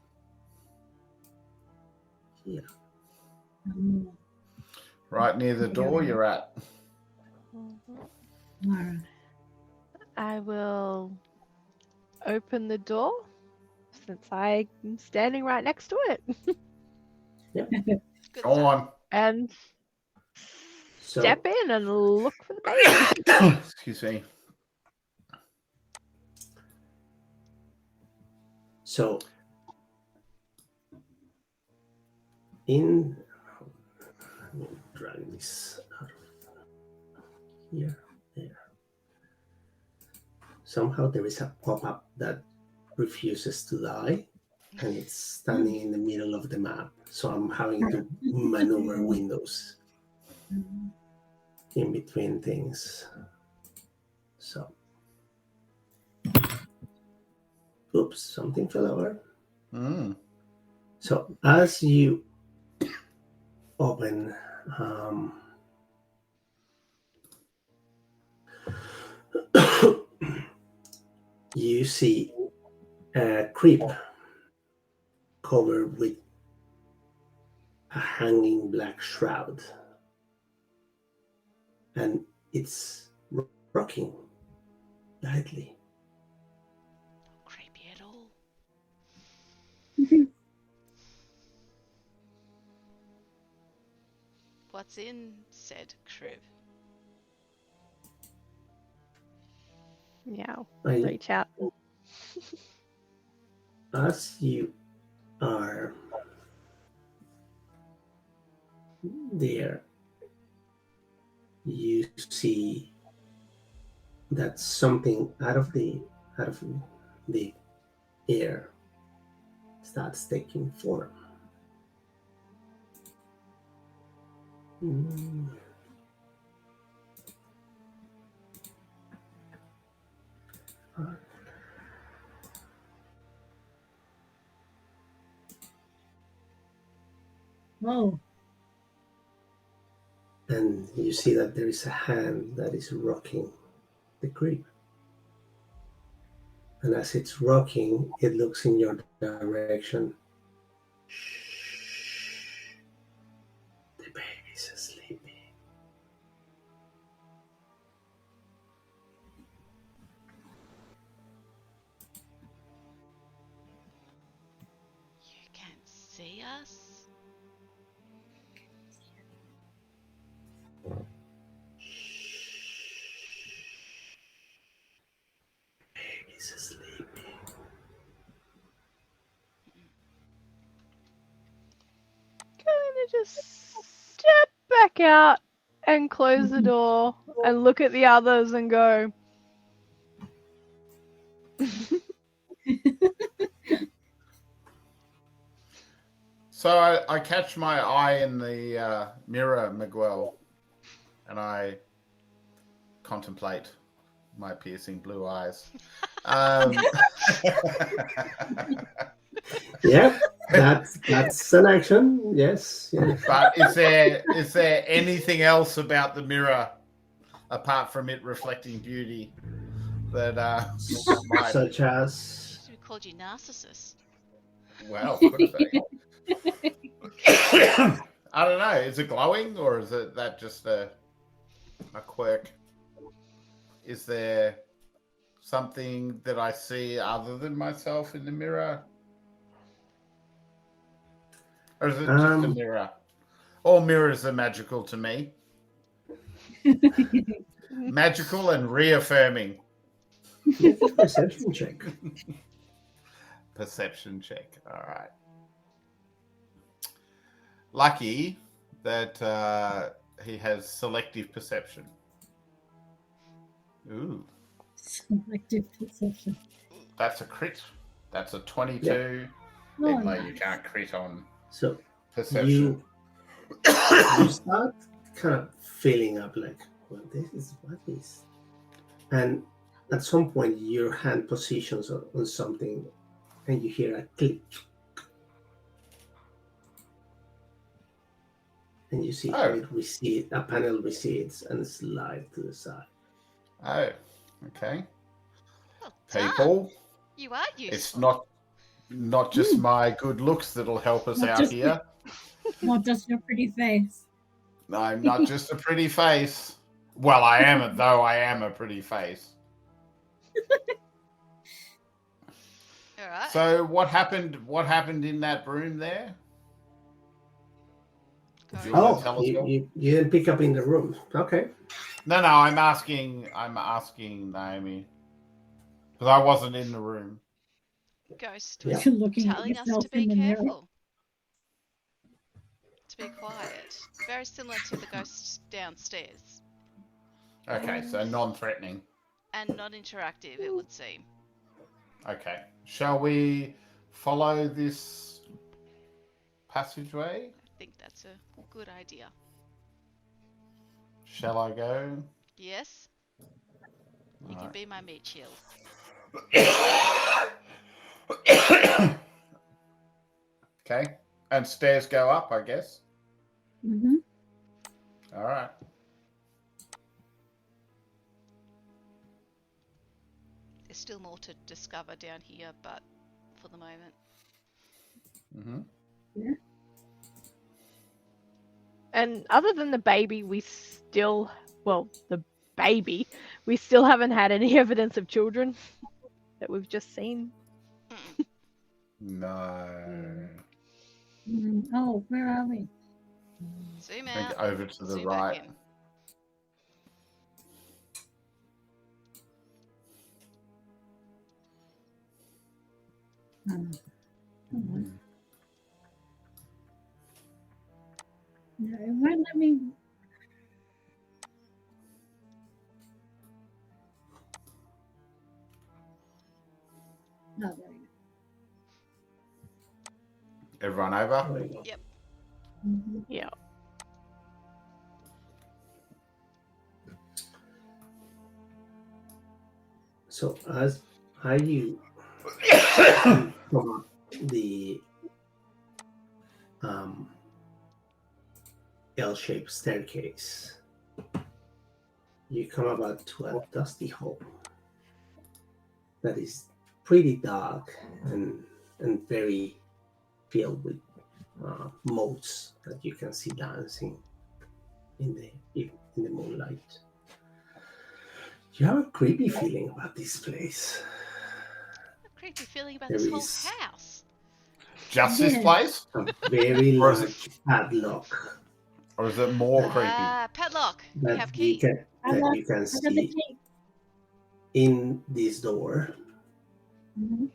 here. oh. Right near the door you're at. Mhm. All right. I will open the door since I'm standing right next to it Good Go stuff. on. and So, step in and look for the baby. Excuse me. so in let me drag this out of here, there. Somehow there is a pop-up that refuses to die, and it's standing in the middle of the map. So I'm having to maneuver windows in between things. So, oops, something fell over. So as you open, you see a crib covered with a hanging black shroud, and it's rocking lightly. Not creepy at all. What's in said crib? Yeah, I- reach out. As you are there, you see that something out of the air starts taking form. Whoa. And you see that there is a hand that is rocking the crib. And as it's rocking, it looks in your direction. Shh. The baby's sleeping. You can't see us? Baby's sleeping. Gonna just step back out and close the door and look at the others and go. So I catch my eye in the mirror, Miguel, and I contemplate my piercing blue eyes. Yeah, that's an action. Yes. Yeah. But is there anything else about the mirror apart from it reflecting beauty that might? Such as Should we called you narcissist? Well, could it be? I don't know. Is it glowing or is it that just a quirk? Is there something that I see other than myself in the mirror? Or is it just a mirror? All mirrors are magical to me. Magical and reaffirming. make a perception check. Perception check. All right. Lucky that he has selective perception. Ooh, Selective perception. that's a crit. That's a 22. Oh, Even though nice. you can't crit on So perception. you start kind of filling up like, well, this is what is, and at some point your hand positions on something, and you hear a click, and you see how it recedes. A panel recedes and slides to the side. Oh, okay. Well done. People, You are useful. it's not just my good looks that'll help us Not out just- here. Not just your pretty face. I'm not just a pretty face. Well, I am a pretty face. All right. So what happened in that room there? Go you on. wanna Oh, tell us more? you didn't pick up in the room. Okay. No, I'm asking Naomi. Because I wasn't in the room. Ghost Yeah. was You're looking at telling us yourself to be in the mirror. careful. To be quiet. Very similar to the ghost downstairs. Okay, so non-threatening. And not interactive, it would seem. Okay. Shall we follow this passageway? I think that's a good idea. Shall I go? Yes? You can Alright. be my meat shield. Okay. And stairs go up, I guess. Mm-hmm. All right. There's still more to discover down here, but for the moment. Mm-hmm. And other than the baby, we still haven't had any evidence of children that we've just seen. Mm-mm. No. Oh, where are we? Zoom I think out. over to the Zoom right. back in. Come on. No, it won't let me. No, there we go. Everyone over? There you go. Mm-hmm. Yeah. So as you come up the L-shaped staircase, you come about to a dusty hall that is pretty dark and very filled with motes that you can see dancing in the moonlight. You have a creepy feeling about this place. A creepy feeling about There this whole is- house. Just this Yeah. place? A very Or is large padlock Or is it more creepy? Ah, padlock. We have that you key. can I got see the key. in this door. Mhm.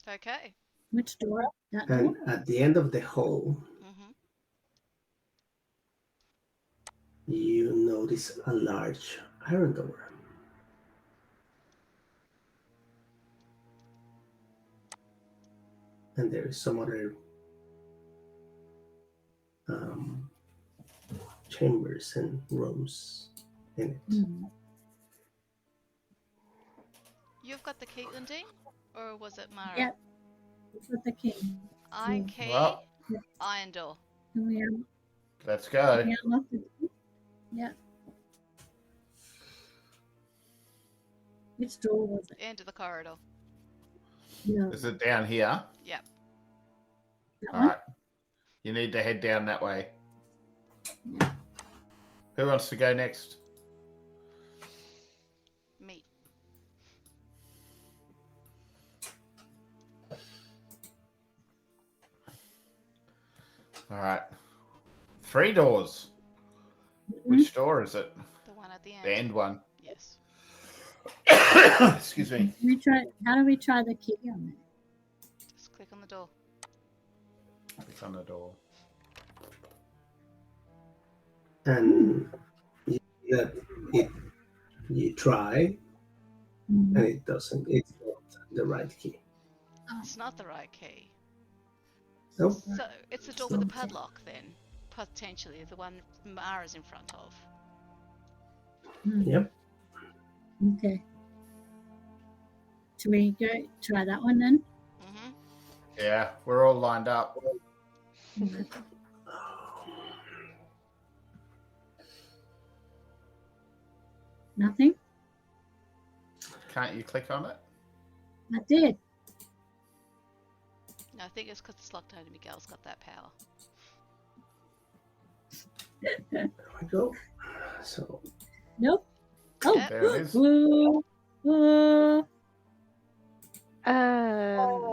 Okay. Which door? That And door? at the end of the hall, Mm-hmm. you notice a large iron door. And there is some other chambers and rooms in it. Mm. You've I've got the key, Undine? Or was it Mara? Yep. We've got the key. Key, Well, iron door. And we let's go. unlocked the key. Yeah. Which door was it? End of the corridor. No, Is it down here? Yep. that All one. right. You need to head down that way. Yeah. Who wants to go next? Me. All right. 3 doors. Mm-hmm. Which door is it? The one at the end. The end one. Yes. Excuse me. How do we try the key on it? Just click on the door. Click on the door. And you try, and it doesn't. It's not the right key. It's not the right key. Nope. So it's the door with the padlock then, potentially the one Mara's in front of. Yep. Okay. Should we go try that one then? Mm-hmm. Yeah, we're all lined up. Nothing? Can't you click on it? I did. No, I think it's because it's locked only Miguel's got that power. There we go. So Nope. Oh. Yep. There it is. Ooh. Ooh.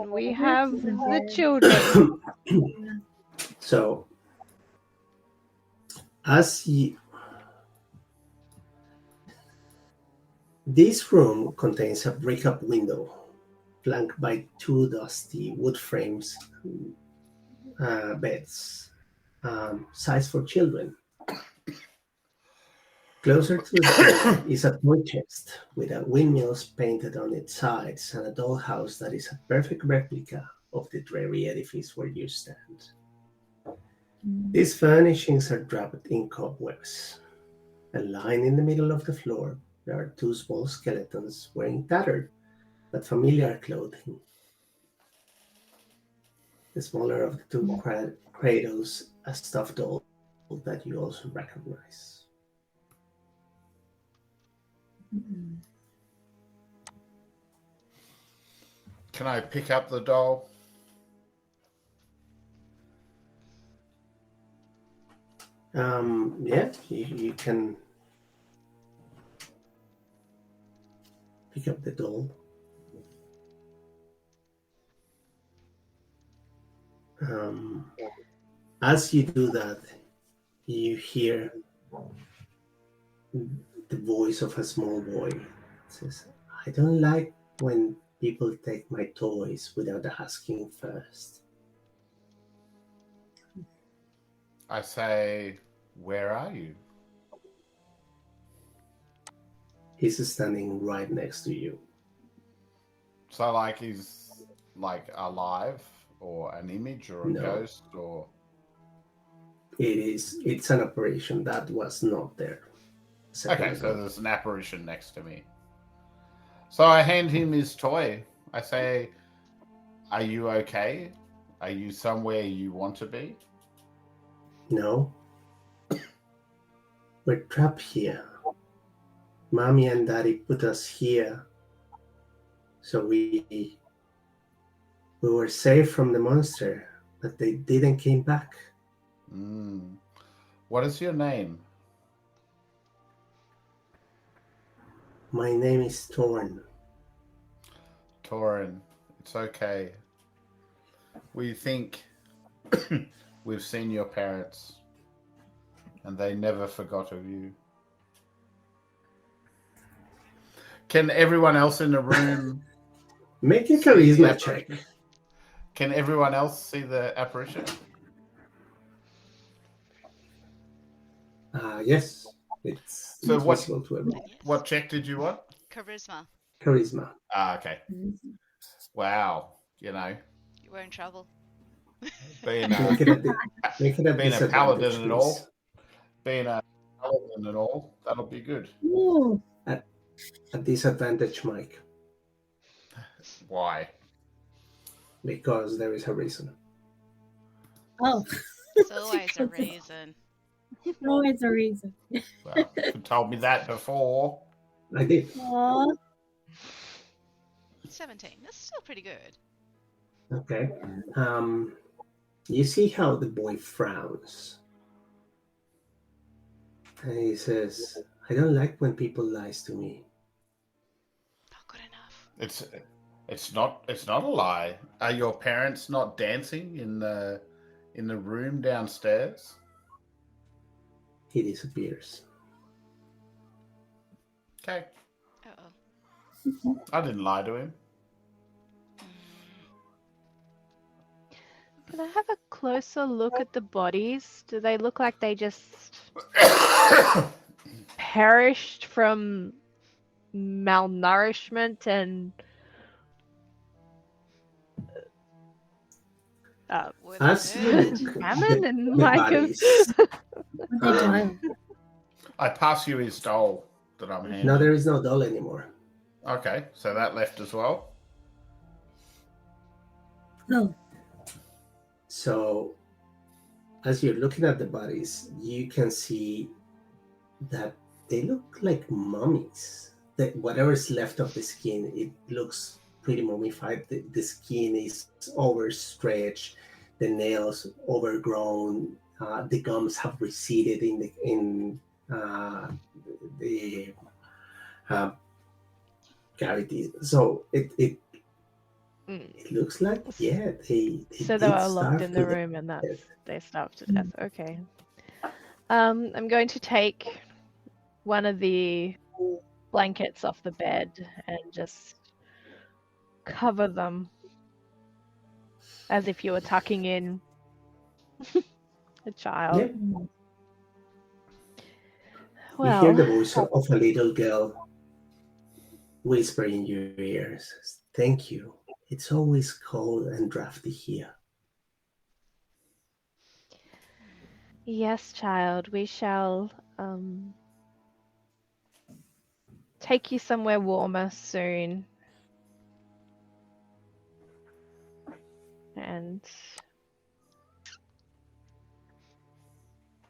We have the children. So, as you, this room contains a brick-up window, flanked by 2 dusty wood frames, beds, size for children. Closer to the door is a toy chest with a windmills painted on its sides and a dollhouse that is a perfect replica of the dreary edifice where you stand. These furnishings are draped in cobwebs. And lying in the middle of the floor, there are 2 small skeletons wearing tattered but familiar clothing. The smaller of the 2 cradles a stuffed doll that you also recognize. Can I pick up the doll? Yeah, you can pick up the doll. As you do that, you hear the voice of a small boy. It says, "I don't like when people take my toys without asking first." I say, where are you? He's standing right next to you. So, like, he's like alive, or an image, or a No. ghost, or It's an operation that was not there. okay. So there's an apparition next to me. So I hand him his toy. I say, "Are you okay? Are you somewhere you want to be?" No. We're trapped here. Mommy and Daddy put us here. So we were safe from the monster, but they didn't came back. What is your name? My name is Torn. Torin. It's okay. We think we've seen your parents, and they never forgot of you. Can everyone else in the room Make a see the charisma check. apparition? Can everyone else see the apparition? Yes, it's So what- visible to everyone. Yes. What check did you want? Charisma. Charisma. Okay. Wow. You know, We're in trouble. being Make it a being a disadvantage, paladin and all, please. being a paladin and all, that'll be good. Ooh. A disadvantage, Mike. Why? Because there is a reason. Oh, There's always a reason. always a reason. Well, you told me that before. I did. Oh, 17. That's still pretty good. Okay. You see how the boy frowns, and he says, "I don't like when people lies to me." Not good enough. It's not a lie. Are your parents not dancing in the room downstairs? He disappears. Okay. Uh-oh. I didn't lie to him. Can I have a closer look at the bodies? Do they look like they just perished from malnourishment and Were they As you murdered? look, famine the, and the like a bodies. they die. I pass you his doll that I'm handing. No, there is no doll anymore. Okay, so that left as well. Oh, So, as you're looking at the bodies, you can see that they look like mummies. That whatever's left of the skin, it looks pretty mummified. The skin is overstretched, the nails overgrown, the gums have receded in the uh, cavities. So it looks like, yeah, they so they did were locked starve in to the death. room and they starved to death. Okay. I'm going to take one of the blankets off the bed and just cover them as if you were tucking in a child. Yep. You hear Well, the voice of a little girl whisper in your ears, "Thank you. It's always cold and drafty here." yes, child, we shall take you somewhere warmer soon. And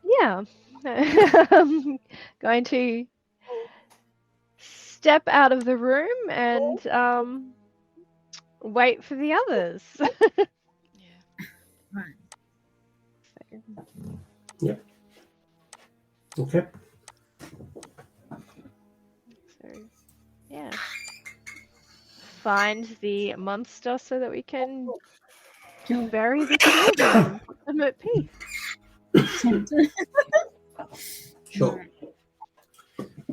yeah, I'm going to step out of the room and wait for the others. Yeah. right. Okay. So yeah, find the monster so that we can Kill it. bury the children and put them at peace. Sure. Right.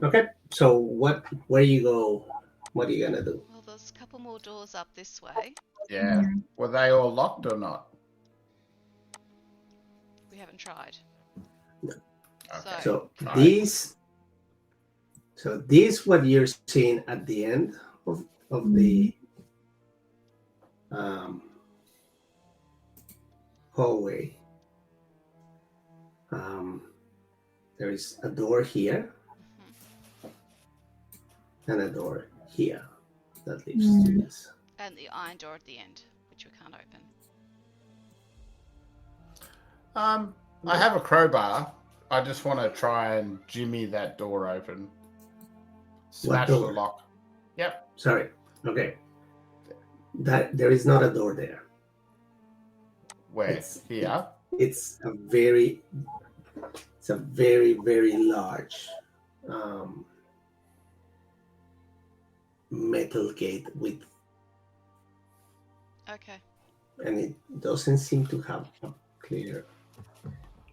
Okay. So where you go? What are you gonna do? Well, there's a couple more doors up this way. Yeah. Were they all locked or not? We haven't tried. Okay. So Fine. this what you're seeing at the end of the hallway. There is a door here and a door here that leads to this. And the iron door at the end, which we can't open. I have a crowbar. I just want to try and jimmy that door open. Smash the door? lock. Yep. Sorry. Okay. That there is not a door there. Where? It's- Here? It's a very very large metal gate with, Okay. and it doesn't seem to have a clear.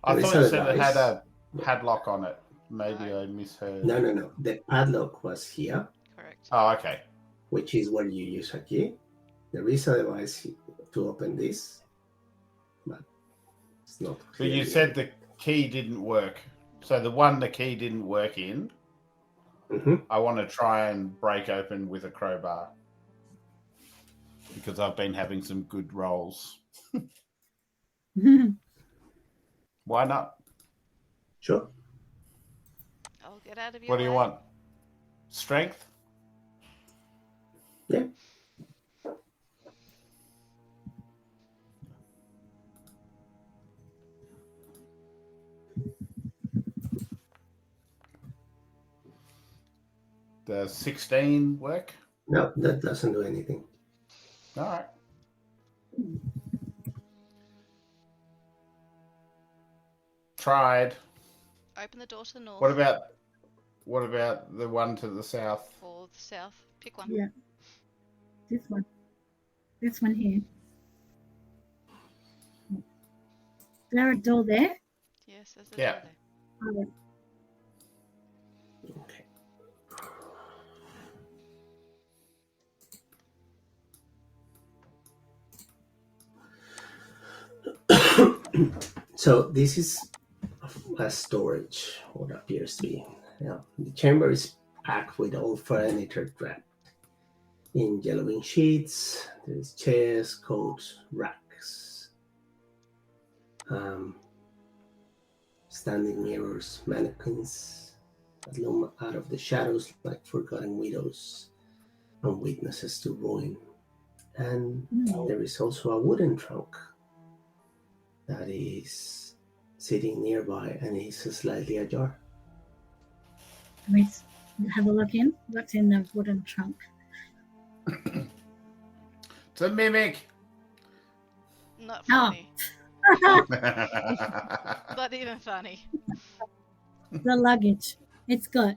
I There is thought you a said it had device. a padlock on it. Maybe I misheard. No. The padlock was here, Correct. Oh, okay. which is where you use a key. There is a device to open this, but it's not. But you clearly- said the key didn't work. So the one the key didn't work in, Mhm. I want to try and break open with a crowbar. Because I've been having some good rolls. Why not? Sure. I'll get out of your What do you way. want? Strength? Yeah. Does 16 work? No, that doesn't do anything. All right. Tried. Open the door to the north What about the one to the south? or the south. Pick one. Yeah. This one. This one here. Is there a door there? Yes, there's a Yeah. door there. Oh, Okay. So this is a storage, what appears to be. Yeah. The chamber is packed with old furniture wrapped in yellowing sheets. There's chairs, coats, racks, standing mirrors, mannequins that loom out of the shadows like forgotten widows and witnesses to ruin. And there is also a wooden trunk that is sitting nearby and is slightly ajar. let's have a look in. What's in the wooden trunk? It's a mimic. Not Oh. funny. Not even funny. The luggage. It's got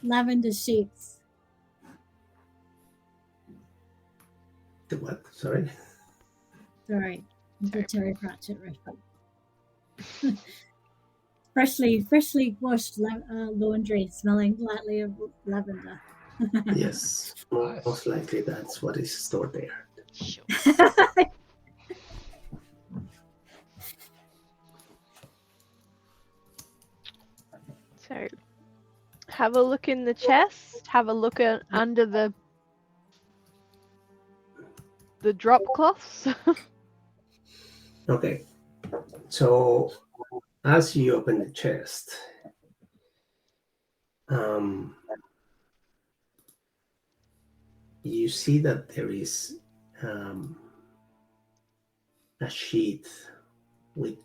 lavender sheets. The what? Sorry? Sorry, the Terry Terry Pratchett reference. freshly washed laundry, smelling lightly of lavender. Yes. Nice. Most likely that's what is stored there. Sure. So, have a look in the chest. Have a look under the drop cloths. Okay. So as you open the chest, you see that there is a sheet with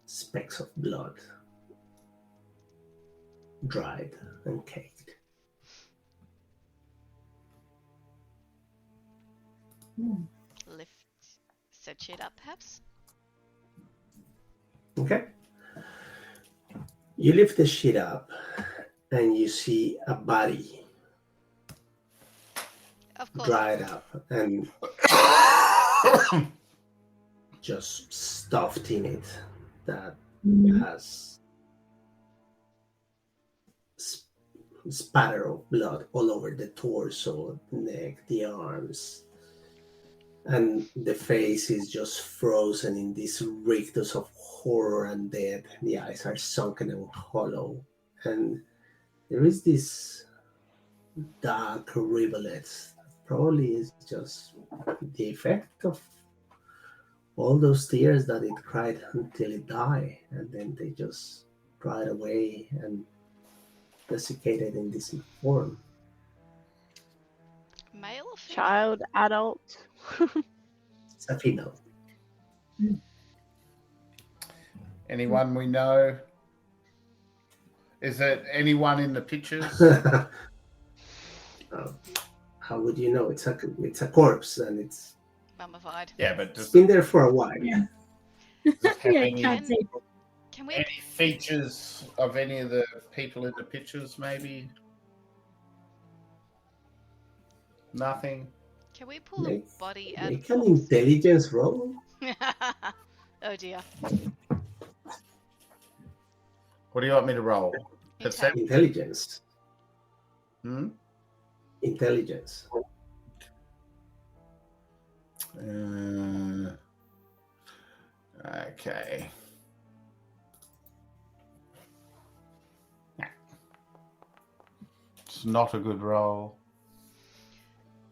specks of blood, dried and caked. Lift said shit up, perhaps. Okay. You lift the sheet up and you see a body Of course. dried up and just stuffed in it that has spatter of blood all over the torso, the neck, the arms, and the face is just frozen in this rictus of horror and death. The eyes are sunken and hollow, and there is this dark rivulet. Probably is just the effect of all those tears that it cried until it died, and then they just dried away and desiccated in this form. Male or female? Child, adult. It's a female. Anyone we know? Is it anyone in the pictures? How would you know? It's a corpse, and it's Mummified. Yeah, but does been there for a while. Yeah. it have Yeah, any, can't see. Can we? any features of any of the people in the pictures? Maybe nothing. Can we pull the Make- body out Make of an intelligence roll. Oh dear. What do you want me to roll? Perception. Intelligence. Hmm? Intelligence. Okay. It's not a good roll.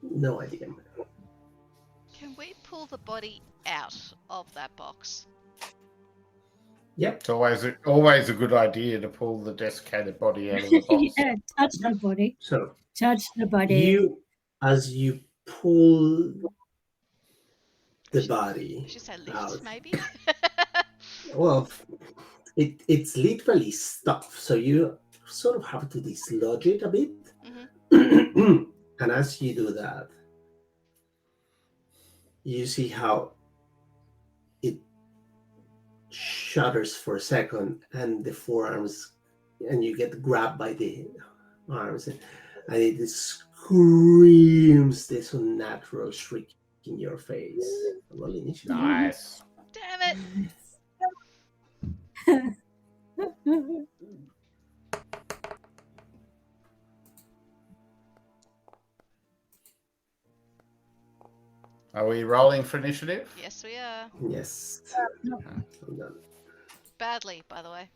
No idea. Can we pull the body out of that box? Yep. It's always a good idea to pull the desiccated body out of the box. Yeah, touch the body. So Touch the body. as you pull the body I should say lift, out, maybe. well, it's literally stuff. So you sort of have to dislodge it a bit. Mm-hmm. And as you do that, you see how it shudders for a second, and the forearms, and you get grabbed by the arms, and it screams this unnatural shriek in your face. Roll initiative. Nice. Damn it! Are we rolling for initiative? Yes, we are. Yes. I'm done. Badly, by the way.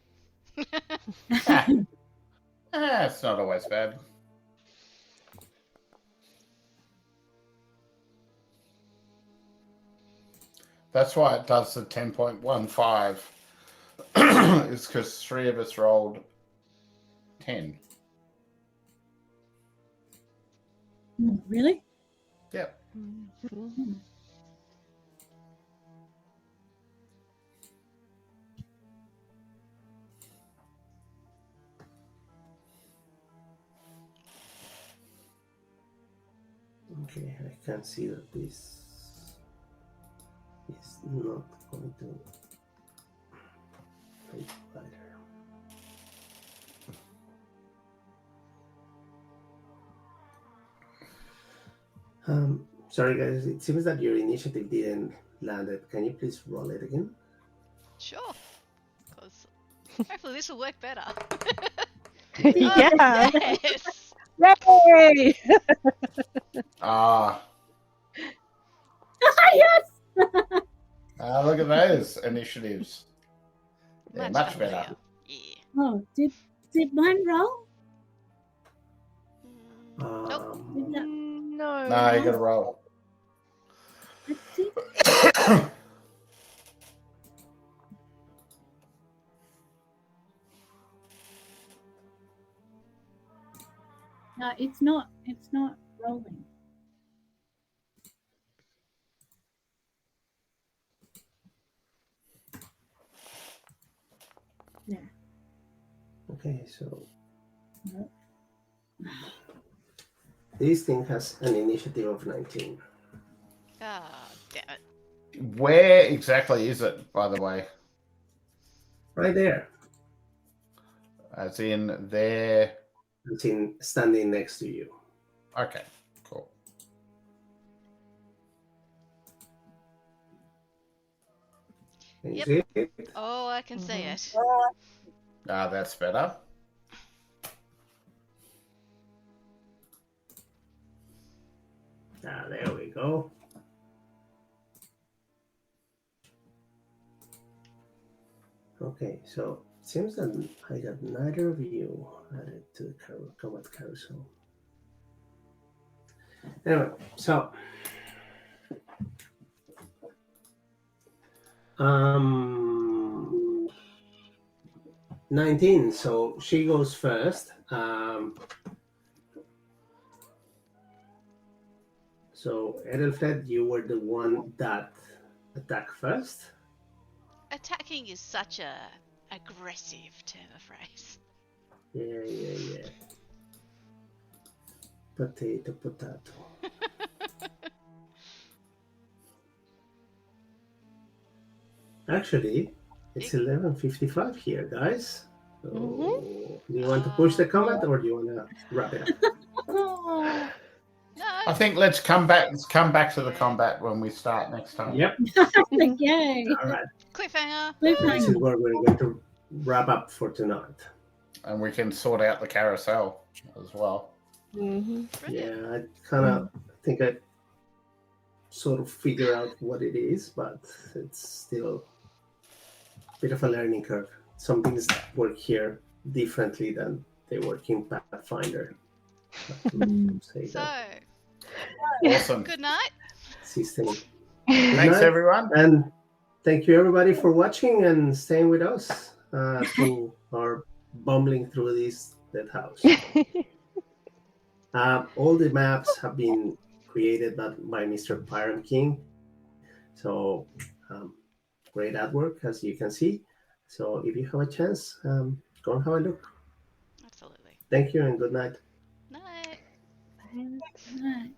It's not always bad. That's why it does the 10.15. It's because 3 of us rolled 10. Really? Yep. Okay, I can see that this is not going to take either. Sorry guys, it seems that your initiative didn't land it. Can you please roll it again? Sure. Because hopefully this will work better. Yeah. Yes! Yay! Ah, Yes. look at those initiatives. Yeah, much better. for you. Yeah. Oh, did mine roll? Nope. Did that? No. No, you got to roll. I think no, it's not. It's not rolling. Yeah. Okay, so Nope. this thing has an initiative of 19. Ah, damn it. Where exactly is it, by the way? Right there. As in there. It's standing next to you. Okay, cool. Can you Yep. see it? Oh, I can see it. Ah, that's better. There we go. Okay, so it seems that I got neither of you added to the combat carousel. Anyway, so 19. So she goes first. So Edelfred, you were the one that attacked first. Attacking is such a aggressive term of phrase. Yeah. Potato. Actually, it's 11:55 here, guys. So, do you want to push the combat or do you want to wrap it up? Oh, No. I think let's come back to the combat when we start next time. Yep. yay! All right. Cliffhanger. This is where we're going to wrap up for tonight. And we can sort out the carousel as well. Brilliant. Yeah, I kind of think I sort of figure out what it is, but it's still a bit of a learning curve. Some things work here differently than they work in Pathfinder. Say So, that Awesome. good night. system. Thanks, night. everyone. And thank you everybody for watching and staying with us through our bumbling through this dead house. All the maps have been created by Mr. Pyram King. So great artwork, as you can see. So if you have a chance, go and have a look. Absolutely. Thank you and good night. Night. And Right.